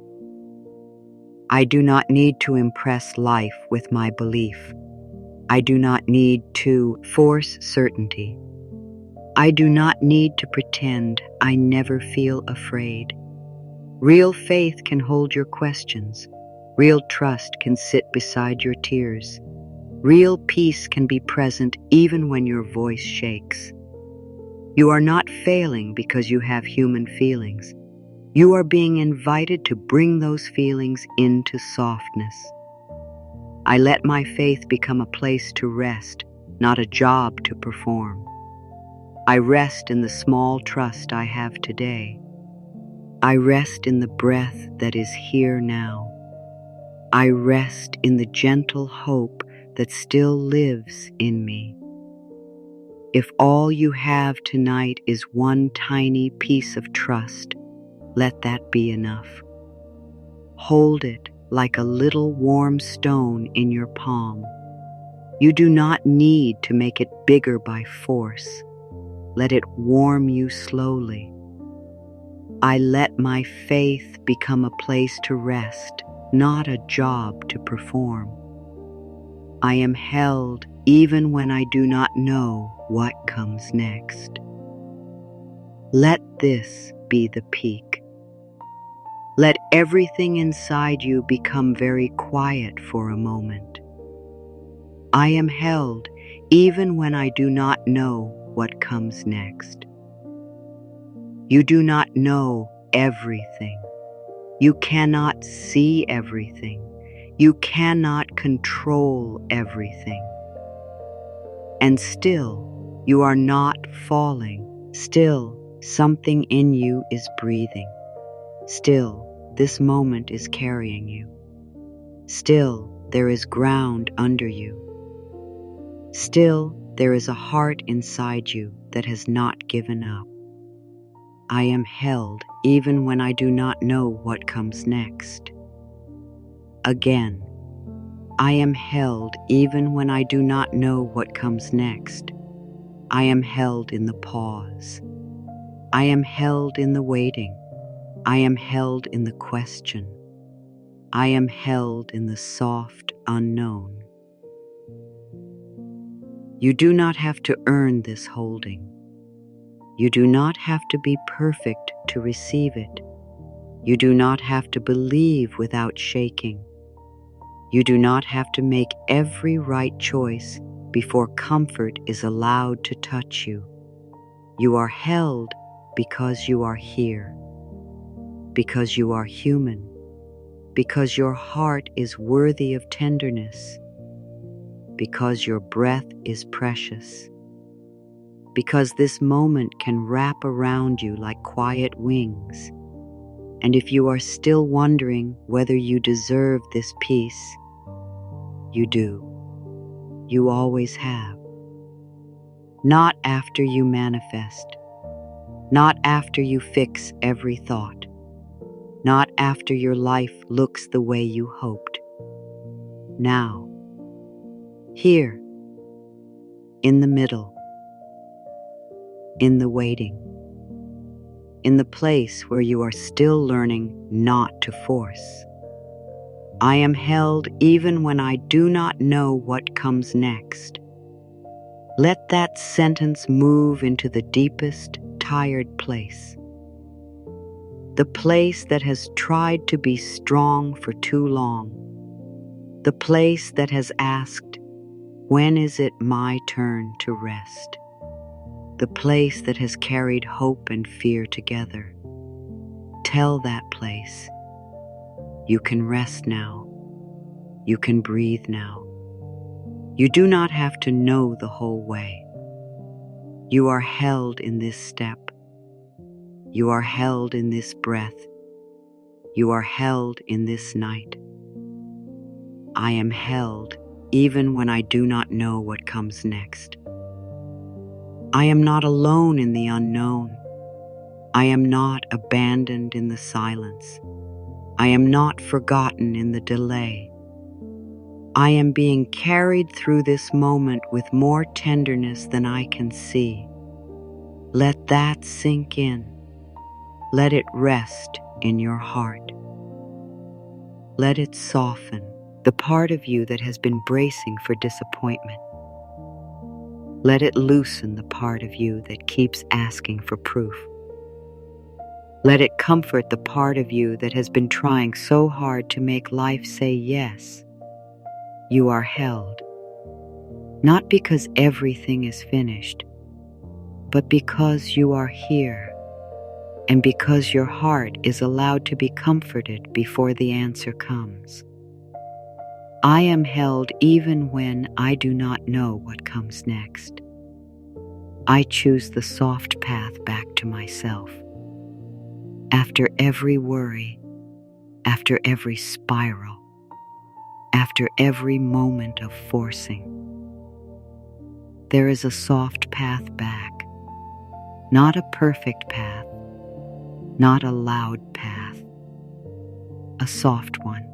Speaker 1: I do not need to impress life with my belief. I do not need to force certainty. I do not need to pretend I never feel afraid. Real faith can hold your questions. Real trust can sit beside your tears. Real peace can be present even when your voice shakes. You are not failing because you have human feelings. You are being invited to bring those feelings into softness. I let my faith become a place to rest, not a job to perform. I rest in the small trust I have today. I rest in the breath that is here now. I rest in the gentle hope that still lives in me. If all you have tonight is one tiny piece of trust, let that be enough. Hold it like a little warm stone in your palm. You do not need to make it bigger by force. Let it warm you slowly. I let my faith become a place to rest, not a job to perform. I am held even when I do not know what comes next. Let this be the peak. Let everything inside you become very quiet for a moment. I am held even when I do not know what comes next. You do not know everything. You cannot see everything. You cannot control everything. And still, you are not falling. Still, something in you is breathing. Still, this moment is carrying you. Still, there is ground under you. Still, there is a heart inside you that has not given up. I am held even when I do not know what comes next. Again, I am held even when I do not know what comes next. I am held in the pause. I am held in the waiting. I am held in the question. I am held in the soft unknown. You do not have to earn this holding. You do not have to be perfect to receive it. You do not have to believe without shaking. You do not have to make every right choice before comfort is allowed to touch you. You are held because you are here, because you are human, because your heart is worthy of tenderness, because your breath is precious, because this moment can wrap around you like quiet wings. And if you are still wondering whether you deserve this peace, you do. You always have. Not after you manifest, not after you fix every thought, not after your life looks the way you hoped. Now, here, in the middle, in the waiting, in the place where you are still learning not to force. I am held even when I do not know what comes next. Let that sentence move into the deepest, tired place. The place that has tried to be strong for too long. The place that has asked, when is it my turn to rest? The place that has carried hope and fear together. Tell that place, you can rest now. You can breathe now. You do not have to know the whole way. You are held in this step. You are held in this breath. You are held in this night. I am held even when I do not know what comes next. I am not alone in the unknown. I am not abandoned in the silence. I am not forgotten in the delay. I am being carried through this moment with more tenderness than I can see. Let that sink in. Let it rest in your heart. Let it soften the part of you that has been bracing for disappointment. Let it loosen the part of you that keeps asking for proof. Let it comfort the part of you that has been trying so hard to make life say yes. You are held, not because everything is finished, but because you are here, and because your heart is allowed to be comforted before the answer comes. I am held even when I do not know what comes next. I choose the soft path back to myself. After every worry, after every spiral, after every moment of forcing, there is a soft path back, not a perfect path, not a loud path, a soft one,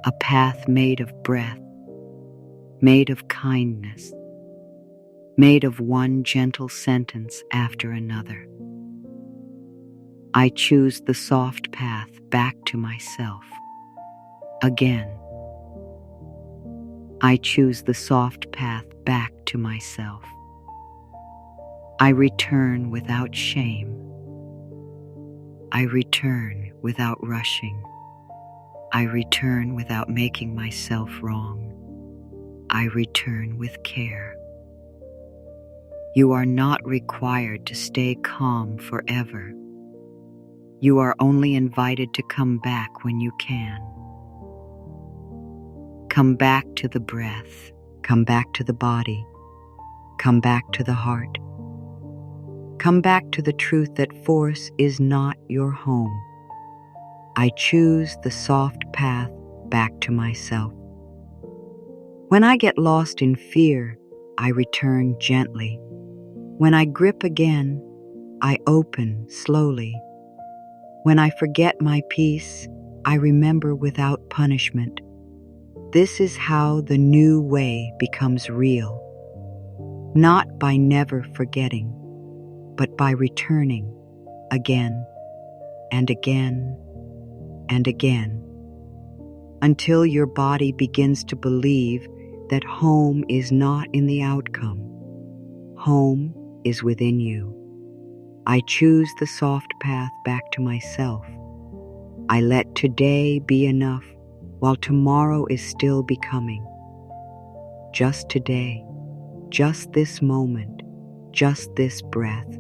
Speaker 1: a path made of breath, made of kindness, made of one gentle sentence after another. I choose the soft path back to myself. Again, I choose the soft path back to myself. I return without shame. I return without rushing. I return without making myself wrong. I return with care. You are not required to stay calm forever. You are only invited to come back when you can. Come back to the breath. Come back to the body. Come back to the heart. Come back to the truth that force is not your home. I choose the soft path back to myself. When I get lost in fear, I return gently. When I grip again, I open slowly. When I forget my peace, I remember without punishment. This is how the new way becomes real. Not by never forgetting, but by returning again and again and again, until your body begins to believe that home is not in the outcome. Home is within you. I choose the soft path back to myself. I let today be enough while tomorrow is still becoming. Just today, just this moment, just this breath.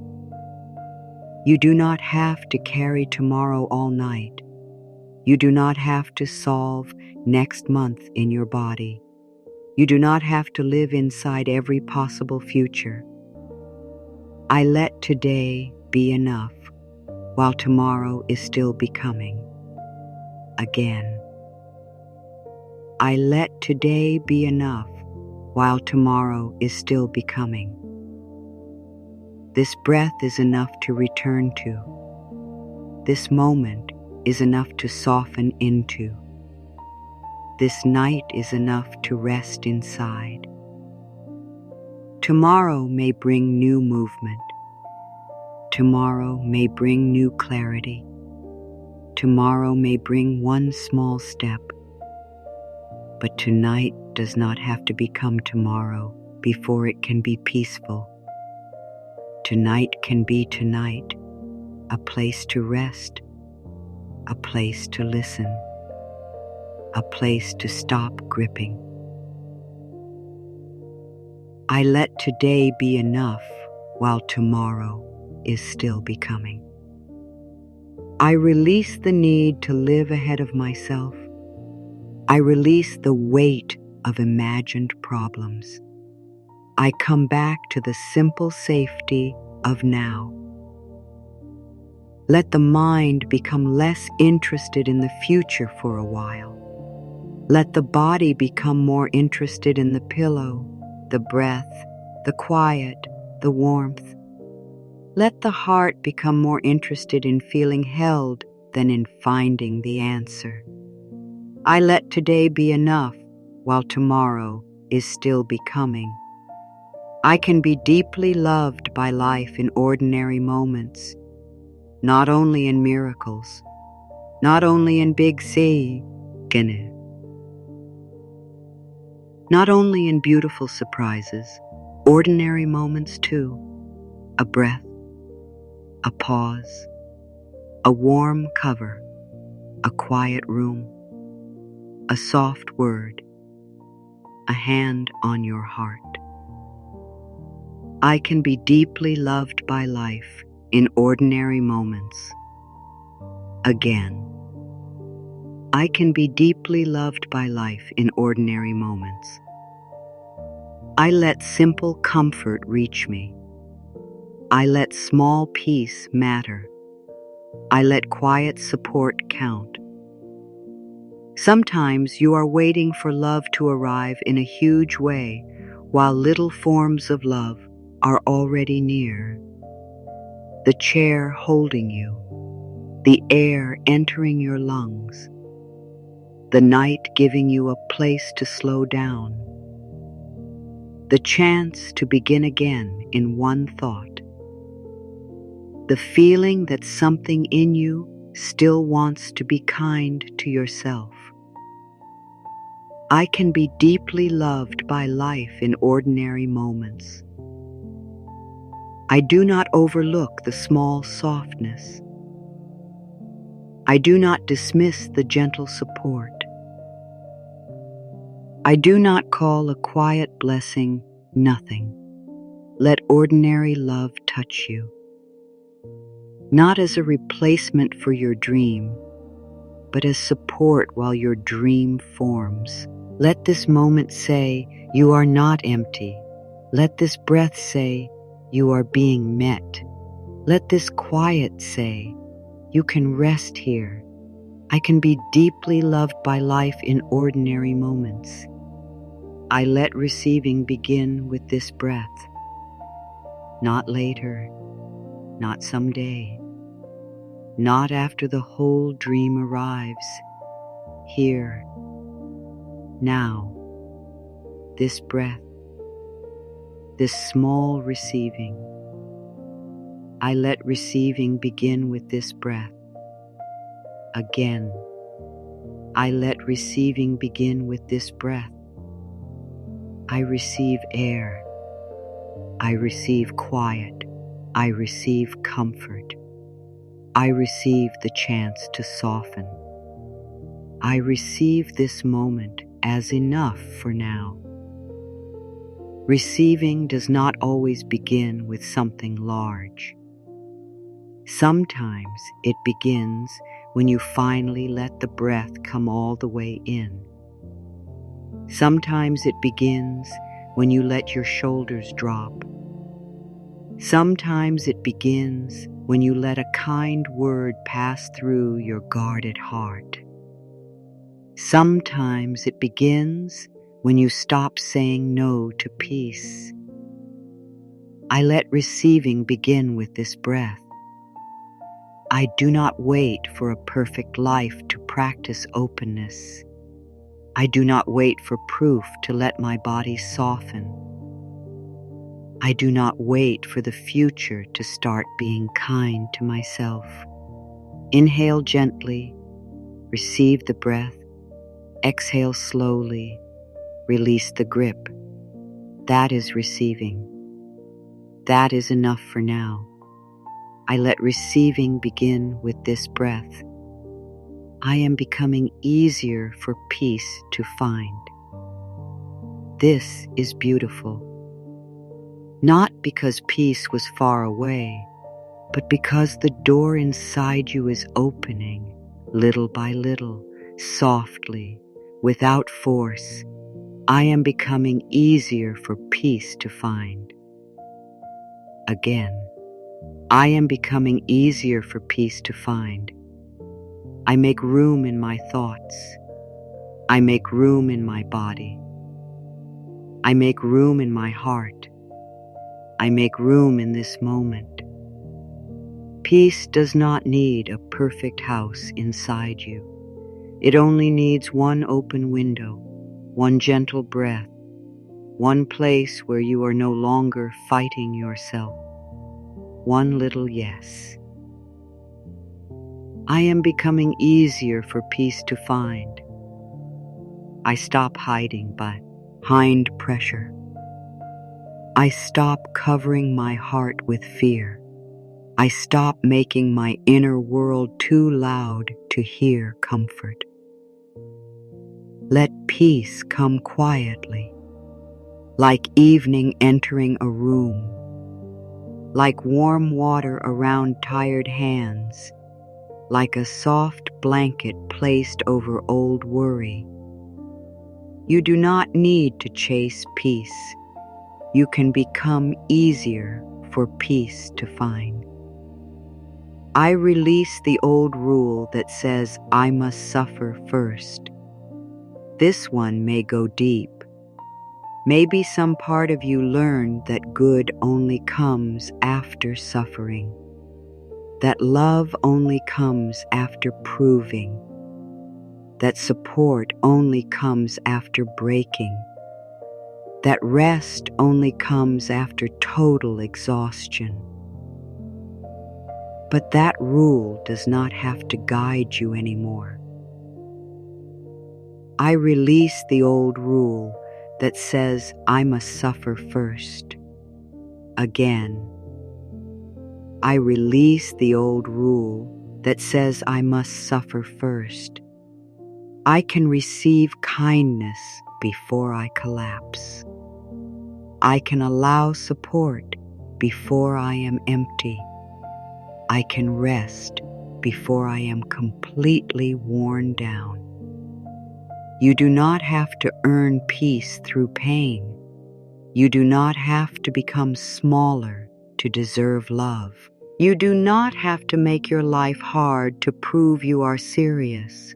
Speaker 1: You do not have to carry tomorrow all night. You do not have to solve next month in your body. You do not have to live inside every possible future. I let today be enough while tomorrow is still becoming. Again. I let today be enough while tomorrow is still becoming. This breath is enough to return to. This moment is enough to soften into. This night is enough to rest inside. Tomorrow may bring new movement. Tomorrow may bring new clarity. Tomorrow may bring one small step. But tonight does not have to become tomorrow before it can be peaceful. Tonight can be tonight, a place to rest, a place to listen, a place to stop gripping. I let today be enough while tomorrow is still becoming. I release the need to live ahead of myself. I release the weight of imagined problems. I come back to the simple safety of now. Let the mind become less interested in the future for a while. Let the body become more interested in the pillow, the breath, the quiet, the warmth. Let the heart become more interested in feeling held than in finding the answer. I let today be enough while tomorrow is still becoming. I can be deeply loved by life in ordinary moments, not only in miracles, not only in big sea, not only in beautiful surprises, ordinary moments too. A breath, a pause, a warm cover, a quiet room, a soft word, a hand on your heart. I can be deeply loved by life in ordinary moments. Again, I can be deeply loved by life in ordinary moments. I let simple comfort reach me. I let small peace matter. I let quiet support count. Sometimes you are waiting for love to arrive in a huge way, while little forms of love are already near. The chair holding you, the air entering your lungs, the night giving you a place to slow down, the chance to begin again in one thought, the feeling that something in you still wants to be kind to yourself. I can be deeply loved by life in ordinary moments. I do not overlook the small softness. I do not dismiss the gentle support. I do not call a quiet blessing nothing. Let ordinary love touch you. Not as a replacement for your dream, but as support while your dream forms. Let this moment say, you are not empty. Let this breath say, you are being met. Let this quiet say, you can rest here. I can be deeply loved by life in ordinary moments. I let receiving begin with this breath. Not later, not someday, not after the whole dream arrives. Here, now, this breath, this small receiving. I let receiving begin with this breath. Again, I let receiving begin with this breath. I receive air. I receive quiet. I receive comfort. I receive the chance to soften. I receive this moment as enough for now. Receiving does not always begin with something large. Sometimes it begins when you finally let the breath come all the way in. Sometimes it begins when you let your shoulders drop. Sometimes it begins when you let a kind word pass through your guarded heart. Sometimes it begins when you stop saying no to peace. I let receiving begin with this breath. I do not wait for a perfect life to practice openness. I do not wait for proof to let my body soften. I do not wait for the future to start being kind to myself. Inhale gently, receive the breath, exhale slowly, release the grip. That is receiving. That is enough for now. I let receiving begin with this breath. I am becoming easier for peace to find. This is beautiful. Not because peace was far away, but because the door inside you is opening, little by little, softly, without force. I am becoming easier for peace to find. Again, I am becoming easier for peace to find. I make room in my thoughts. I make room in my body. I make room in my heart. I make room in this moment. Peace does not need a perfect house inside you. It only needs one open window, one gentle breath, one place where you are no longer fighting yourself. One little yes. I am becoming easier for peace to find. I stop hiding behind pressure. I stop covering my heart with fear. I stop making my inner world too loud to hear comfort. Let peace come quietly, like evening entering a room, like warm water around tired hands, like a soft blanket placed over old worry. You do not need to chase peace. You can become easier for peace to find. I release the old rule that says I must suffer first. This one may go deep. Maybe some part of you learned that good only comes after suffering, that love only comes after proving, that support only comes after breaking, that rest only comes after total exhaustion. But that rule does not have to guide you anymore. I release the old rule that says I must suffer first. Again, I release the old rule that says I must suffer first. I can receive kindness before I collapse. I can allow support before I am empty. I can rest before I am completely worn down. You do not have to earn peace through pain. You do not have to become smaller to deserve love. You do not have to make your life hard to prove you are serious.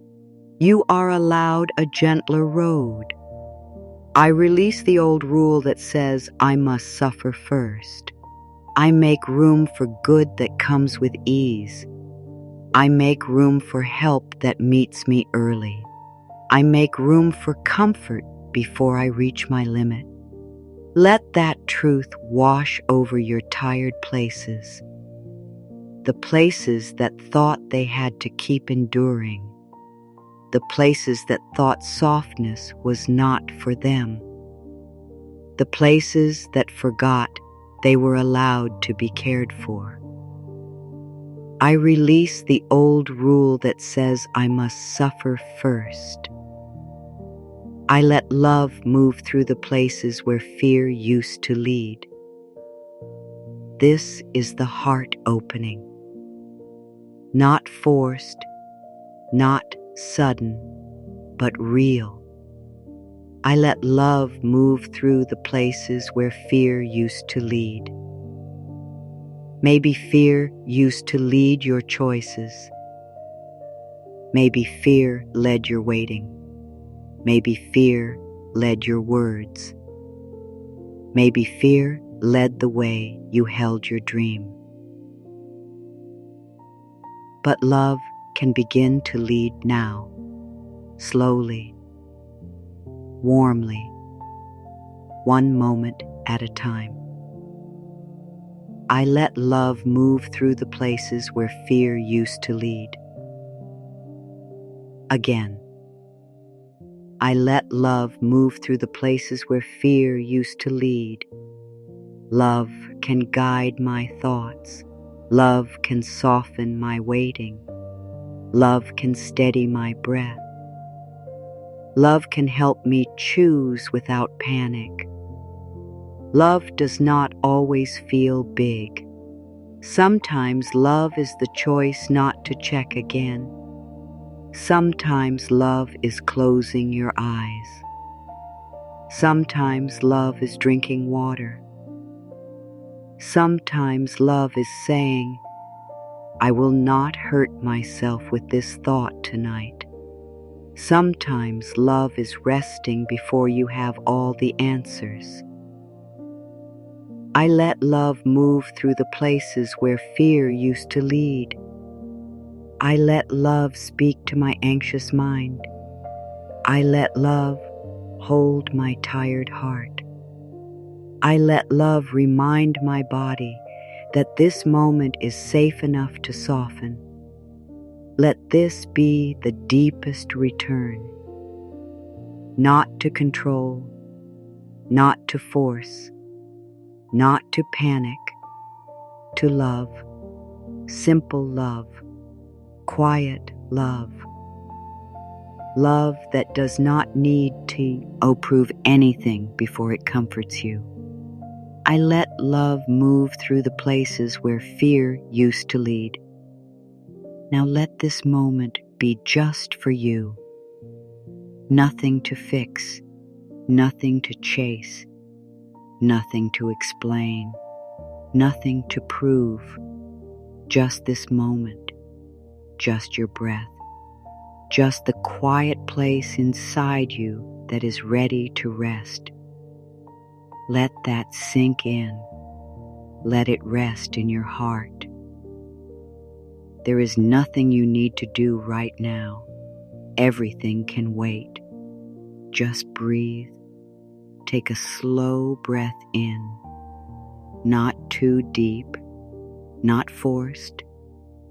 Speaker 1: You are allowed a gentler road. I release the old rule that says I must suffer first. I make room for good that comes with ease. I make room for help that meets me early. I make room for comfort before I reach my limit. Let that truth wash over your tired places, the places that thought they had to keep enduring, the places that thought softness was not for them, the places that forgot they were allowed to be cared for. I release the old rule that says I must suffer first. I let love move through the places where fear used to lead. This is the heart opening. Not forced, not sudden, but real. I let love move through the places where fear used to lead. Maybe fear used to lead your choices. Maybe fear led your waiting. Maybe fear led your words. Maybe fear led the way you held your dream. But love can begin to lead now, slowly, warmly, one moment at a time. I let love move through the places where fear used to lead. Again, I let love move through the places where fear used to lead. Love can guide my thoughts. Love can soften my waiting. Love can steady my breath. Love can help me choose without panic. Love does not always feel big. Sometimes love is the choice not to check again. Sometimes love is closing your eyes. Sometimes love is drinking water. Sometimes love is saying, I will not hurt myself with this thought tonight. Sometimes love is resting before you have all the answers. I let love move through the places where fear used to lead. I let love speak to my anxious mind. I let love hold my tired heart. I let love remind my body that this moment is safe enough to soften. Let this be the deepest return. Not to control, not to force, not to panic, to love, simple love, quiet love. Love that does not need to prove anything before it comforts you. I let love move through the places where fear used to lead. Now let this moment be just for you. Nothing to fix, nothing to chase, nothing to explain, nothing to prove. Just this moment, just your breath, just the quiet place inside you that is ready to rest. Let that sink in. Let it rest in your heart. There is nothing you need to do right now. Everything can wait. Just breathe. Take a slow breath in. Not too deep, not forced,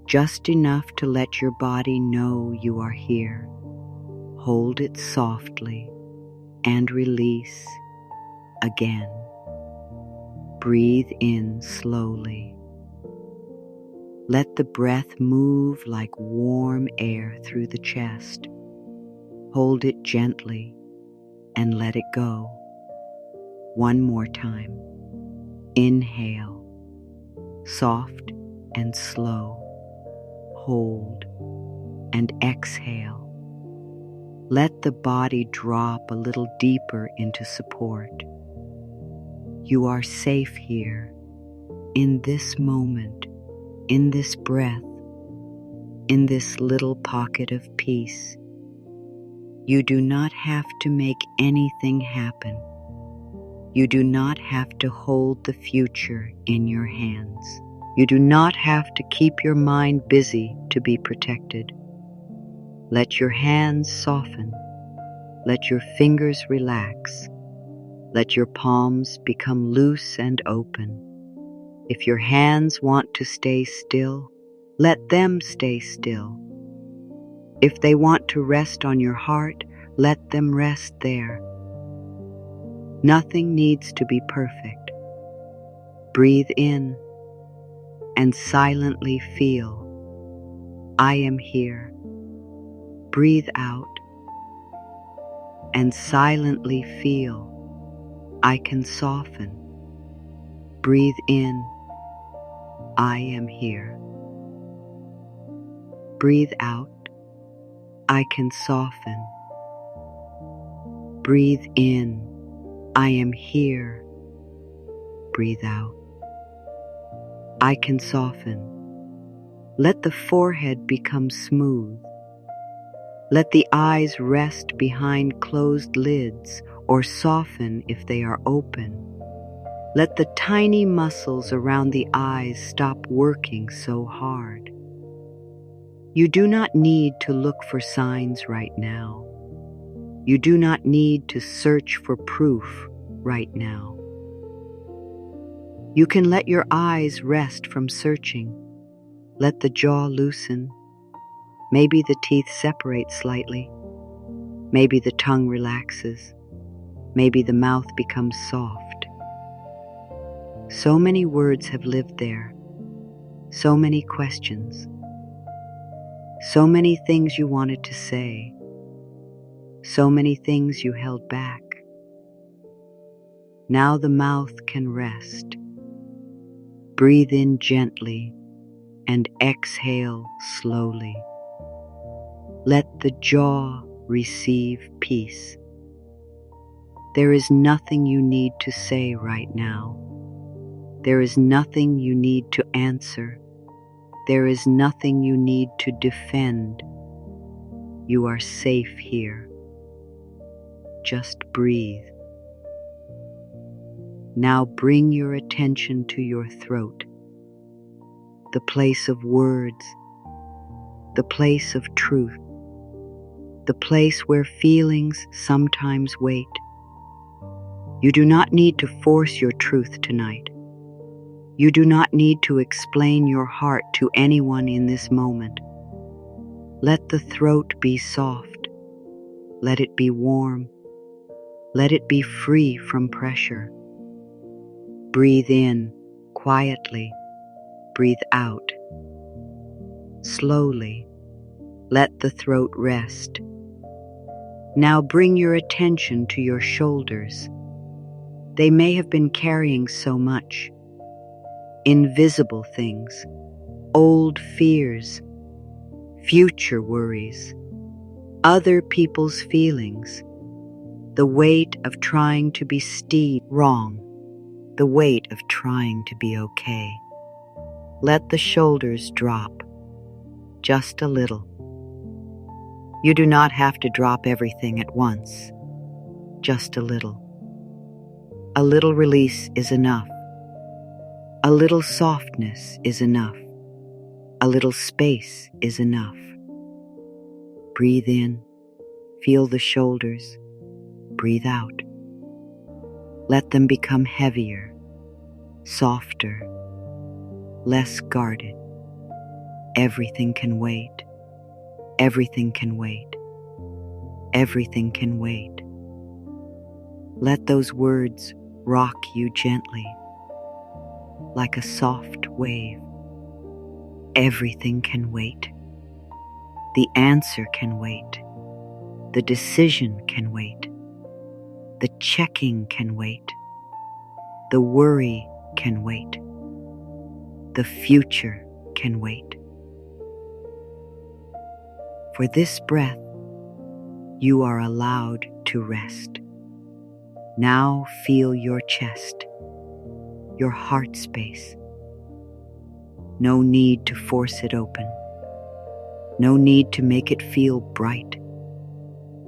Speaker 1: just enough to let your body know you are here. Hold it softly and release again. Breathe in slowly. Let the breath move like warm air through the chest. Hold it gently and let it go. One more time. Inhale, soft and slow. Hold and exhale. Let the body drop a little deeper into support. You are safe here, in this moment. in this breath, in this little pocket of peace. You do not have to make anything happen. You do not have to hold the future in your hands. You do not have to keep your mind busy to be protected. Let your hands soften. Let your fingers relax. Let your palms become loose and open. If your hands want to stay still, let them stay still. If they want to rest on your heart, let them rest there. Nothing needs to be perfect. Breathe in and silently feel, I am here. Breathe out and silently feel, I can soften. Breathe in, I am here. Breathe out, I can soften. Breathe in, I am here. Breathe out, I can soften. Let the forehead become smooth. Let the eyes rest behind closed lids or soften if they are open. Let the tiny muscles around the eyes stop working so hard. You do not need to look for signs right now. You do not need to search for proof right now. You can let your eyes rest from searching. Let the jaw loosen. Maybe the teeth separate slightly. Maybe the tongue relaxes. Maybe the mouth becomes soft. So many words have lived there. So many questions. So many things you wanted to say. So many things you held back. Now the mouth can rest. Breathe in gently and exhale slowly. Let the jaw receive peace. There is nothing you need to say right now. There is nothing you need to answer. There is nothing you need to defend. You are safe here. Just breathe. Now bring your attention to your throat, the place of words, the place of truth, the place where feelings sometimes wait. You do not need to force your truth tonight. You do not need to explain your heart to anyone in this moment. Let the throat be soft. Let it be warm. Let it be free from pressure. Breathe in quietly. Breathe out slowly. Let the throat rest. Now bring your attention to your shoulders. They may have been carrying so much. Invisible things, old fears, future worries, other people's feelings, the weight of trying to be wrong, the weight of trying to be okay. Let the shoulders drop, just a little. You do not have to drop everything at once, just a little. A little release is enough. A little softness is enough. A little space is enough. Breathe in, feel the shoulders, breathe out. Let them become heavier, softer, less guarded. Everything can wait. Everything can wait. Everything can wait. Let those words rock you gently, like a soft wave. Everything can wait. The answer can wait. The decision can wait. The checking can wait. The worry can wait. The future can wait. For this breath, you are allowed to rest. Now feel your chest, your heart space. No need to force it open. No need to make it feel bright.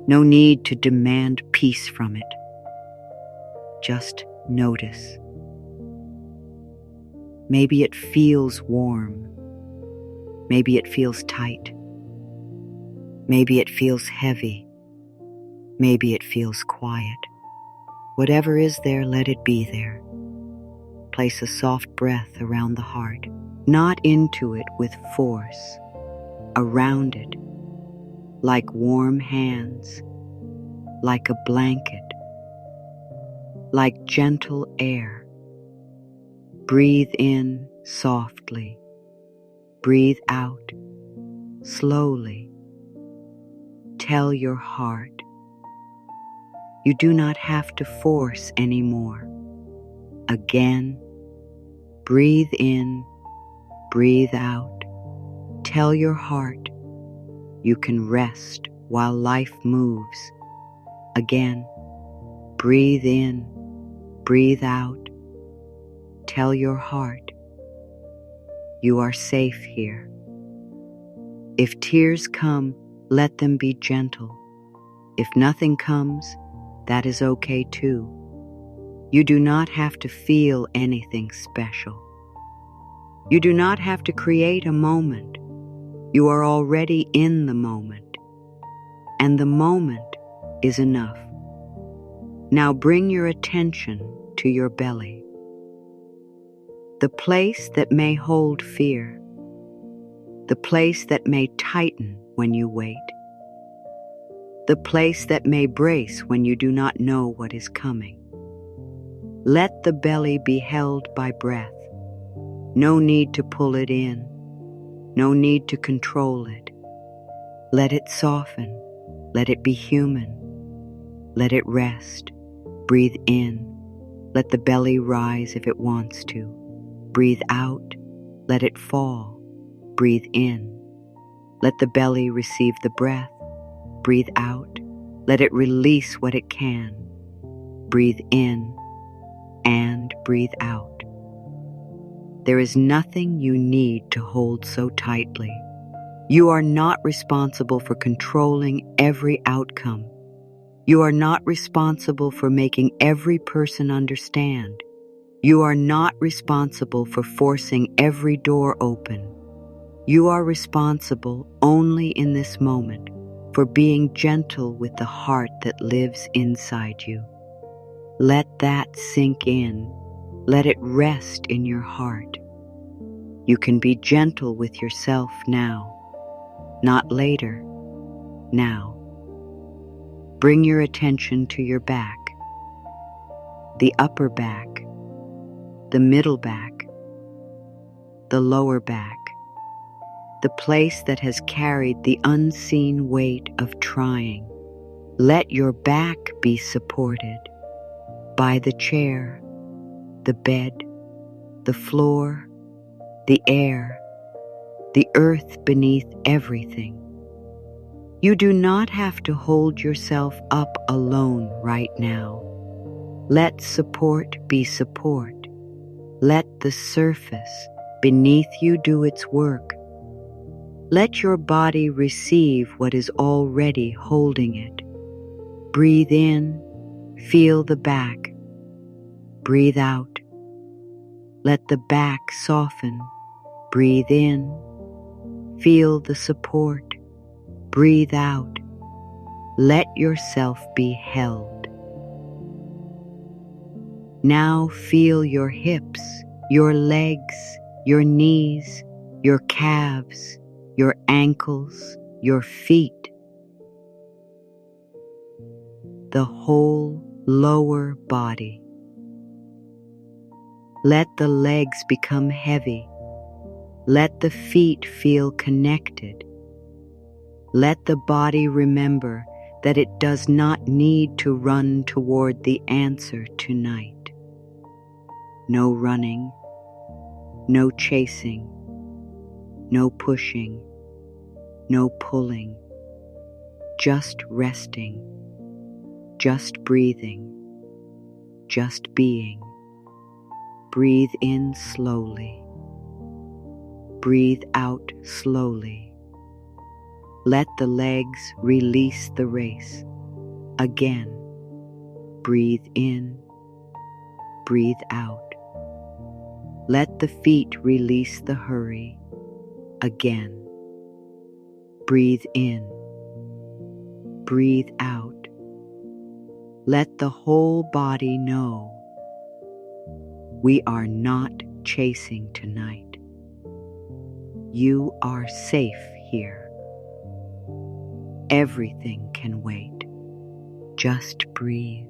Speaker 1: No need to demand peace from it. Just notice. Maybe it feels warm. Maybe it feels tight. Maybe it feels heavy. Maybe it feels quiet. Whatever is there, let it be there. Place a soft breath around the heart, not into it with force, around it, like warm hands, like a blanket, like gentle air. Breathe in softly. Breathe out slowly. Tell your heart. You do not have to force anymore. Again, breathe in, breathe out. Tell your heart you can rest while life moves. Again, breathe in, breathe out. Tell your heart you are safe here. If tears come, let them be gentle. If nothing comes, that is okay too. You do not have to feel anything special. You do not have to create a moment. You are already in the moment, and the moment is enough. Now bring your attention to your belly, the place that may hold fear, the place that may tighten when you wait, the place that may brace when you do not know what is coming. Let the belly be held by breath. No need to pull it in. No need to control it. Let it soften. Let it be human. Let it rest. Breathe in. Let the belly rise if it wants to. Breathe out. Let it fall. Breathe in. Let the belly receive the breath. Breathe out. Let it release what it can. Breathe in and breathe out. There is nothing you need to hold so tightly. You are not responsible for controlling every outcome. You are not responsible for making every person understand. You are not responsible for forcing every door open. You are responsible only in this moment for being gentle with the heart that lives inside you. Let that sink in. Let it rest in your heart. You can be gentle with yourself now, not later, now. Bring your attention to your back, the upper back, the middle back, the lower back, the place that has carried the unseen weight of trying. Let your back be supported by the chair, the bed, the floor, the air, the earth beneath everything. You do not have to hold yourself up alone right now. Let support be support. Let the surface beneath you do its work. Let your body receive what is already holding it. Breathe in, feel the back. Breathe out. Let the back soften. Breathe in, feel the support. Breathe out. Let yourself be held. Now feel your hips, your legs, your knees, your calves, your ankles, your feet. The whole lower body. Let the legs become heavy. Let the feet feel connected. Let the body remember that it does not need to run toward the answer tonight. No running, no chasing, no pushing, no pulling, just resting, just breathing, just being. Breathe in slowly. Breathe out slowly. Let the legs release the race. Again. Breathe in. Breathe out. Let the feet release the hurry. Again. Breathe in. Breathe out. Let the whole body know we are not chasing tonight. You are safe here. Everything can wait. Just breathe.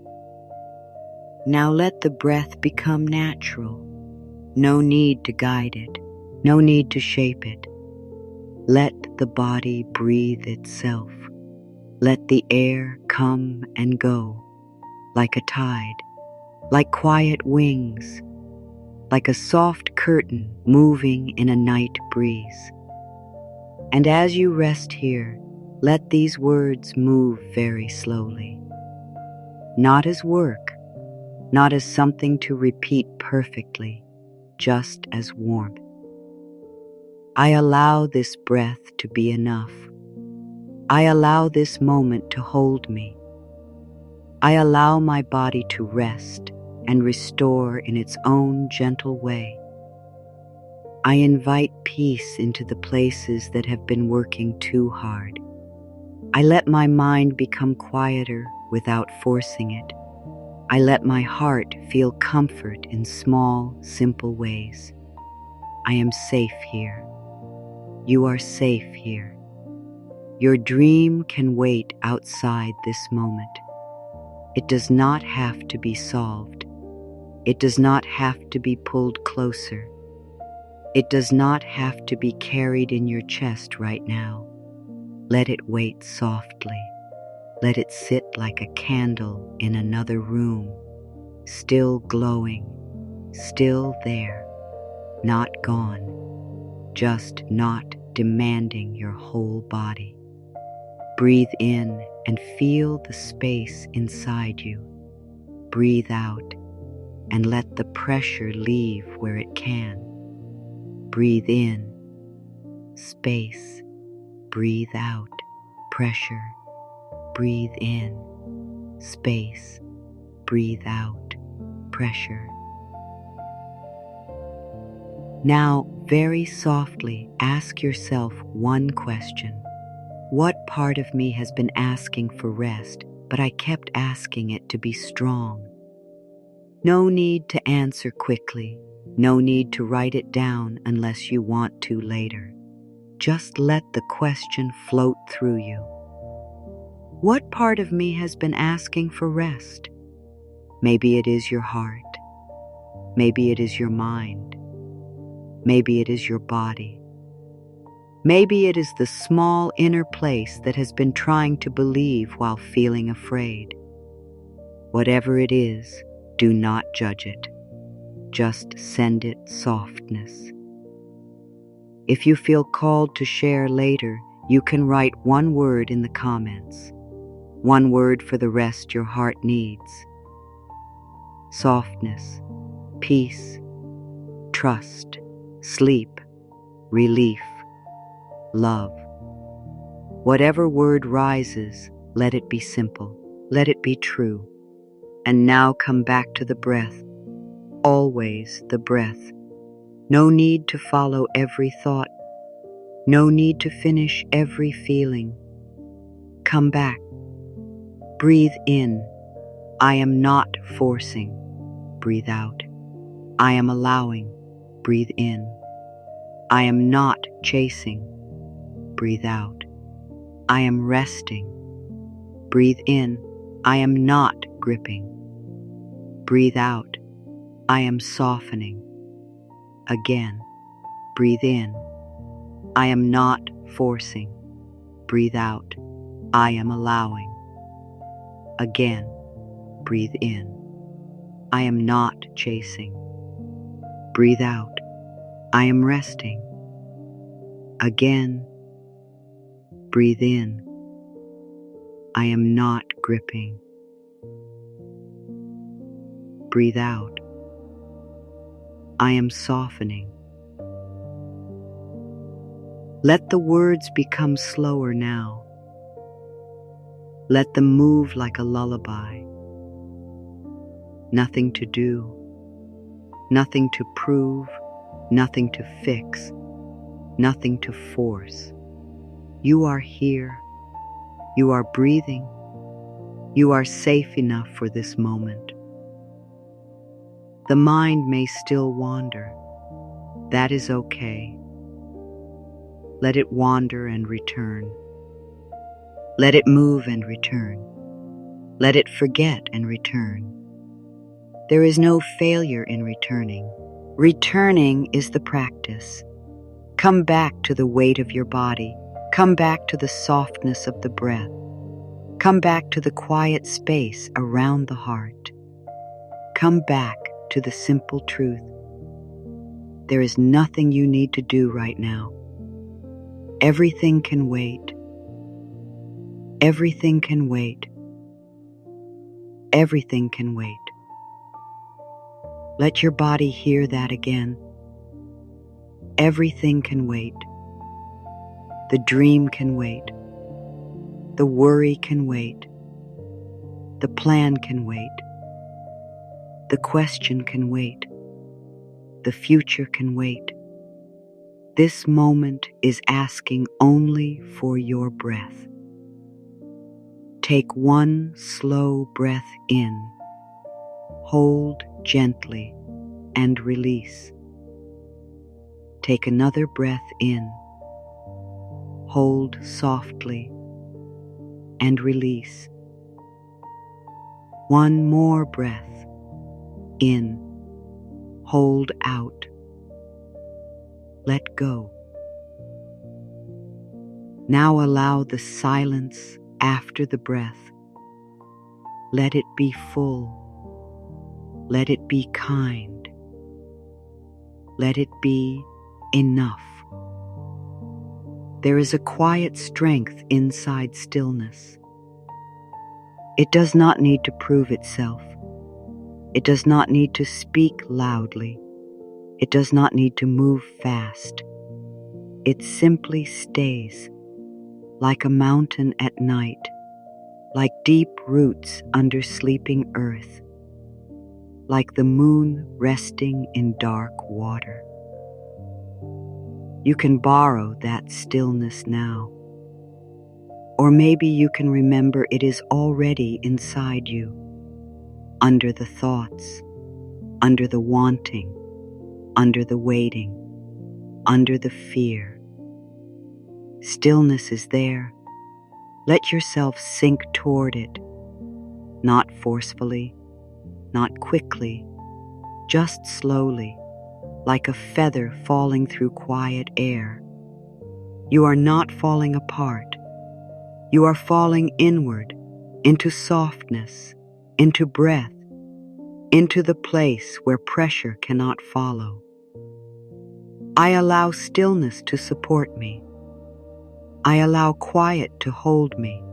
Speaker 1: Now let the breath become natural. No need to guide it. No need to shape it. Let the body breathe itself. Let the air come and go, like a tide, like quiet wings, like a soft curtain moving in a night breeze. And as you rest here, let these words move very slowly. Not as work, not as something to repeat perfectly, just as warmth. I allow this breath to be enough. I allow this moment to hold me. I allow my body to rest and restore in its own gentle way. I invite peace into the places that have been working too hard. I let my mind become quieter without forcing it. I let my heart feel comfort in small, simple ways. I am safe here. You are safe here. Your dream can wait outside this moment. It does not have to be solved. It does not have to be pulled closer. It does not have to be carried in your chest right now. Let it wait softly. Let it sit like a candle in another room, still glowing, still there, not gone, just not demanding your whole body. Breathe in and feel the space inside you. Breathe out and let the pressure leave where it can. Breathe in, space. Breathe out, pressure. Breathe in, space. Breathe out, pressure. Now, very softly, ask yourself one question. What part of me has been asking for rest, but I kept asking it to be strong? No need to answer quickly. No need to write it down unless you want to later. Just let the question float through you. What part of me has been asking for rest? Maybe it is your heart. Maybe it is your mind. Maybe it is your body. Maybe it is the small inner place that has been trying to believe while feeling afraid. Whatever it is, do not judge it. Just send it softness. If you feel called to share later, you can write one word in the comments. One word for the rest your heart needs. Softness, peace, trust, sleep, relief, love. Whatever word rises, let it be simple. Let it be true. And now come back to the breath. Always the breath. No need to follow every thought. No need to finish every feeling. Come back. Breathe in. I am not forcing. Breathe out. I am allowing. Breathe in. I am not chasing. Breathe out. I am resting. Breathe in. I am not gripping. Breathe out. I am softening. Again. Breathe in. I am not forcing. Breathe out. I am allowing. Again. Breathe in. I am not chasing. Breathe out. I am resting. Again. Breathe in. I am not gripping. Breathe out. I am softening. Let the words become slower now. Let them move like a lullaby. Nothing to do, nothing to prove, nothing to fix, nothing to force. You are here. You are breathing. You are safe enough for this moment. The mind may still wander. That is okay. Let it wander and return. Let it move and return. Let it forget and return. There is no failure in returning. Returning is the practice. Come back to the weight of your body. Come back to the softness of the breath. Come back to the quiet space around the heart. Come back to the simple truth. There is nothing you need to do right now. Everything can wait. Everything can wait. Everything can wait. Let your body hear that again. Everything can wait. The dream can wait. The worry can wait. The plan can wait. The question can wait. The future can wait. This moment is asking only for your breath. Take one slow breath in. Hold gently and release. Take another breath in. Hold softly and release. One more breath in. Hold out. Let go. Now allow the silence after the breath. Let it be full. Let it be kind. Let it be enough. There is a quiet strength inside stillness. It does not need to prove itself. It does not need to speak loudly. It does not need to move fast. It simply stays, like a mountain at night, like deep roots under sleeping earth, like the moon resting in dark water. You can borrow that stillness now. Or maybe you can remember it is already inside you, under the thoughts, under the wanting, under the waiting, under the fear. Stillness is there. Let yourself sink toward it, not forcefully, not quickly, just slowly, like a feather falling through quiet air. You are not falling apart. You are falling inward, into softness, into breath, into the place where pressure cannot follow. I allow stillness to support me. I allow quiet to hold me.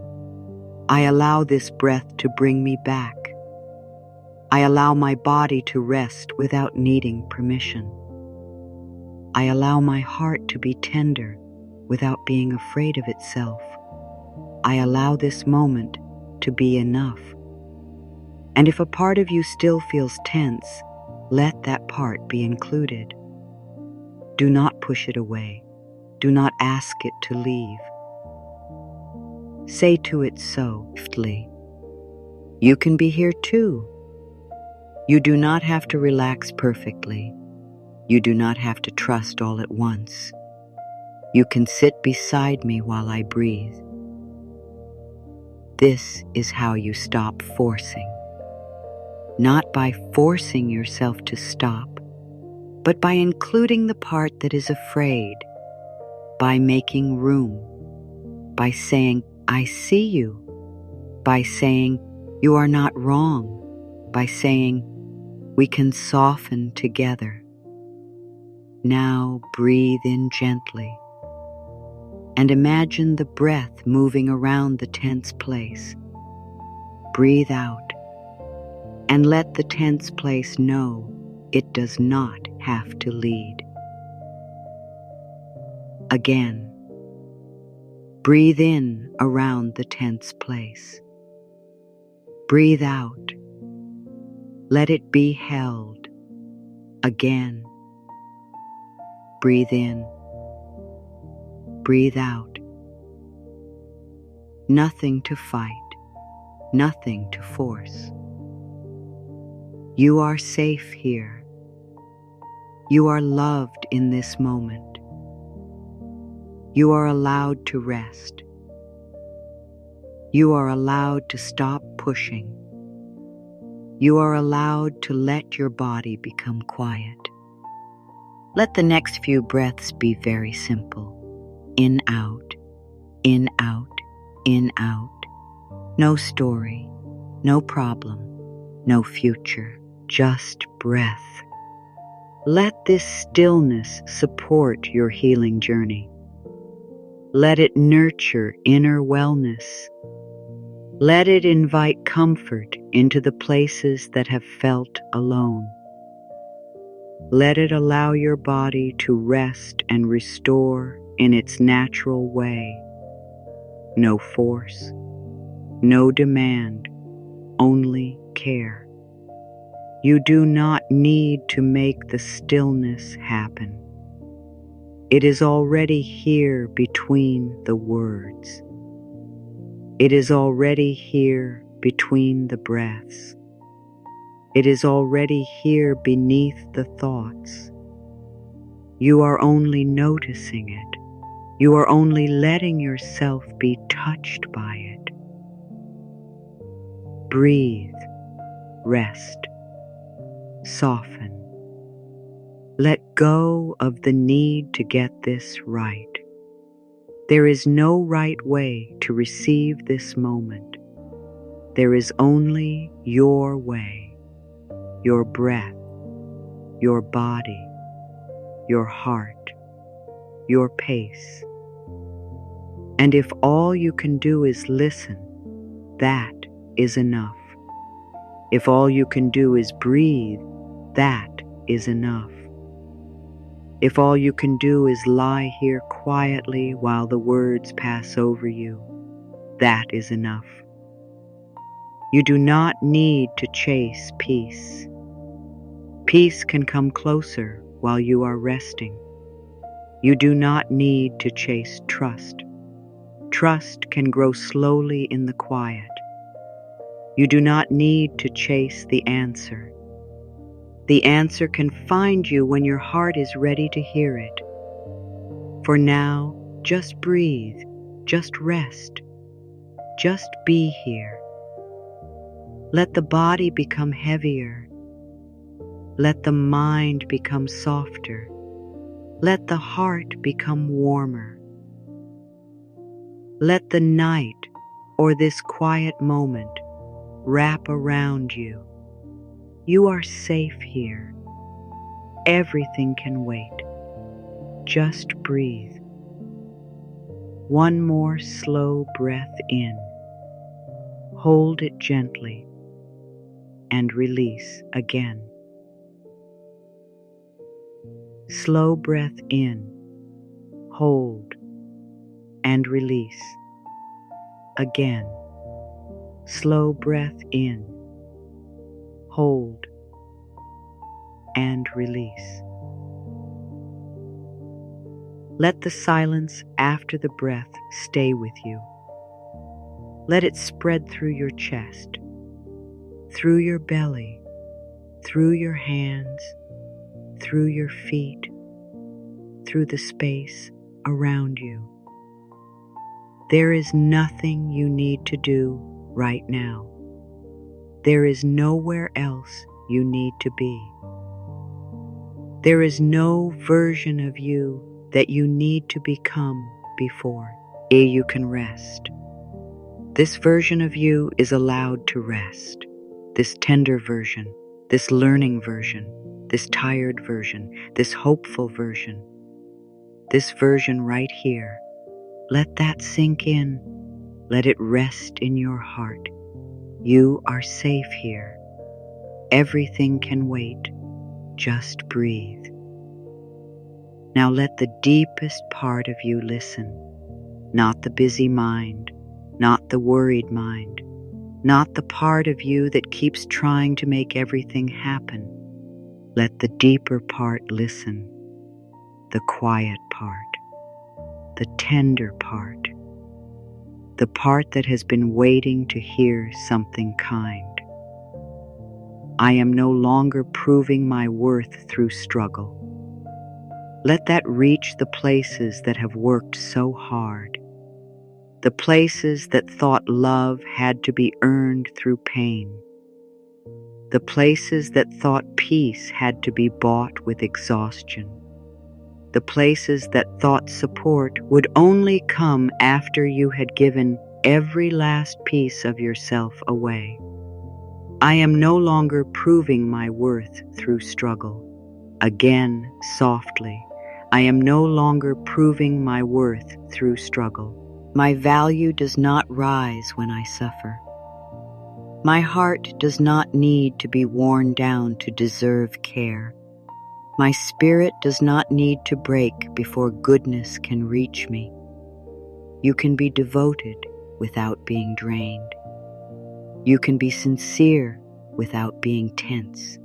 Speaker 1: I allow this breath to bring me back. I allow my body to rest without needing permission. I allow my heart to be tender without being afraid of itself. I allow this moment to be enough. And if a part of you still feels tense, let that part be included. Do not push it away. Do not ask it to leave. Say to it softly, "You can be here too." You do not have to relax perfectly. You do not have to trust all at once. You can sit beside me while I breathe. This is how you stop forcing. Not by forcing yourself to stop, but by including the part that is afraid, by making room, by saying, "I see you," by saying, "You are not wrong," by saying, "We can soften together." Now breathe in gently and imagine the breath moving around the tense place. Breathe out and let the tense place know it does not have to lead. Again, Breathe in around the tense place. Breathe out. Let it be held. Again. Breathe in. Breathe out. Nothing to fight. Nothing to force. You are safe here. You are loved in this moment. You are allowed to rest. You are allowed to stop pushing. You are allowed to let your body become quiet. Let the next few breaths be very simple. In, out, in, out, in, out. No story, no problem, no future, just breath. Let this stillness support your healing journey. Let it nurture inner wellness. Let it invite comfort into the places that have felt alone. Let it allow your body to rest and restore in its natural way. No force, no demand, only care. You do not need to make the stillness happen. It is already here between the words. It is already here between the breaths. It is already here beneath the thoughts. You are only noticing it. You are only letting yourself be touched by it. Breathe, rest, soften. Let go of the need to get this right. There is no right way to receive this moment. There is only your way, your breath, your body, your heart, your pace. And if all you can do is listen, that is enough. If all you can do is breathe, that is enough. If all you can do is lie here quietly while the words pass over you, that is enough. You do not need to chase peace. Peace can come closer while you are resting. You do not need to chase trust. Trust can grow slowly in the quiet. You do not need to chase the answer. The answer can find you when your heart is ready to hear it. For now, just breathe, just rest, just be here. Let the body become heavier. Let the mind become softer. Let the heart become warmer. Let the night or this quiet moment wrap around you. You are safe here. Everything can wait. Just breathe. One more slow breath in. Hold it gently and release again. Slow breath in. Hold and release again. Slow breath in. Hold and release. Let the silence after the breath stay with you. Let it spread through your chest, through your belly, through your hands, through your feet, through the space around you. There is nothing you need to do right now. There is nowhere else you need to be. There is no version of you that you need to become before you can rest. This version of you is allowed to rest. This tender version, this learning version, this tired version, this hopeful version, this version right here. Let that sink in. Let it rest in your heart. You are safe here. Everything can wait. Just breathe. Now let the deepest part of you listen. not the busy mind, not the worried mind, not the part of you that keeps trying to make everything happen. Let the deeper part listen, the quiet part, the tender part, the part that has been waiting to hear something kind. I am no longer proving my worth through struggle. Let that reach the places that have worked so hard, the places that thought love had to be earned through pain, the places that thought peace had to be bought with exhaustion, the places that thought support would only come after you had given every last piece of yourself away. I am no longer proving my worth through struggle. Again, softly, I am no longer proving my worth through struggle. My value does not rise when I suffer. My heart does not need to be worn down to deserve care. My spirit does not need to break before goodness can reach me. You can be devoted without being drained. You can be sincere without being tense.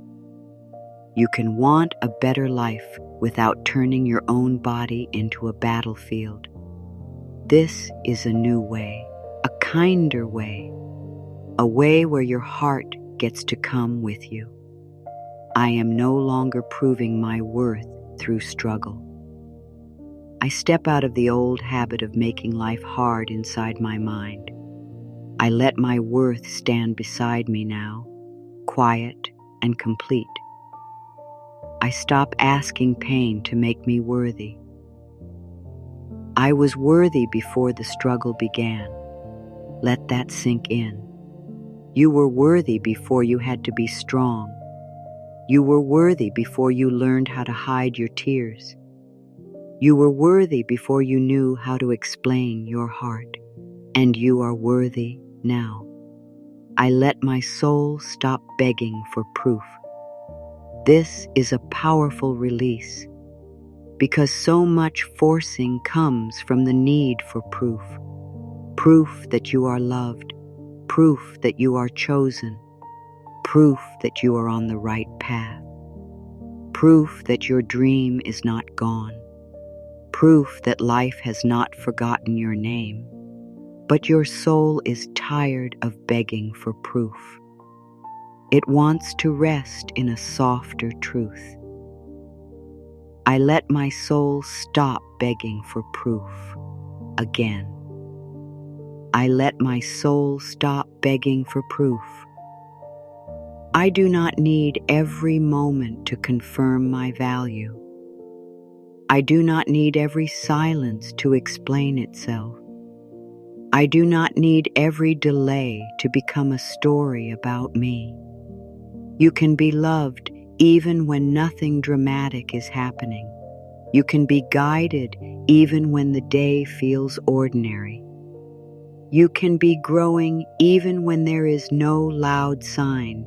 Speaker 1: You can want a better life without turning your own body into a battlefield. This is a new way, a kinder way, a way where your heart gets to come with you. I am no longer proving my worth through struggle. I step out of the old habit of making life hard inside my mind. I let my worth stand beside me now, quiet and complete. I stop asking pain to make me worthy. I was worthy before the struggle began. Let that sink in. You were worthy before you had to be strong. You were worthy before you learned how to hide your tears. You were worthy before you knew how to explain your heart. And you are worthy now. I let my soul stop begging for proof. This is a powerful release, because so much forcing comes from the need for proof. Proof that you are loved, proof that you are chosen, proof that you are on the right path, proof that your dream is not gone, proof that life has not forgotten your name, but your soul is tired of begging for proof. It wants to rest in a softer truth. I let my soul stop begging for proof again. I let my soul stop begging for proof. I do not need every moment to confirm my value. I do not need every silence to explain itself. I do not need every delay to become a story about me. You can be loved even when nothing dramatic is happening. You can be guided even when the day feels ordinary. You can be growing even when there is no loud sign.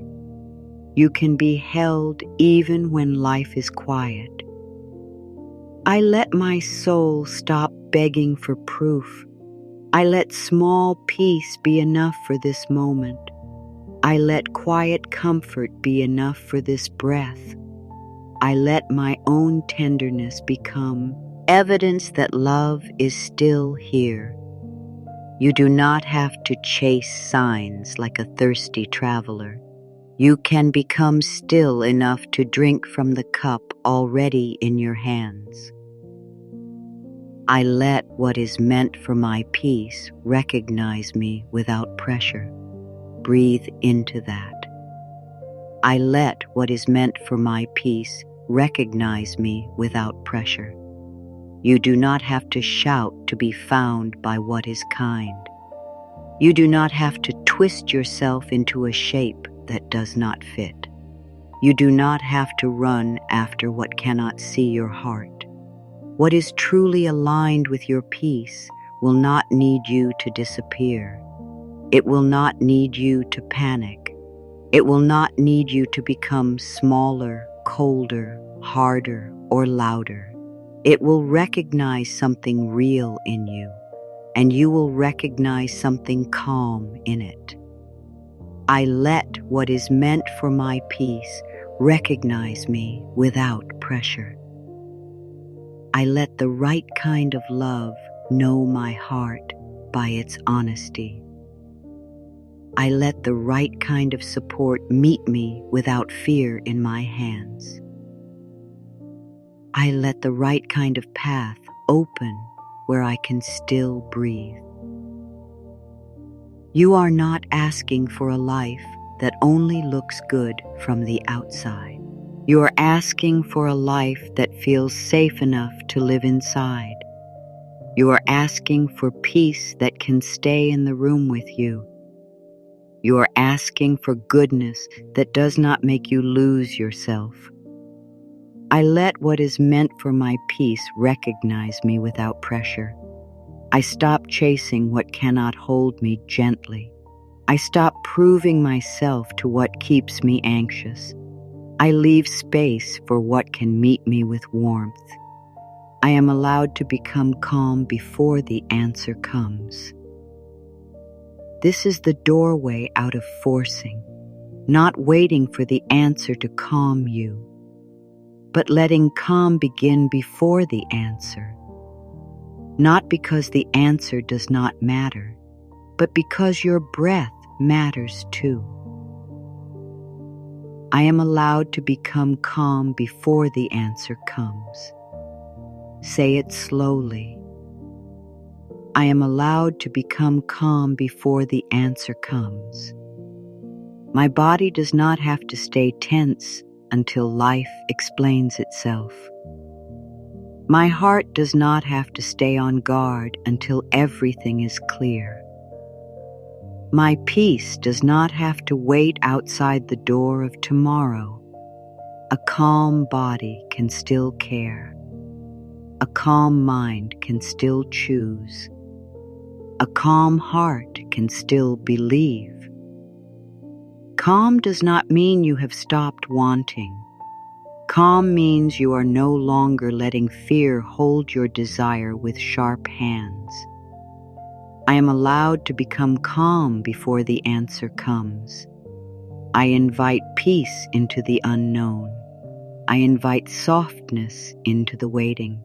Speaker 1: You can be held even when life is quiet. I let my soul stop begging for proof. I let small peace be enough for this moment. I let quiet comfort be enough for this breath. I let my own tenderness become evidence that love is still here. You do not have to chase signs like a thirsty traveler. You can become still enough to drink from the cup already in your hands. I let what is meant for my peace recognize me without pressure. Breathe into that. I let what is meant for my peace recognize me without pressure. You do not have to shout to be found by what is kind. You do not have to twist yourself into a shape that does not fit. You do not have to run after what cannot see your heart. What is truly aligned with your peace will not need you to disappear. It will not need you to panic. It will not need you to become smaller, colder, harder, or louder. It will recognize something real in you. and you will recognize something calm in it. I let what is meant for my peace recognize me without pressure. I let the right kind of love know my heart by its honesty. I let the right kind of support meet me without fear in my hands. I let the right kind of path open where I can still breathe. You are not asking for a life that only looks good from the outside. You are asking for a life that feels safe enough to live inside. You are asking for peace that can stay in the room with you. You are asking for goodness that does not make you lose yourself. I let what is meant for my peace recognize me without pressure. I stop chasing what cannot hold me gently. I stop proving myself to what keeps me anxious. I leave space for what can meet me with warmth. I am allowed to become calm before the answer comes. This is the doorway out of forcing, not waiting for the answer to calm you, but letting calm begin before the answer. Not because the answer does not matter, but because your breath matters too. I am allowed to become calm before the answer comes. Say it slowly. I am allowed to become calm before the answer comes. My body does not have to stay tense until life explains itself. My heart does not have to stay on guard until everything is clear. My peace does not have to wait outside the door of tomorrow. A calm body can still care. A calm mind can still choose. A calm heart can still believe. Calm does not mean you have stopped wanting. Calm means you are no longer letting fear hold your desire with sharp hands. I am allowed to become calm before the answer comes. I invite peace into the unknown. I invite softness into the waiting.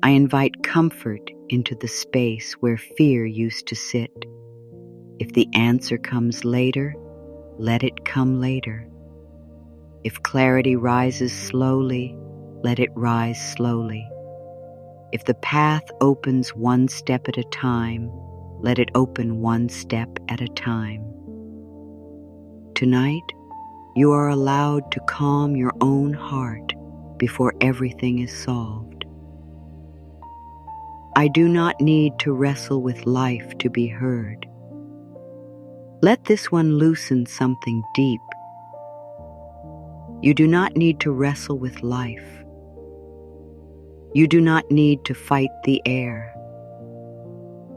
Speaker 1: I invite comfort into the space where fear used to sit. If the answer comes later, let it come later. If clarity rises slowly, let it rise slowly. If the path opens one step at a time, let it open one step at a time. Tonight, you are allowed to calm your own heart before everything is solved. I do not need to wrestle with life to be heard. Let this one loosen something deep. You do not need to wrestle with life. You do not need to fight the air.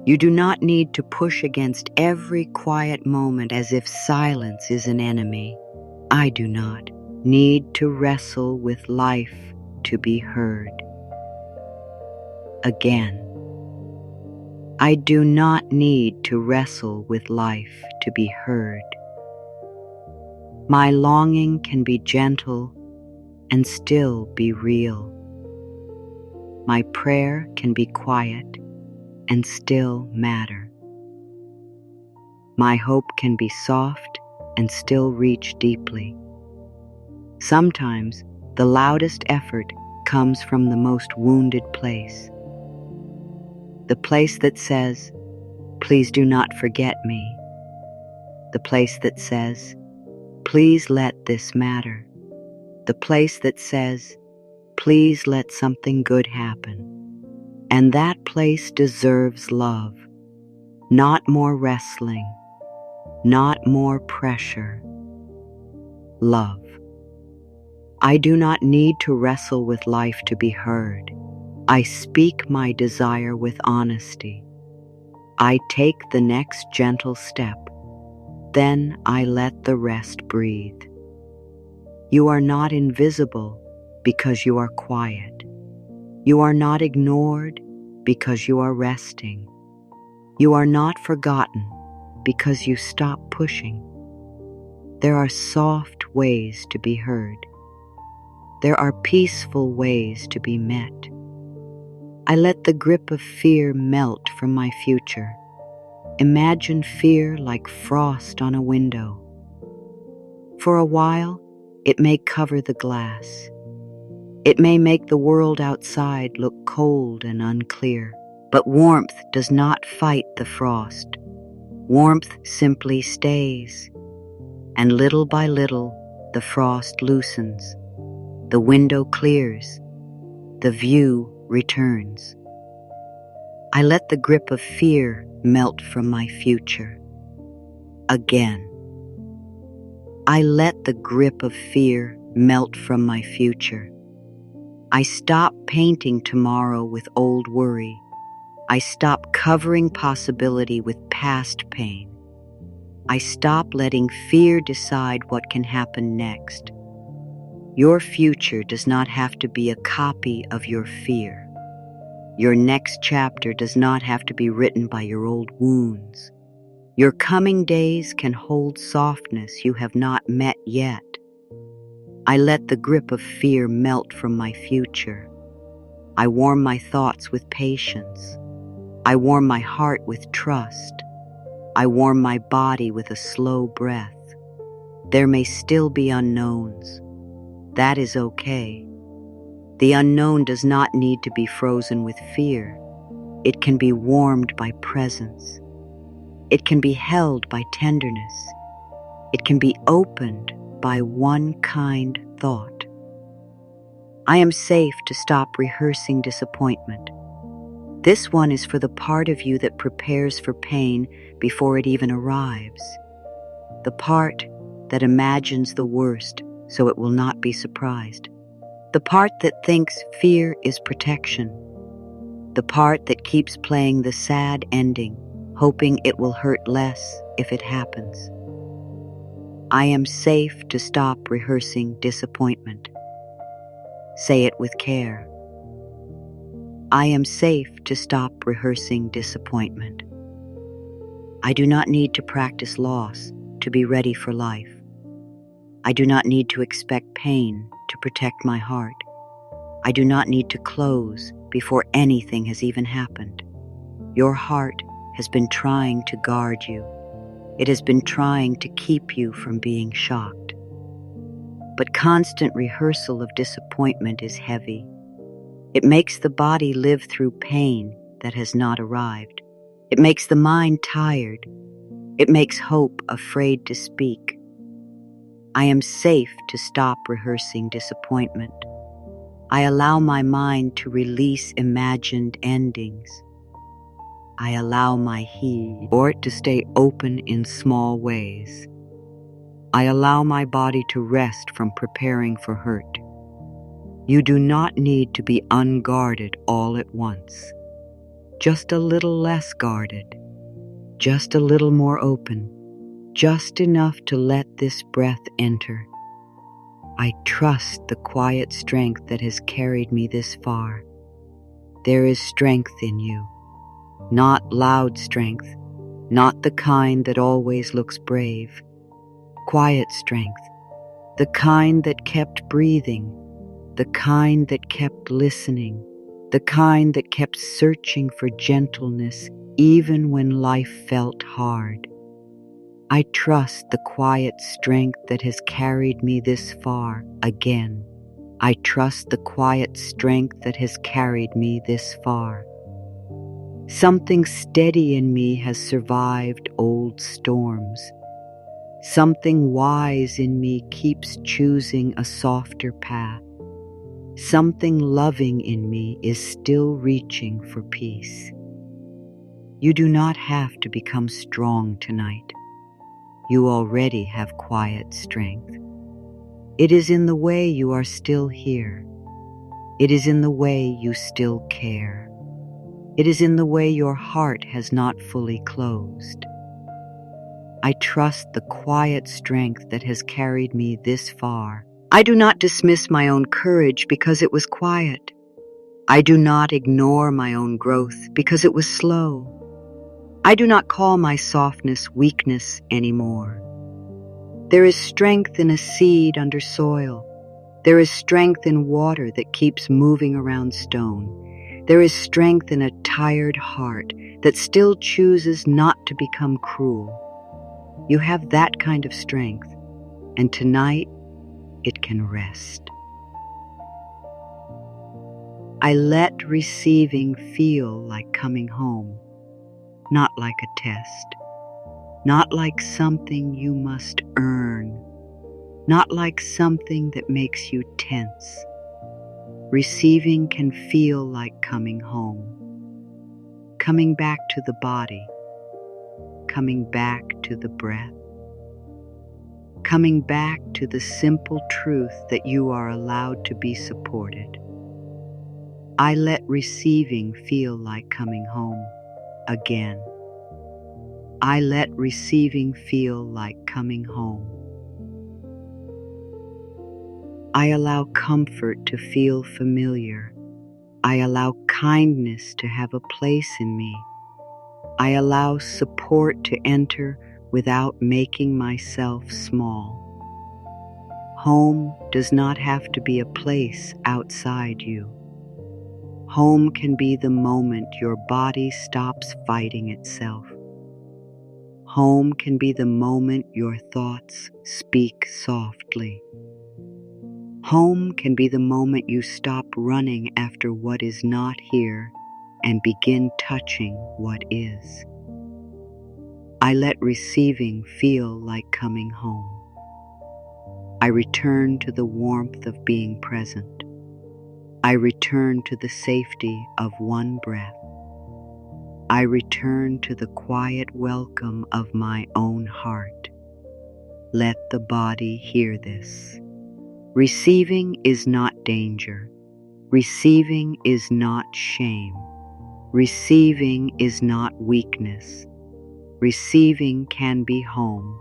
Speaker 1: You do not need to push against every quiet moment as if silence is an enemy. I do not need to wrestle with life to be heard. Again, I do not need to wrestle with life to be heard. My longing can be gentle and still be real. My prayer can be quiet and still matter. My hope can be soft and still reach deeply. Sometimes the loudest effort comes from the most wounded place. The place that says, "Please do not forget me." The place that says, "Please let this matter." The place that says, "Please let something good happen." And that place deserves love, not more wrestling, not more pressure. Love. I do not need to wrestle with life to be heard. I speak my desire with honesty. I take the next gentle step. Then I let the rest breathe. You are not invisible because you are quiet. You are not ignored because you are resting. You are not forgotten because you stop pushing. There are soft ways to be heard. There are peaceful ways to be met. I let the grip of fear melt from my future. Imagine fear like frost on a window. For a while, it may cover the glass. It may make the world outside look cold and unclear. But warmth does not fight the frost. Warmth simply stays. And little by little, the frost loosens. The window clears. The view returns. I let the grip of fear melt from my future. Again. I let the grip of fear melt from my future. I stop painting tomorrow with old worry. I stop covering possibility with past pain. I stop letting fear decide what can happen next. Your future does not have to be a copy of your fear. Your next chapter does not have to be written by your old wounds. Your coming days can hold softness you have not met yet. I let the grip of fear melt from my future. I warm my thoughts with patience. I warm my heart with trust. I warm my body with a slow breath. There may still be unknowns. That is okay. The unknown does not need to be frozen with fear. It can be warmed by presence. It can be held by tenderness. It can be opened by one kind thought. I am safe to stop rehearsing disappointment. This one is for the part of you that prepares for pain before it even arrives. The part that imagines the worst so it will not be surprised. The part that thinks fear is protection. The part that keeps playing the sad ending, hoping it will hurt less if it happens. I am safe to stop rehearsing disappointment. Say it with care. I am safe to stop rehearsing disappointment. I do not need to practice loss to be ready for life. I do not need to expect pain to protect my heart. I do not need to close before anything has even happened. Your heart has been trying to guard you. It has been trying to keep you from being shocked. But constant rehearsal of disappointment is heavy. It makes the body live through pain that has not arrived. It makes the mind tired. It makes hope afraid to speak. I am safe to stop rehearsing disappointment. I allow my mind to release imagined endings. I allow my heart to stay open in small ways. I allow my body to rest from preparing for hurt. You do not need to be unguarded all at once. Just a little less guarded. Just a little more open. Just enough to let this breath enter. I trust the quiet strength that has carried me this far. There is strength in you. Not loud strength, not the kind that always looks brave. Quiet strength, the kind that kept breathing, the kind that kept listening, the kind that kept searching for gentleness even when life felt hard. I trust the quiet strength that has carried me this far again. I trust the quiet strength that has carried me this far. Something steady in me has survived old storms. Something wise in me keeps choosing a softer path. Something loving in me is still reaching for peace. You do not have to become strong tonight. You already have quiet strength. It is in the way you are still here. It is in the way you still care. It is in the way your heart has not fully closed. I trust the quiet strength that has carried me this far. I do not dismiss my own courage because it was quiet. I do not ignore my own growth because it was slow. I do not call my softness weakness anymore. There is strength in a seed under soil. There is strength in water that keeps moving around stone. There is strength in a tired heart that still chooses not to become cruel. You have that kind of strength, and tonight it can rest. I let receiving feel like coming home, not like a test, not like something you must earn, not like something that makes you tense. Receiving can feel like coming home, coming back to the body, coming back to the breath, coming back to the simple truth that you are allowed to be supported. I let receiving feel like coming home again. I let receiving feel like coming home. I allow comfort to feel familiar. I allow kindness to have a place in me. I allow support to enter without making myself small. Home does not have to be a place outside you. Home can be the moment your body stops fighting itself. Home can be the moment your thoughts speak softly. Home can be the moment you stop running after what is not here and begin touching what is. I let receiving feel like coming home. I return to the warmth of being present. I return to the safety of one breath. I return to the quiet welcome of my own heart. Let the body hear this. Receiving is not danger. Receiving is not shame. Receiving is not weakness. Receiving can be home.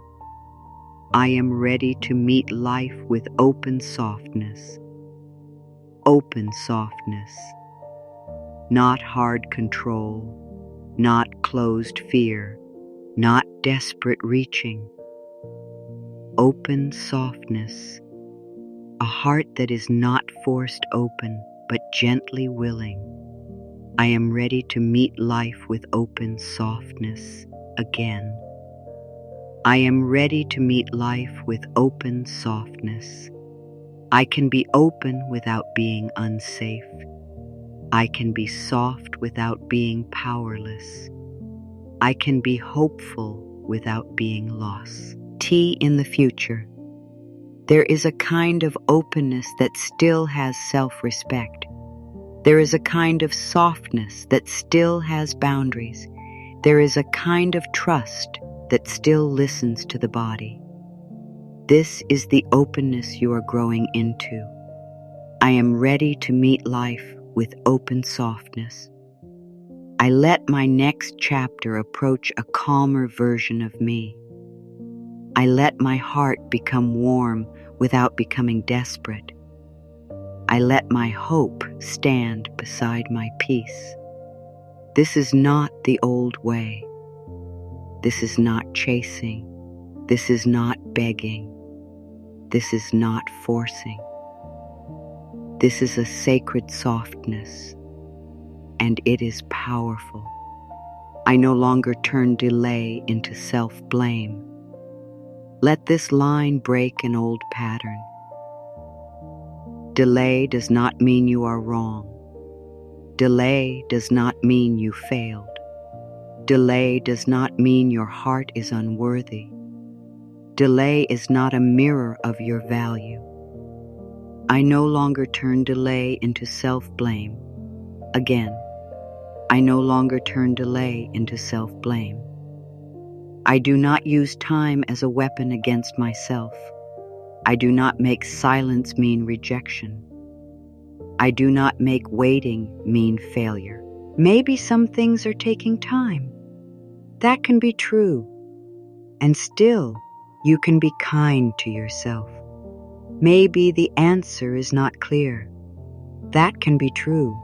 Speaker 1: I am ready to meet life with open softness. Open softness. Not hard control. Not closed fear. Not desperate reaching. Open softness. A heart that is not forced open, but gently willing. I am ready to meet life with open softness again. I am ready to meet life with open softness. I can be open without being unsafe. I can be soft without being powerless. I can be hopeful without being lost. T in the future. There is a kind of openness that still has self-respect. There is a kind of softness that still has boundaries. There is a kind of trust that still listens to the body. This is the openness you are growing into. I am ready to meet life with open softness. I let my next chapter approach a calmer version of me. I let my heart become warm without becoming desperate. I let my hope stand beside my peace. This is not the old way. This is not chasing. This is not begging. This is not forcing. This is a sacred softness, and it is powerful. I no longer turn delay into self-blame. Let this line break an old pattern. Delay does not mean you are wrong. Delay does not mean you failed. Delay does not mean your heart is unworthy. Delay is not a mirror of your value. I no longer turn delay into self-blame. Again, I no longer turn delay into self-blame. I do not use time as a weapon against myself. I do not make silence mean rejection. I do not make waiting mean failure. Maybe some things are taking time. That can be true. And still, you can be kind to yourself. Maybe the answer is not clear. That can be true.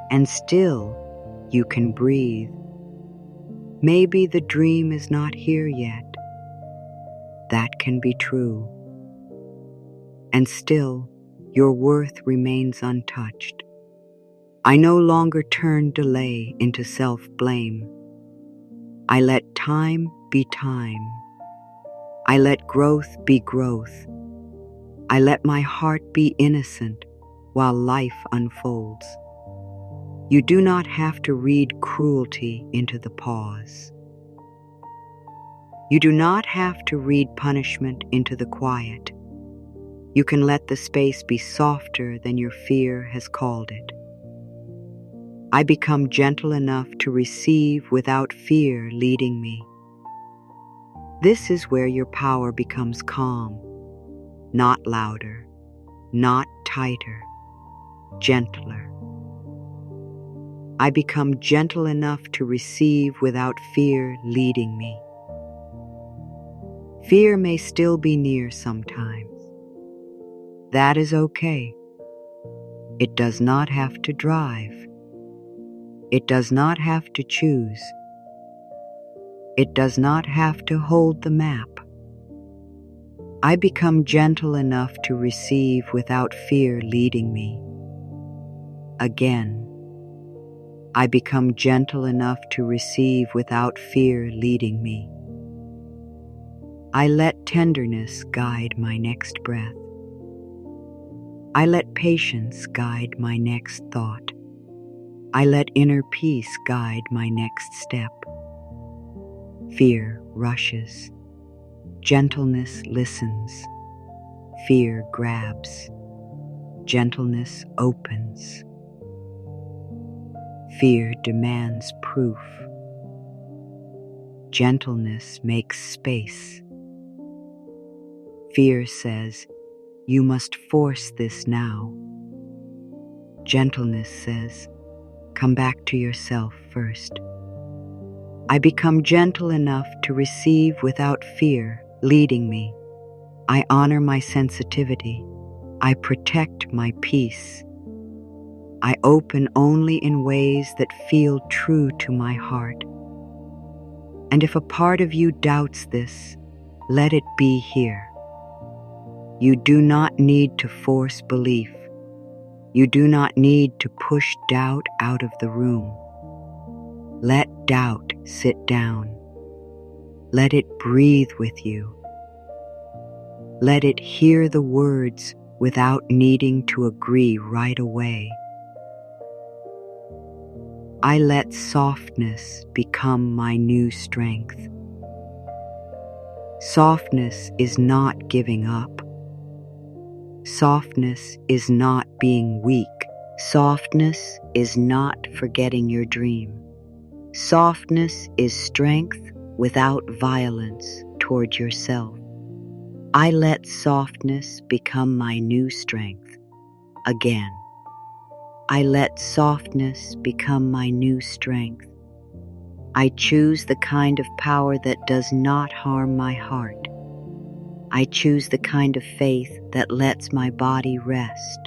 Speaker 1: And still, you can breathe. Maybe the dream is not here yet. That can be true. And still, your worth remains untouched. I no longer turn delay into self-blame. I let time be time. I let growth be growth. I let my heart be innocent while life unfolds. You do not have to read cruelty into the pause. You do not have to read punishment into the quiet. You can let the space be softer than your fear has called it. I become gentle enough to receive without fear leading me. This is where your power becomes calm, not louder, not tighter, gentler. I become gentle enough to receive without fear leading me. Fear may still be near sometimes. That is okay. It does not have to drive. It does not have to choose. It does not have to hold the map. I become gentle enough to receive without fear leading me. Again, I become gentle enough to receive without fear leading me. I let tenderness guide my next breath. I let patience guide my next thought. I let inner peace guide my next step. Fear rushes. Gentleness listens. Fear grabs. Gentleness opens. Fear demands proof. Gentleness makes space. Fear says, "You must force this now." Gentleness says, "Come back to yourself first." I become gentle enough to receive without fear leading me. I honor my sensitivity. I protect my peace. I open only in ways that feel true to my heart. And if a part of you doubts this, let it be here. You do not need to force belief. You do not need to push doubt out of the room. Let doubt sit down. Let it breathe with you. Let it hear the words without needing to agree right away. I let softness become my new strength. Softness is not giving up. Softness is not being weak. Softness is not forgetting your dream. Softness is strength without violence toward yourself. I let softness become my new strength. Again, I let softness become my new strength. I choose the kind of power that does not harm my heart. I choose the kind of faith that lets my body rest.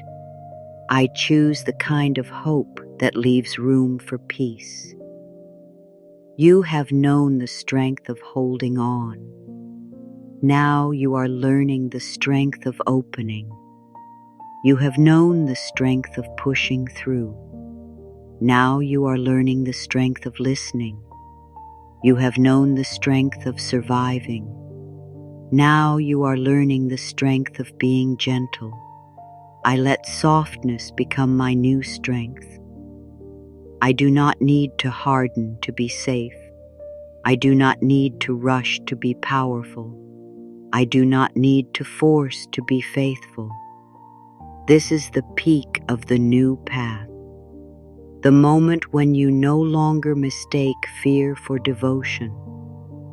Speaker 1: I choose the kind of hope that leaves room for peace. You have known the strength of holding on. Now you are learning the strength of opening. You have known the strength of pushing through. Now you are learning the strength of listening. You have known the strength of surviving. Now you are learning the strength of being gentle. I let softness become my new strength. I do not need to harden to be safe. I do not need to rush to be powerful. I do not need to force to be faithful. This is the peak of the new path. The moment when you no longer mistake fear for devotion.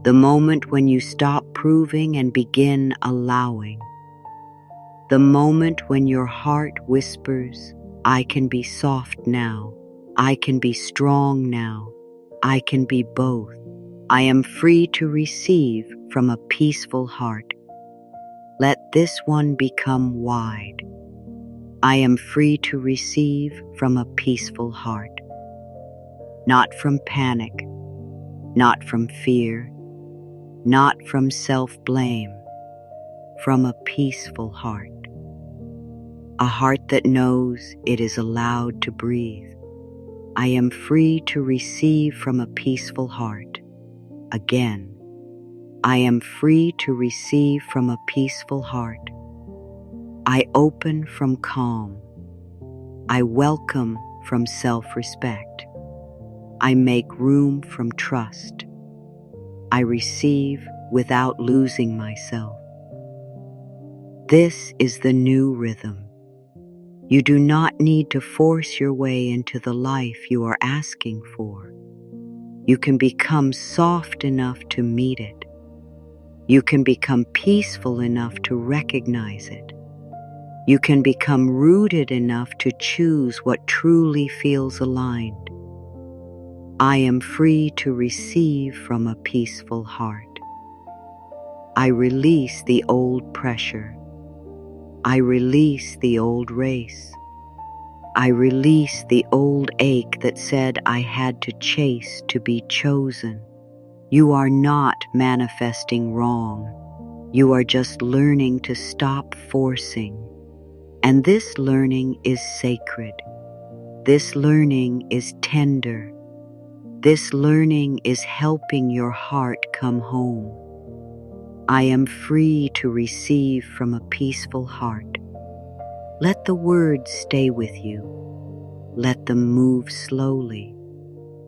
Speaker 1: The moment when you stop proving and begin allowing. The moment when your heart whispers, "I can be soft now. I can be strong now. I can be both. I am free to receive from a peaceful heart." Let this one become wide. I am free to receive from a peaceful heart. Not from panic, not from fear, not from self-blame, from a peaceful heart. A heart that knows it is allowed to breathe. I am free to receive from a peaceful heart. Again, I am free to receive from a peaceful heart. I open from calm. I welcome from self-respect. I make room from trust. I receive without losing myself. This is the new rhythm. You do not need to force your way into the life you are asking for. You can become soft enough to meet it. You can become peaceful enough to recognize it. You can become rooted enough to choose what truly feels aligned. I am free to receive from a peaceful heart. I release the old pressure. I release the old race. I release the old ache that said I had to chase to be chosen. You are not manifesting wrong. You are just learning to stop forcing. And this learning is sacred. This learning is tender. This learning is helping your heart come home. I am free to receive from a peaceful heart. Let the words stay with you. Let them move slowly.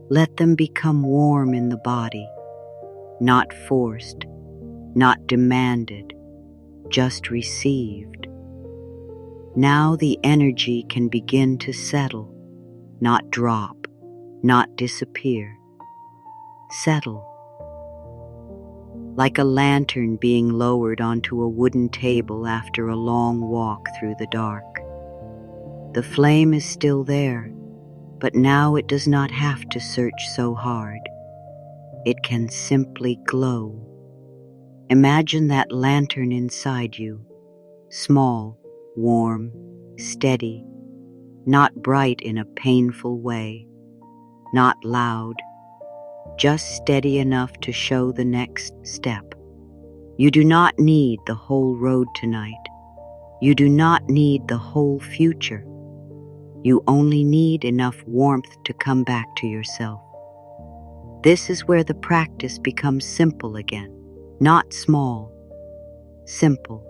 Speaker 1: Let them become warm in the body, not forced, not demanded, just received. Now the energy can begin to settle, not drop, not disappear. Settle. Like a lantern being lowered onto a wooden table after a long walk through the dark. The flame is still there, but now it does not have to search so hard. It can simply glow. Imagine that lantern inside you, small, warm, steady, not bright in a painful way, not loud, just steady enough to show the next step. You do not need the whole road tonight. You do not need the whole future. You only need enough warmth to come back to yourself. This is where the practice becomes simple again, not small, simple.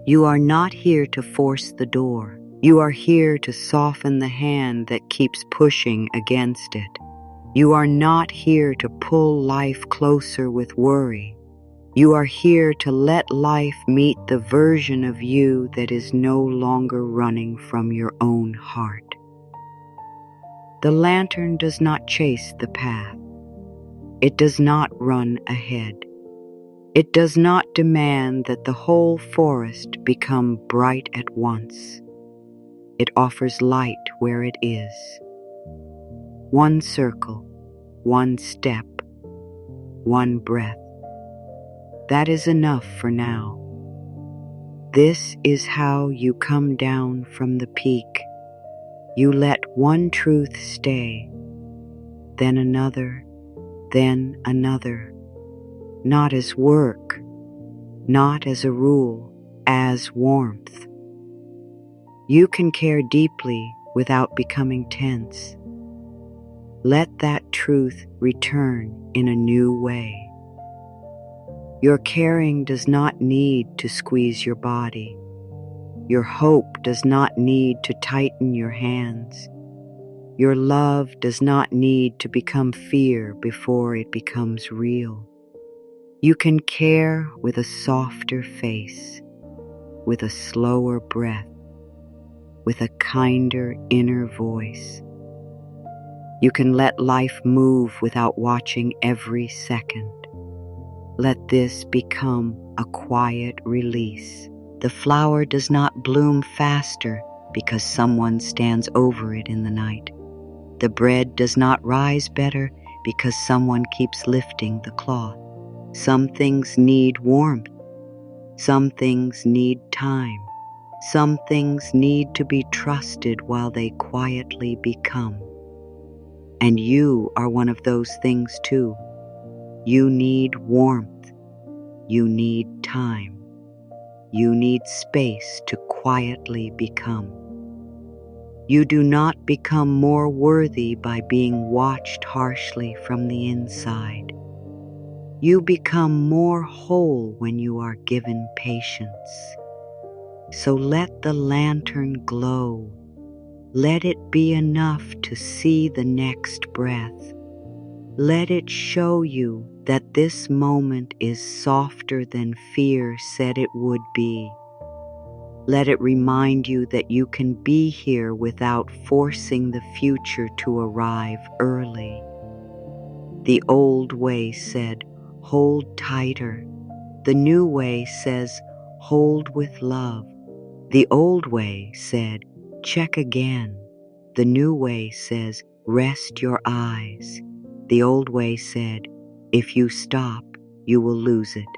Speaker 1: You are not here to force the door. You are here to soften the hand that keeps pushing against it. You are not here to pull life closer with worry. You are here to let life meet the version of you that is no longer running from your own heart. The lantern does not chase the path. It does not run ahead. It does not demand that the whole forest become bright at once. It offers light where it is. One circle, one step, one breath. That is enough for now. This is how you come down from the peak. You let one truth stay, then another, not as work, not as a rule, as warmth. You can care deeply without becoming tense. Let that truth return in a new way. Your caring does not need to squeeze your body. Your hope does not need to tighten your hands. Your love does not need to become fear before it becomes real. You can care with a softer face, with a slower breath, with a kinder inner voice. You can let life move without watching every second. Let this become a quiet release. The flower does not bloom faster because someone stands over it in the night. The bread does not rise better because someone keeps lifting the cloth. Some things need warmth. Some things need time. Some things need to be trusted while they quietly become. And you are one of those things too. You need warmth. You need time. You need space to quietly become. You do not become more worthy by being watched harshly from the inside. You become more whole when you are given patience. So let the lantern glow. Let it be enough to see the next breath. Let it show you that this moment is softer than fear said it would be. Let it remind you that you can be here without forcing the future to arrive early. The old way said, hold tighter. The new way says, hold with love. The old way said, check again. The new way says, rest your eyes. The old way said, if you stop, you will lose it.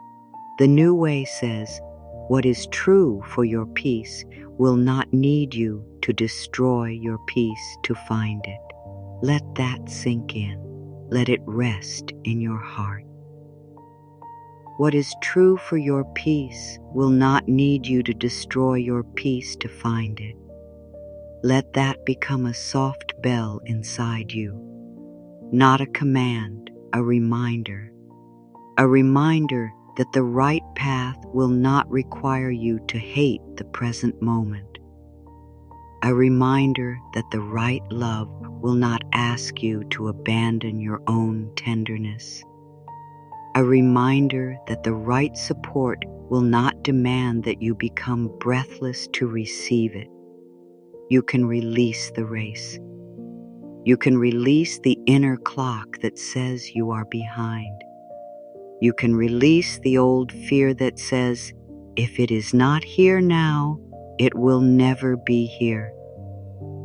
Speaker 1: The new way says, what is true for your peace will not need you to destroy your peace to find it. Let that sink in. Let it rest in your heart. What is true for your peace will not need you to destroy your peace to find it. Let that become a soft bell inside you, not a command, a reminder that the right path will not require you to hate the present moment, a reminder that the right love will not ask you to abandon your own tenderness, a reminder that the right support will not demand that you become breathless to receive it. You can release the race. You can release the inner clock that says you are behind. You can release the old fear that says, if it is not here now, it will never be here.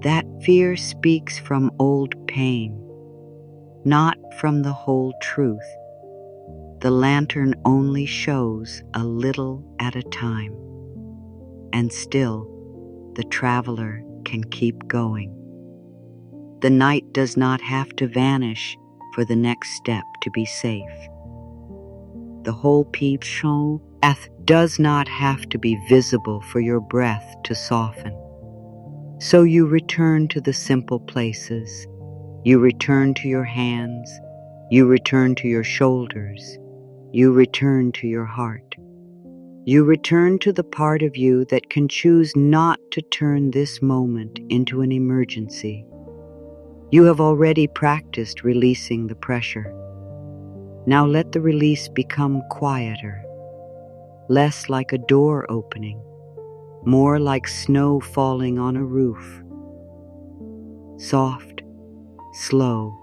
Speaker 1: That fear speaks from old pain, not from the whole truth. The lantern only shows a little at a time, and still the traveler can keep going. The night does not have to vanish for the next step to be safe. The whole path does not have to be visible for your breath to soften. So you return to the simple places. You return to your hands. You return to your shoulders. You return to your heart. You return to the part of you that can choose not to turn this moment into an emergency. You have already practiced releasing the pressure. Now let the release become quieter, less like a door opening, more like snow falling on a roof. Soft, slow,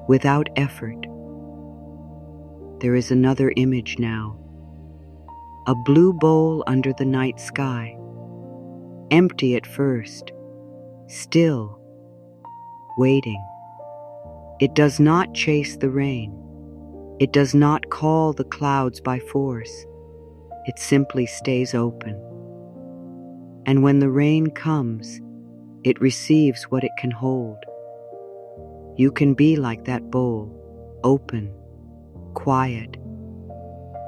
Speaker 1: without effort. There is another image now. A blue bowl under the night sky, empty at first, still, waiting. It does not chase the rain. It does not call the clouds by force. It simply stays open. And when the rain comes, it receives what it can hold. You can be like that bowl, open, quiet,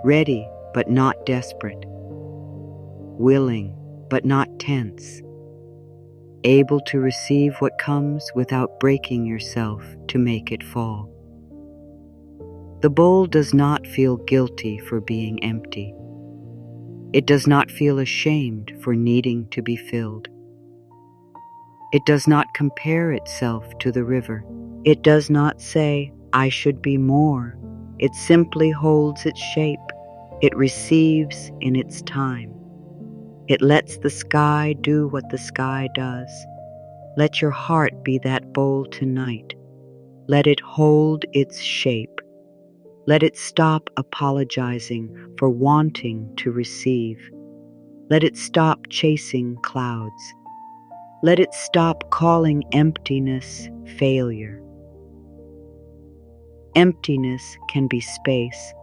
Speaker 1: ready but not desperate, willing but not tense, able to receive what comes without breaking yourself to make it fall. The bowl does not feel guilty for being empty. It does not feel ashamed for needing to be filled. It does not compare itself to the river. It does not say, I should be more. It simply holds its shape. It receives in its time. It lets the sky do what the sky does. Let your heart be that bowl tonight. Let it hold its shape. Let it stop apologizing for wanting to receive. Let it stop chasing clouds. Let it stop calling emptiness failure. Emptiness can be space,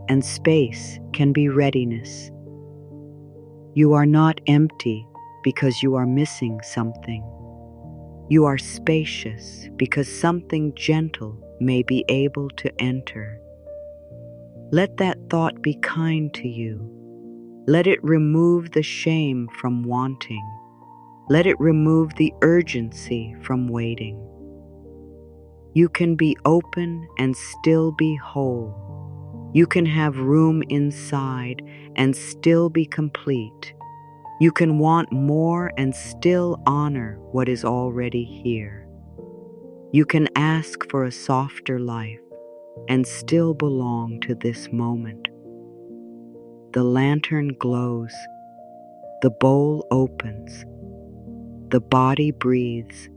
Speaker 1: and space can be readiness. You are not empty because you are missing something. You are spacious because something gentle may be able to enter. Let that thought be kind to you. Let it remove the shame from wanting. Let it remove the urgency from waiting. You can be open and still be whole. You can have room inside and still be complete. You can want more and still honor what is already here. You can ask for a softer life and still belong to this moment. The lantern glows. The bowl opens. The body breathes.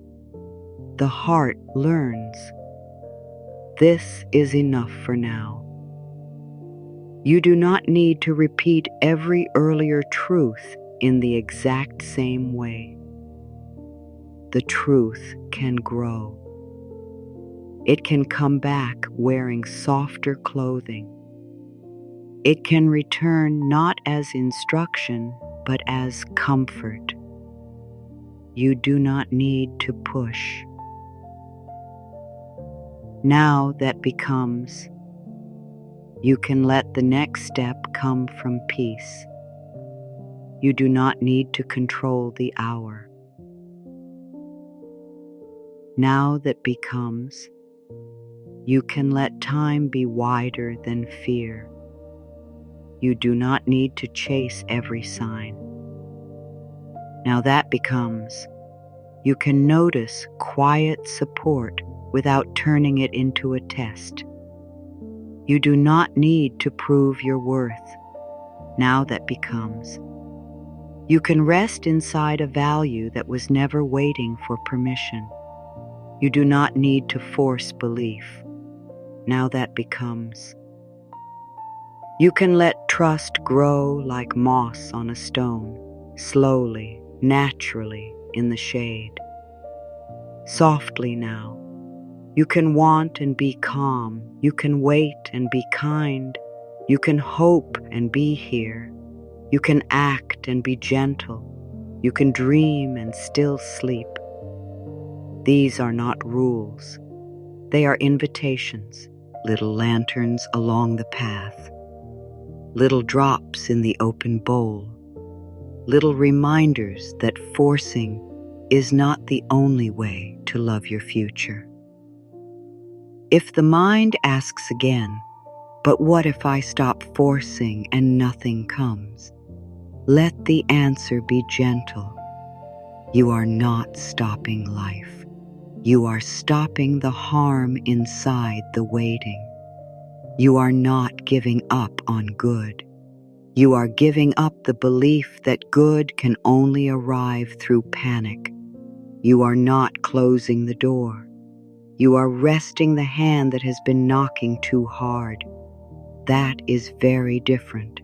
Speaker 1: The heart learns. This is enough for now. You do not need to repeat every earlier truth in the exact same way. The truth can grow. It can come back wearing softer clothing. It can return not as instruction, but as comfort. You do not need to push. Now that becomes, you can let the next step come from peace. You do not need to control the hour. Now that becomes, you can let time be wider than fear. You do not need to chase every sign. Now that becomes, you can notice quiet support without turning it into a test. You do not need to prove your worth. Now that becomes, you can rest inside a value that was never waiting for permission. You do not need to force belief. Now that becomes, you can let trust grow like moss on a stone, slowly, naturally, in the shade. Softly now, you can want and be calm. You can wait and be kind. You can hope and be here. You can act and be gentle. You can dream and still sleep. These are not rules. They are invitations, little lanterns along the path, little drops in the open bowl, little reminders that forcing is not the only way to love your future. If the mind asks again, but what if I stop forcing and nothing comes? Let the answer be gentle. You are not stopping life. You are stopping the harm inside the waiting. You are not giving up on good. You are giving up the belief that good can only arrive through panic. You are not closing the door. You are resting the hand that has been knocking too hard. That is very different.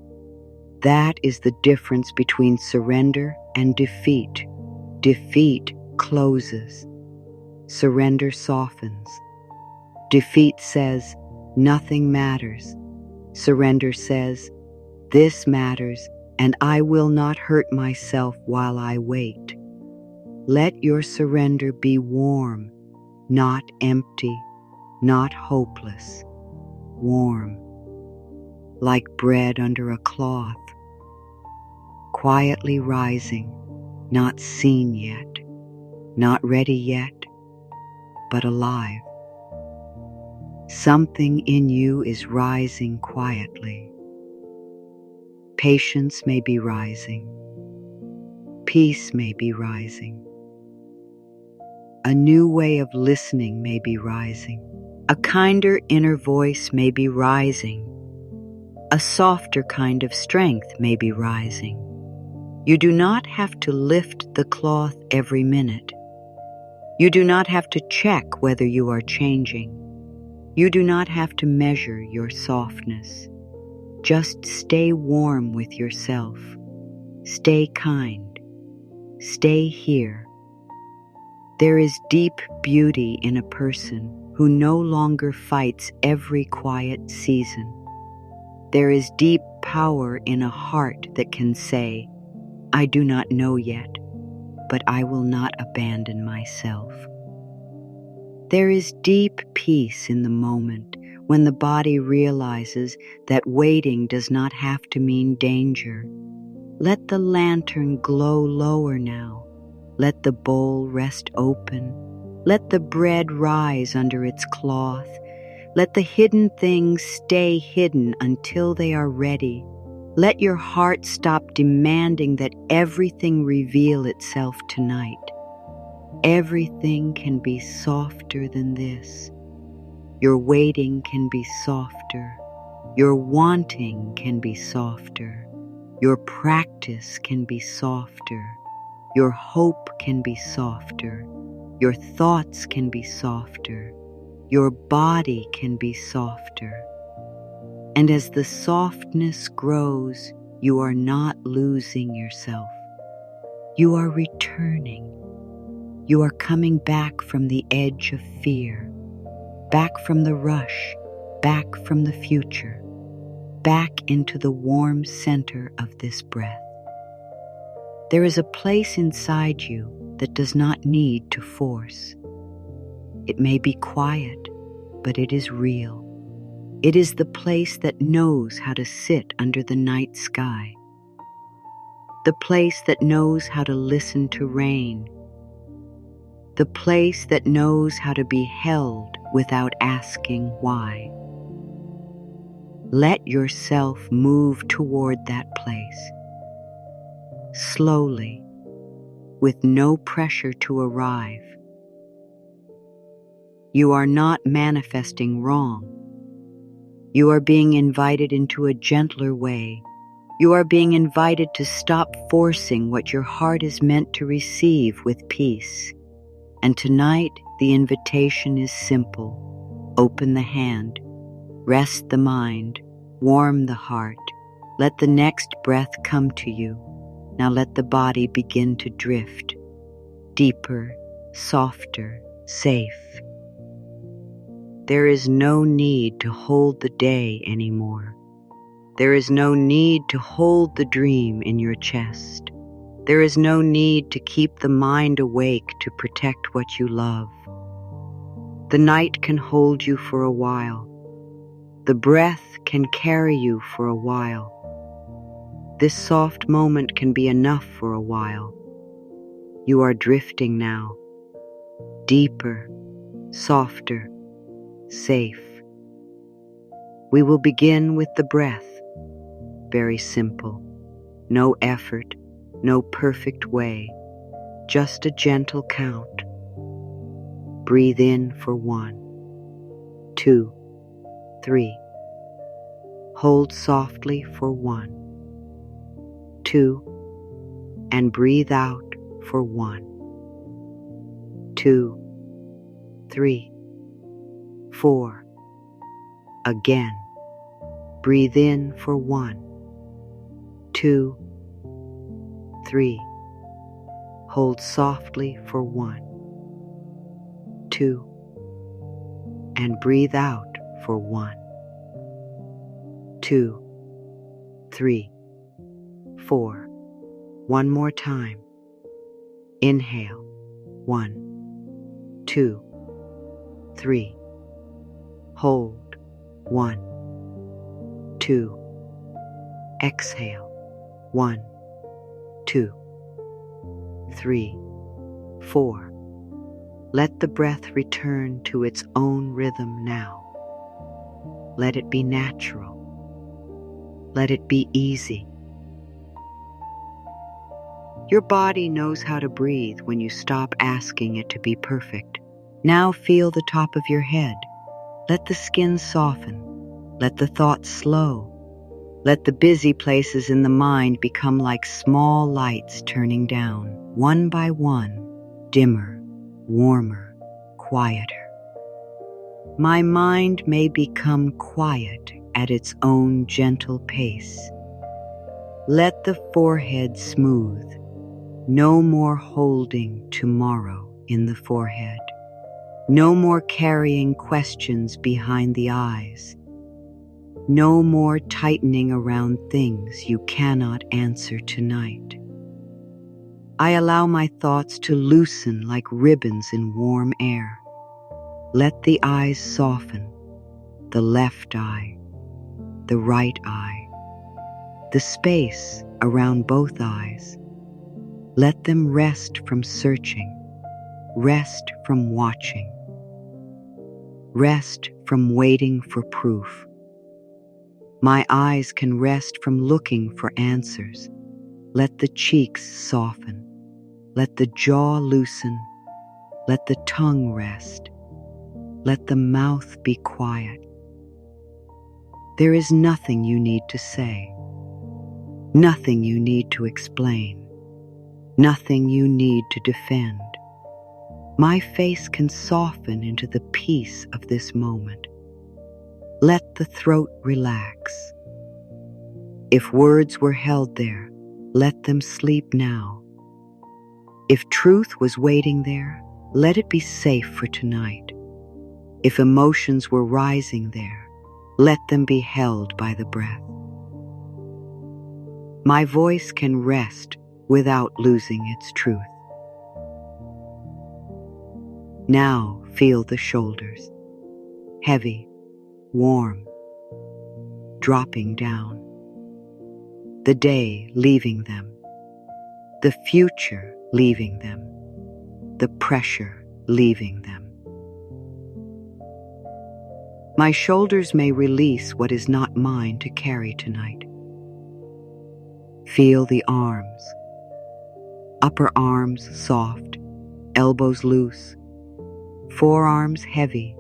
Speaker 1: That is the difference between surrender and defeat. Defeat closes. Surrender softens. Defeat says, nothing matters. Surrender says, this matters, and I will not hurt myself while I wait. Let your surrender be warm, not empty, not hopeless. Warm, like bread under a cloth. Quietly rising, not seen yet, not ready yet, but alive. Something in you is rising quietly. Patience may be rising. Peace may be rising. A new way of listening may be rising. A kinder inner voice may be rising. A softer kind of strength may be rising. You do not have to lift the cloth every minute. You do not have to check whether you are changing. You do not have to measure your softness. Just stay warm with yourself. Stay kind. Stay here. There is deep beauty in a person who no longer fights every quiet season. There is deep power in a heart that can say, I do not know yet, but I will not abandon myself. There is deep peace in the moment when the body realizes that waiting does not have to mean danger. Let the lantern glow lower now. Let the bowl rest open. Let the bread rise under its cloth. Let the hidden things stay hidden until they are ready. Let your heart stop demanding that everything reveal itself tonight. Everything can be softer than this. Your waiting can be softer. Your wanting can be softer. Your practice can be softer. Your hope can be softer. Your thoughts can be softer. Your body can be softer. And as the softness grows, you are not losing yourself. You are returning. You are coming back from the edge of fear, back from the rush, back from the future, back into the warm center of this breath. There is a place inside you that does not need to force. It may be quiet, but it is real. It is the place that knows how to sit under the night sky, the place that knows how to listen to rain, the place that knows how to be held without asking why. Let yourself move toward that place, slowly, with no pressure to arrive. You are not manifesting wrong. You are being invited into a gentler way. You are being invited to stop forcing what your heart is meant to receive with peace. And tonight, the invitation is simple. Open the hand, rest the mind, warm the heart. Let the next breath come to you. Now let the body begin to drift, deeper, softer, safe. There is no need to hold the day anymore. There is no need to hold the dream in your chest. There is no need to keep the mind awake to protect what you love. The night can hold you for a while. The breath can carry you for a while. This soft moment can be enough for a while. You are drifting now, deeper, softer, safe. We will begin with the breath. Very simple. No effort, no perfect way, just a gentle count. Breathe in for 1, 2, 3. Hold softly for 1, 2, and breathe out for 1, 2, 3, 4. Again. Breathe in for 1, 2, 3. Hold softly for 1, 2, and breathe out for 1, 2, 3, 4. One more time. Inhale. 1, 2, 3. Hold. 1, 2. Exhale. 1, 2, 3, 4. Let the breath return to its own rhythm now. Let it be natural. Let it be easy. Your body knows how to breathe when you stop asking it to be perfect. Now feel the top of your head. Let the skin soften. Let the thoughts slow. Let the busy places in the mind become like small lights turning down, one by one, dimmer, warmer, quieter. My mind may become quiet at its own gentle pace. Let the forehead smooth. No more holding tomorrow in the forehead. No more carrying questions behind the eyes. No more tightening around things you cannot answer tonight. I allow my thoughts to loosen like ribbons in warm air. Let the eyes soften, the left eye, the right eye, the space around both eyes. Let them rest from searching, rest from watching, rest from waiting for proof. My eyes can rest from looking for answers. Let the cheeks soften. Let the jaw loosen. Let the tongue rest. Let the mouth be quiet. There is nothing you need to say, nothing you need to explain, nothing you need to defend. My face can soften into the peace of this moment. Let the throat relax. If words were held there, let them sleep now. If truth was waiting there, let it be safe for tonight. If emotions were rising there, let them be held by the breath. My voice can rest without losing its truth. Now feel the shoulders, heavy, warm, dropping down. The day leaving them, the future leaving them, the pressure leaving them. My shoulders may release what is not mine to carry tonight. Feel the arms, upper arms soft, elbows loose, forearms heavy,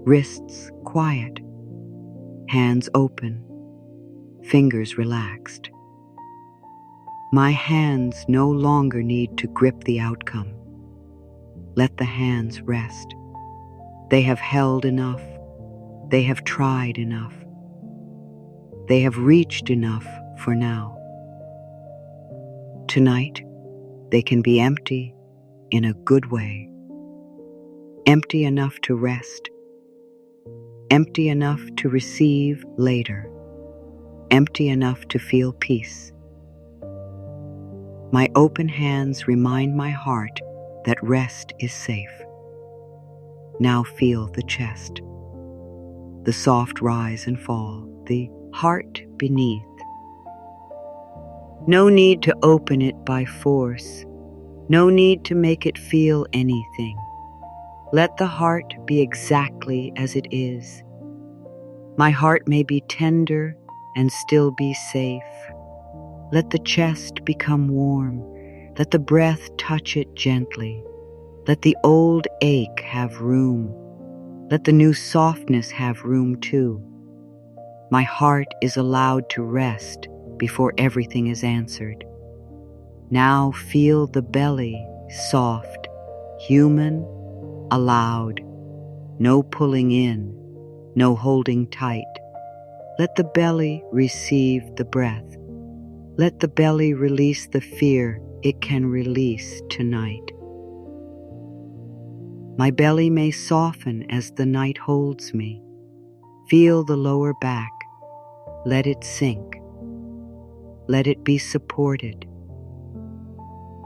Speaker 1: wrists quiet, hands open, fingers relaxed. My hands no longer need to grip the outcome. Let the hands rest. They have held enough. They have tried enough. They have reached enough for now. Tonight, they can be empty in a good way. Empty enough to rest. Empty enough to receive later. Empty enough to feel peace. My open hands remind my heart that rest is safe. Now feel the chest, the soft rise and fall, the heart beneath. No need to open it by force. No need to make it feel anything. Let the heart be exactly as it is. My heart may be tender and still be safe. Let the chest become warm. Let the breath touch it gently. Let the old ache have room. Let the new softness have room too. My heart is allowed to rest before everything is answered. Now feel the belly soft, human, allowed. No pulling in, no holding tight. Let the belly receive the breath. Let the belly release the fear it can release tonight. My belly may soften as the night holds me. Feel the lower back. Let it sink. Let it be supported.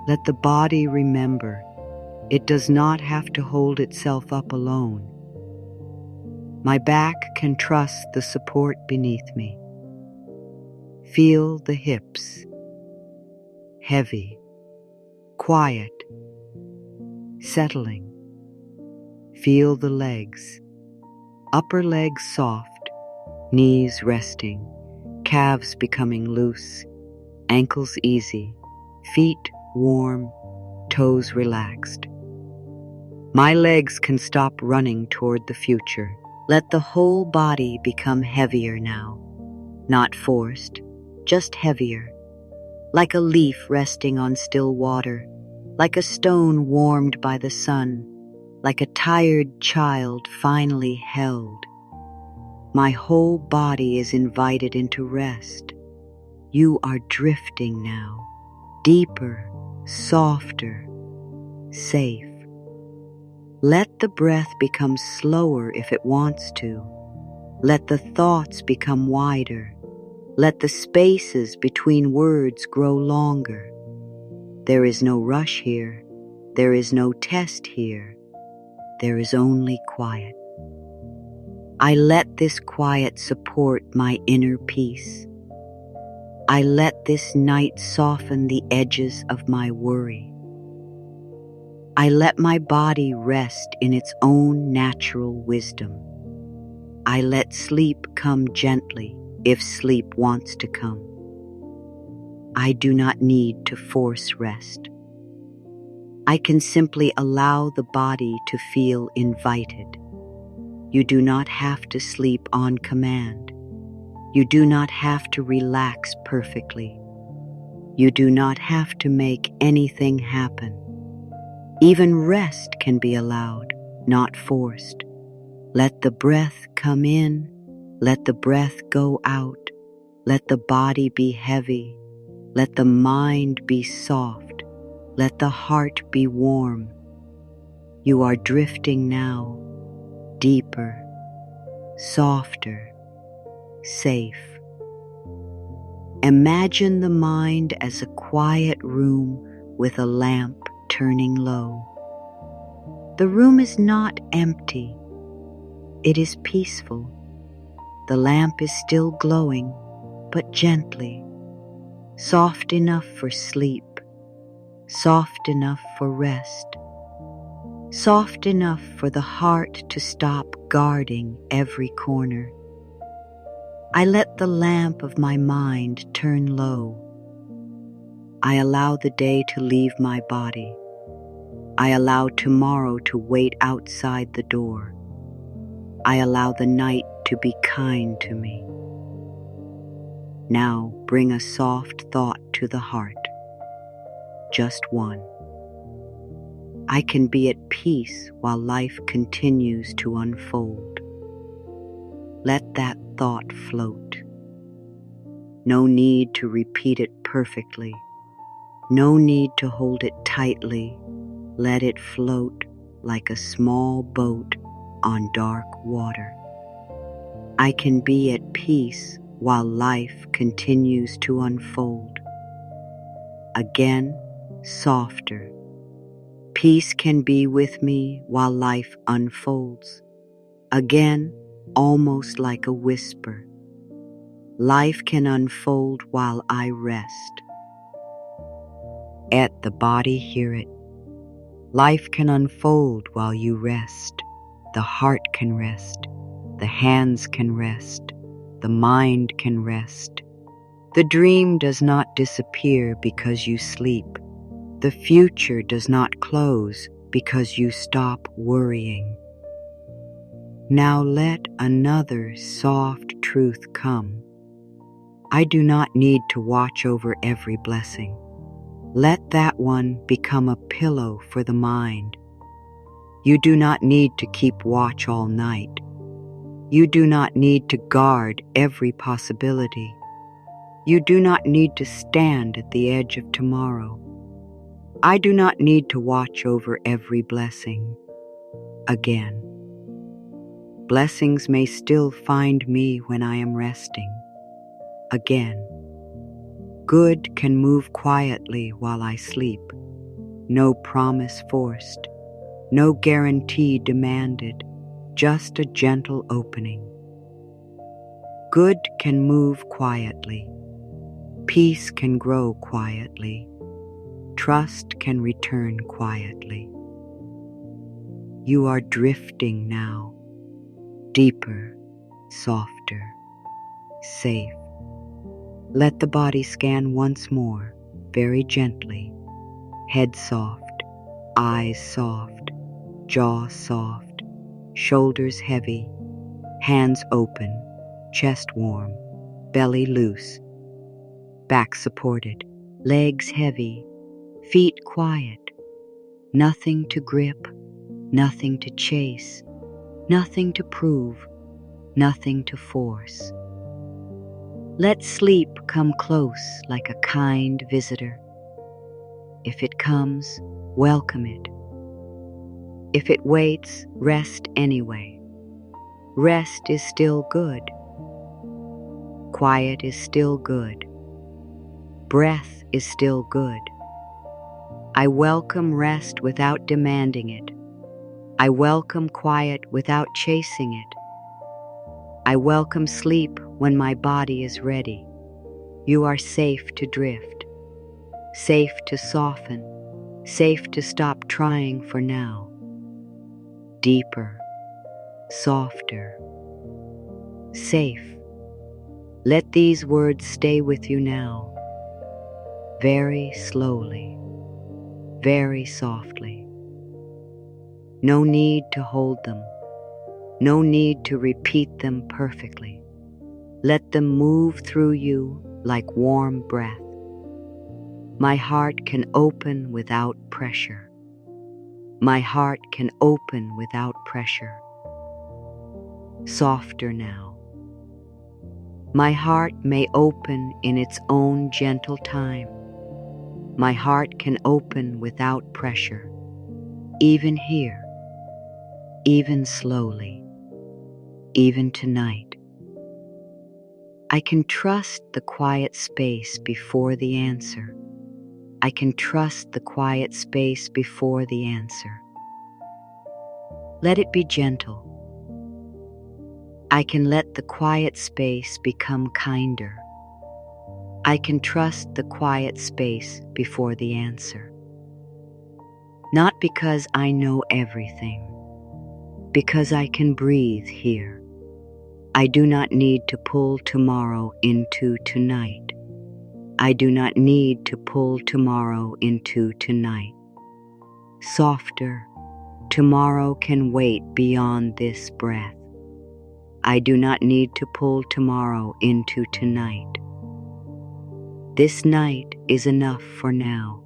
Speaker 1: Let the body remember it does not have to hold itself up alone. My back can trust the support beneath me. Feel the hips, heavy, quiet, settling. Feel the legs, upper legs soft, knees resting, calves becoming loose, ankles easy, feet warm, toes relaxed. My legs can stop running toward the future. Let the whole body become heavier now. Not forced, just heavier. Like a leaf resting on still water. Like a stone warmed by the sun. Like a tired child finally held. My whole body is invited into rest. You are drifting now. Deeper, softer, safe. Let the breath become slower if it wants to. Let the thoughts become wider. Let the spaces between words grow longer. There is no rush here. There is no test here. There is only quiet. I let this quiet support my inner peace. I let this night soften the edges of my worry. I let my body rest in its own natural wisdom. I let sleep come gently if sleep wants to come. I do not need to force rest. I can simply allow the body to feel invited. You do not have to sleep on command. You do not have to relax perfectly. You do not have to make anything happen. Even rest can be allowed, not forced. Let the breath come in. Let the breath go out. Let the body be heavy. Let the mind be soft. Let the heart be warm. You are drifting now, deeper, softer, safe. Imagine the mind as a quiet room with a lamp turning low. The room is not empty. It is peaceful. The lamp is still glowing, but gently, soft enough for sleep, soft enough for rest, soft enough for the heart to stop guarding every corner. I let the lamp of my mind turn low. I allow the day to leave my body. I allow tomorrow to wait outside the door. I allow the night to be kind to me. Now bring a soft thought to the heart. Just one. I can be at peace while life continues to unfold. Let that thought float. No need to repeat it perfectly. No need to hold it tightly. Let it float like a small boat on dark water. I can be at peace while life continues to unfold. Again, softer. Peace can be with me while life unfolds. Again, almost like a whisper. Life can unfold while I rest. Let the body hear it. Life can unfold while you rest. The heart can rest. The hands can rest. The mind can rest. The dream does not disappear because you sleep. The future does not close because you stop worrying. Now let another soft truth come. I do not need to watch over every blessing. Let that one become a pillow for the mind. You do not need to keep watch all night. You do not need to guard every possibility. You do not need to stand at the edge of tomorrow. I do not need to watch over every blessing. Again, blessings may still find me when I am resting. Again, good can move quietly while I sleep. No promise forced, no guarantee demanded, just a gentle opening. Good can move quietly. Peace can grow quietly. Trust can return quietly. You are drifting now, deeper, softer, safe. Let the body scan once more, very gently. Head soft, eyes soft, jaw soft, shoulders heavy, hands open, chest warm, belly loose, back supported, legs heavy, feet quiet. Nothing to grip, nothing to chase, nothing to prove, nothing to force. Let sleep come close like a kind visitor. If it comes, welcome it. If it waits, rest anyway. Rest is still good. Quiet is still good. Breath is still good. I welcome rest without demanding it. I welcome quiet without chasing it. I welcome sleep when my body is ready. You are safe to drift, safe to soften, safe to stop trying for now. Deeper, softer, safe. Let these words stay with you now, very slowly, very softly. No need to hold them, no need to repeat them perfectly. Let them move through you like warm breath. My heart can open without pressure. My heart can open without pressure. Softer now. My heart may open in its own gentle time. My heart can open without pressure, even here, even slowly, even tonight. I can trust the quiet space before the answer. I can trust the quiet space before the answer. Let it be gentle. I can let the quiet space become kinder. I can trust the quiet space before the answer. Not because I know everything, because I can breathe here. I do not need to pull tomorrow into tonight. I do not need to pull tomorrow into tonight. Softer, tomorrow can wait beyond this breath. I do not need to pull tomorrow into tonight. This night is enough for now.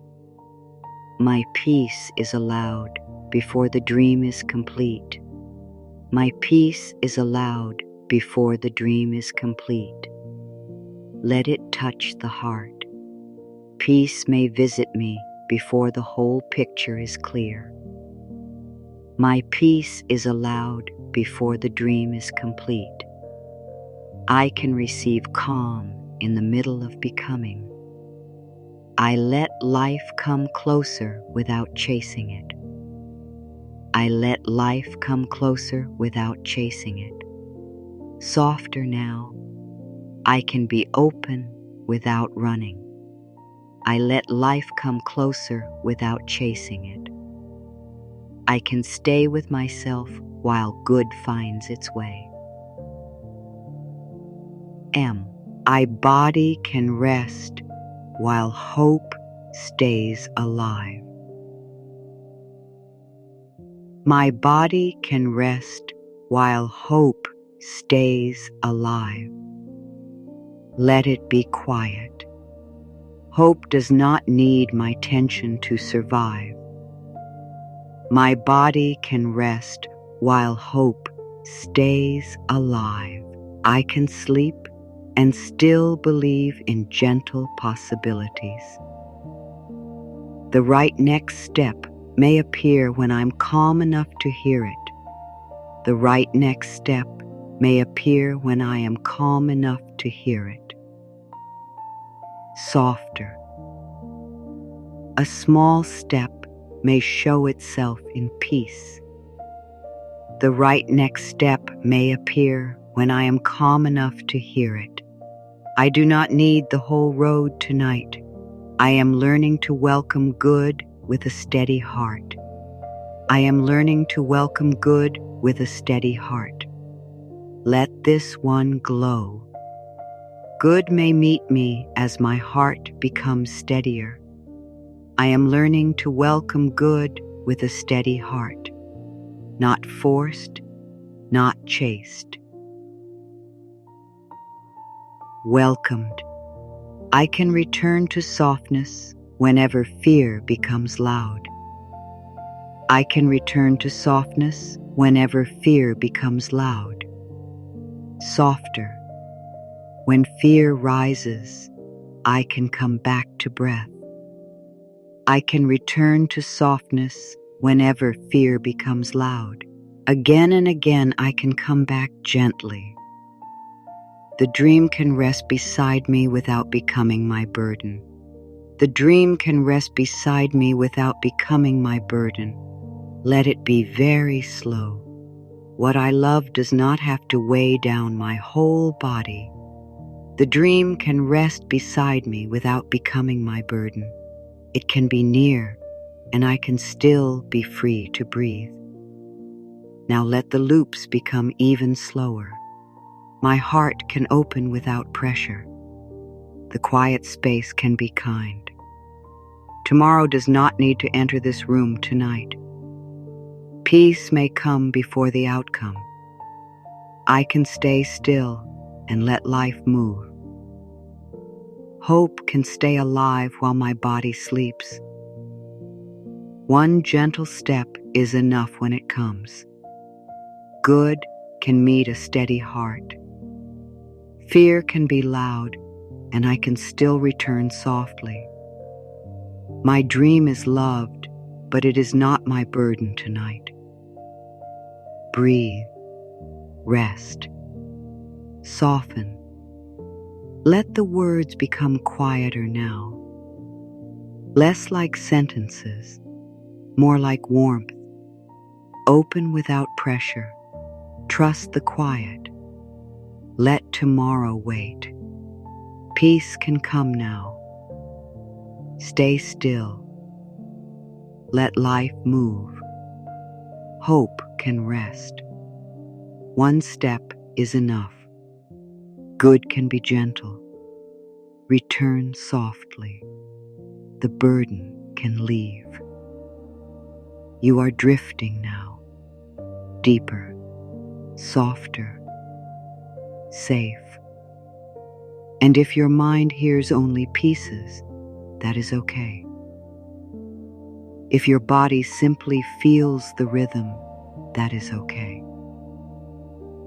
Speaker 1: My peace is allowed before the dream is complete. My peace is allowed before the dream is complete. Let it touch the heart. Peace may visit me before the whole picture is clear. My peace is allowed before the dream is complete. I can receive calm in the middle of becoming. I let life come closer without chasing it. I let life come closer without chasing it. Softer now. I can be open without running. I let life come closer without chasing it. I can stay with myself while good finds its way. M. My body can rest while hope stays alive. My body can rest while hope stays alive. Let it be quiet. Hope does not need my tension to survive. My body can rest while hope stays alive. I can sleep and still believe in gentle possibilities. The right next step may appear when I'm calm enough to hear it. The right next step may appear when I am calm enough to hear it. Softer. A small step may show itself in peace. The right next step may appear when I am calm enough to hear it. I do not need the whole road tonight. I am learning to welcome good with a steady heart. I am learning to welcome good with a steady heart. Let this one glow. Good may meet me as my heart becomes steadier. I am learning to welcome good with a steady heart, not forced, not chased. Welcomed. I can return to softness whenever fear becomes loud. I can return to softness whenever fear becomes loud. Softer. When fear rises, I can come back to breath. I can return to softness whenever fear becomes loud. Again and again I can come back gently. The dream can rest beside me without becoming my burden. The dream can rest beside me without becoming my burden. Let it be very slow. What I love does not have to weigh down my whole body. The dream can rest beside me without becoming my burden. It can be near, and I can still be free to breathe. Now let the loops become even slower. My heart can open without pressure. The quiet space can be kind. Tomorrow does not need to enter this room tonight. Peace may come before the outcome. I can stay still and let life move. Hope can stay alive while my body sleeps. One gentle step is enough when it comes. Good can meet a steady heart. Fear can be loud, and I can still return softly. My dream is loved, but it is not my burden tonight. Breathe, rest, soften. Let the words become quieter now. Less like sentences, more like warmth. Open without pressure. Trust the quiet. Let tomorrow wait. Peace can come now. Stay still. Let life move. Hope can rest. One step is enough. Good can be gentle. Return softly. The burden can leave. You are drifting now. Deeper, softer, safe. And if your mind hears only pieces, that is okay. If your body simply feels the rhythm, that is okay.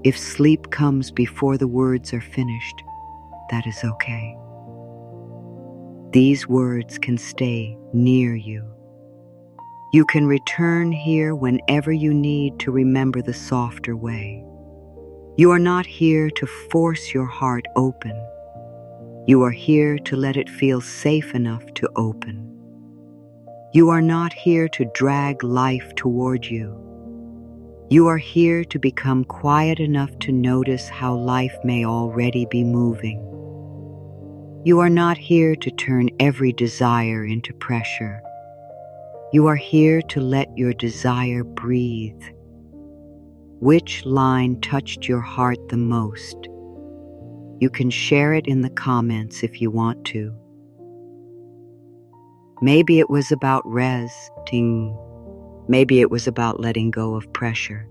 Speaker 1: If sleep comes before the words are finished, that is okay. These words can stay near you. You can return here whenever you need to remember the softer way. You are not here to force your heart open. You are here to let it feel safe enough to open. You are not here to drag life toward you. You are here to become quiet enough to notice how life may already be moving. You are not here to turn every desire into pressure. You are here to let your desire breathe. Which line touched your heart the most? You can share it in the comments if you want to. Maybe it was about resting. Maybe it was about letting go of pressure.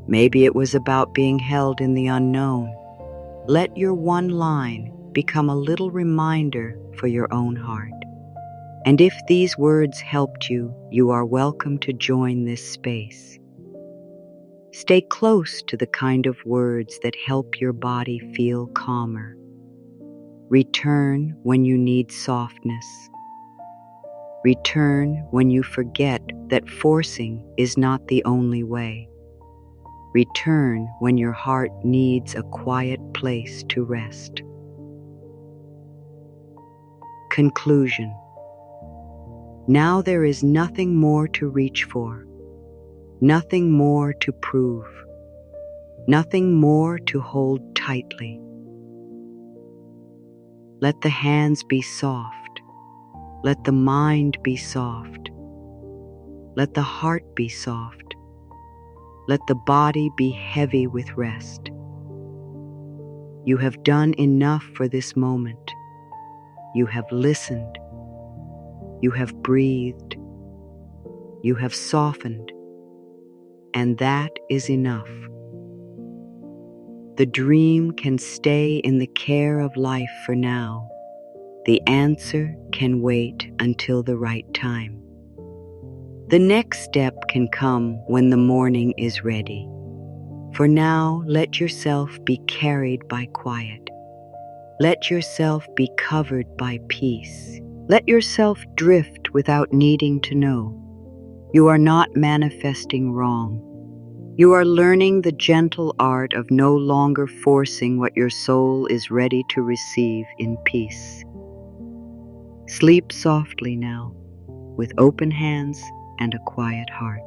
Speaker 1: Maybe it was about being held in the unknown. Let your one line become a little reminder for your own heart. And if these words helped you, you are welcome to join this space. Stay close to the kind of words that help your body feel calmer. Return when you need softness. Return when you forget that forcing is not the only way. Return when your heart needs a quiet place to rest. Conclusion. Now there is nothing more to reach for, nothing more to prove, nothing more to hold tightly. Let the hands be soft. Let the mind be soft. Let the heart be soft. Let the body be heavy with rest. You have done enough for this moment. You have listened. You have breathed. You have softened. And that is enough. The dream can stay in the care of life for now. The answer can wait until the right time. The next step can come when the morning is ready. For now, let yourself be carried by quiet. Let yourself be covered by peace. Let yourself drift without needing to know. You are not manifesting wrong. You are learning the gentle art of no longer forcing what your soul is ready to receive in peace. Sleep softly now, with open hands and a quiet heart.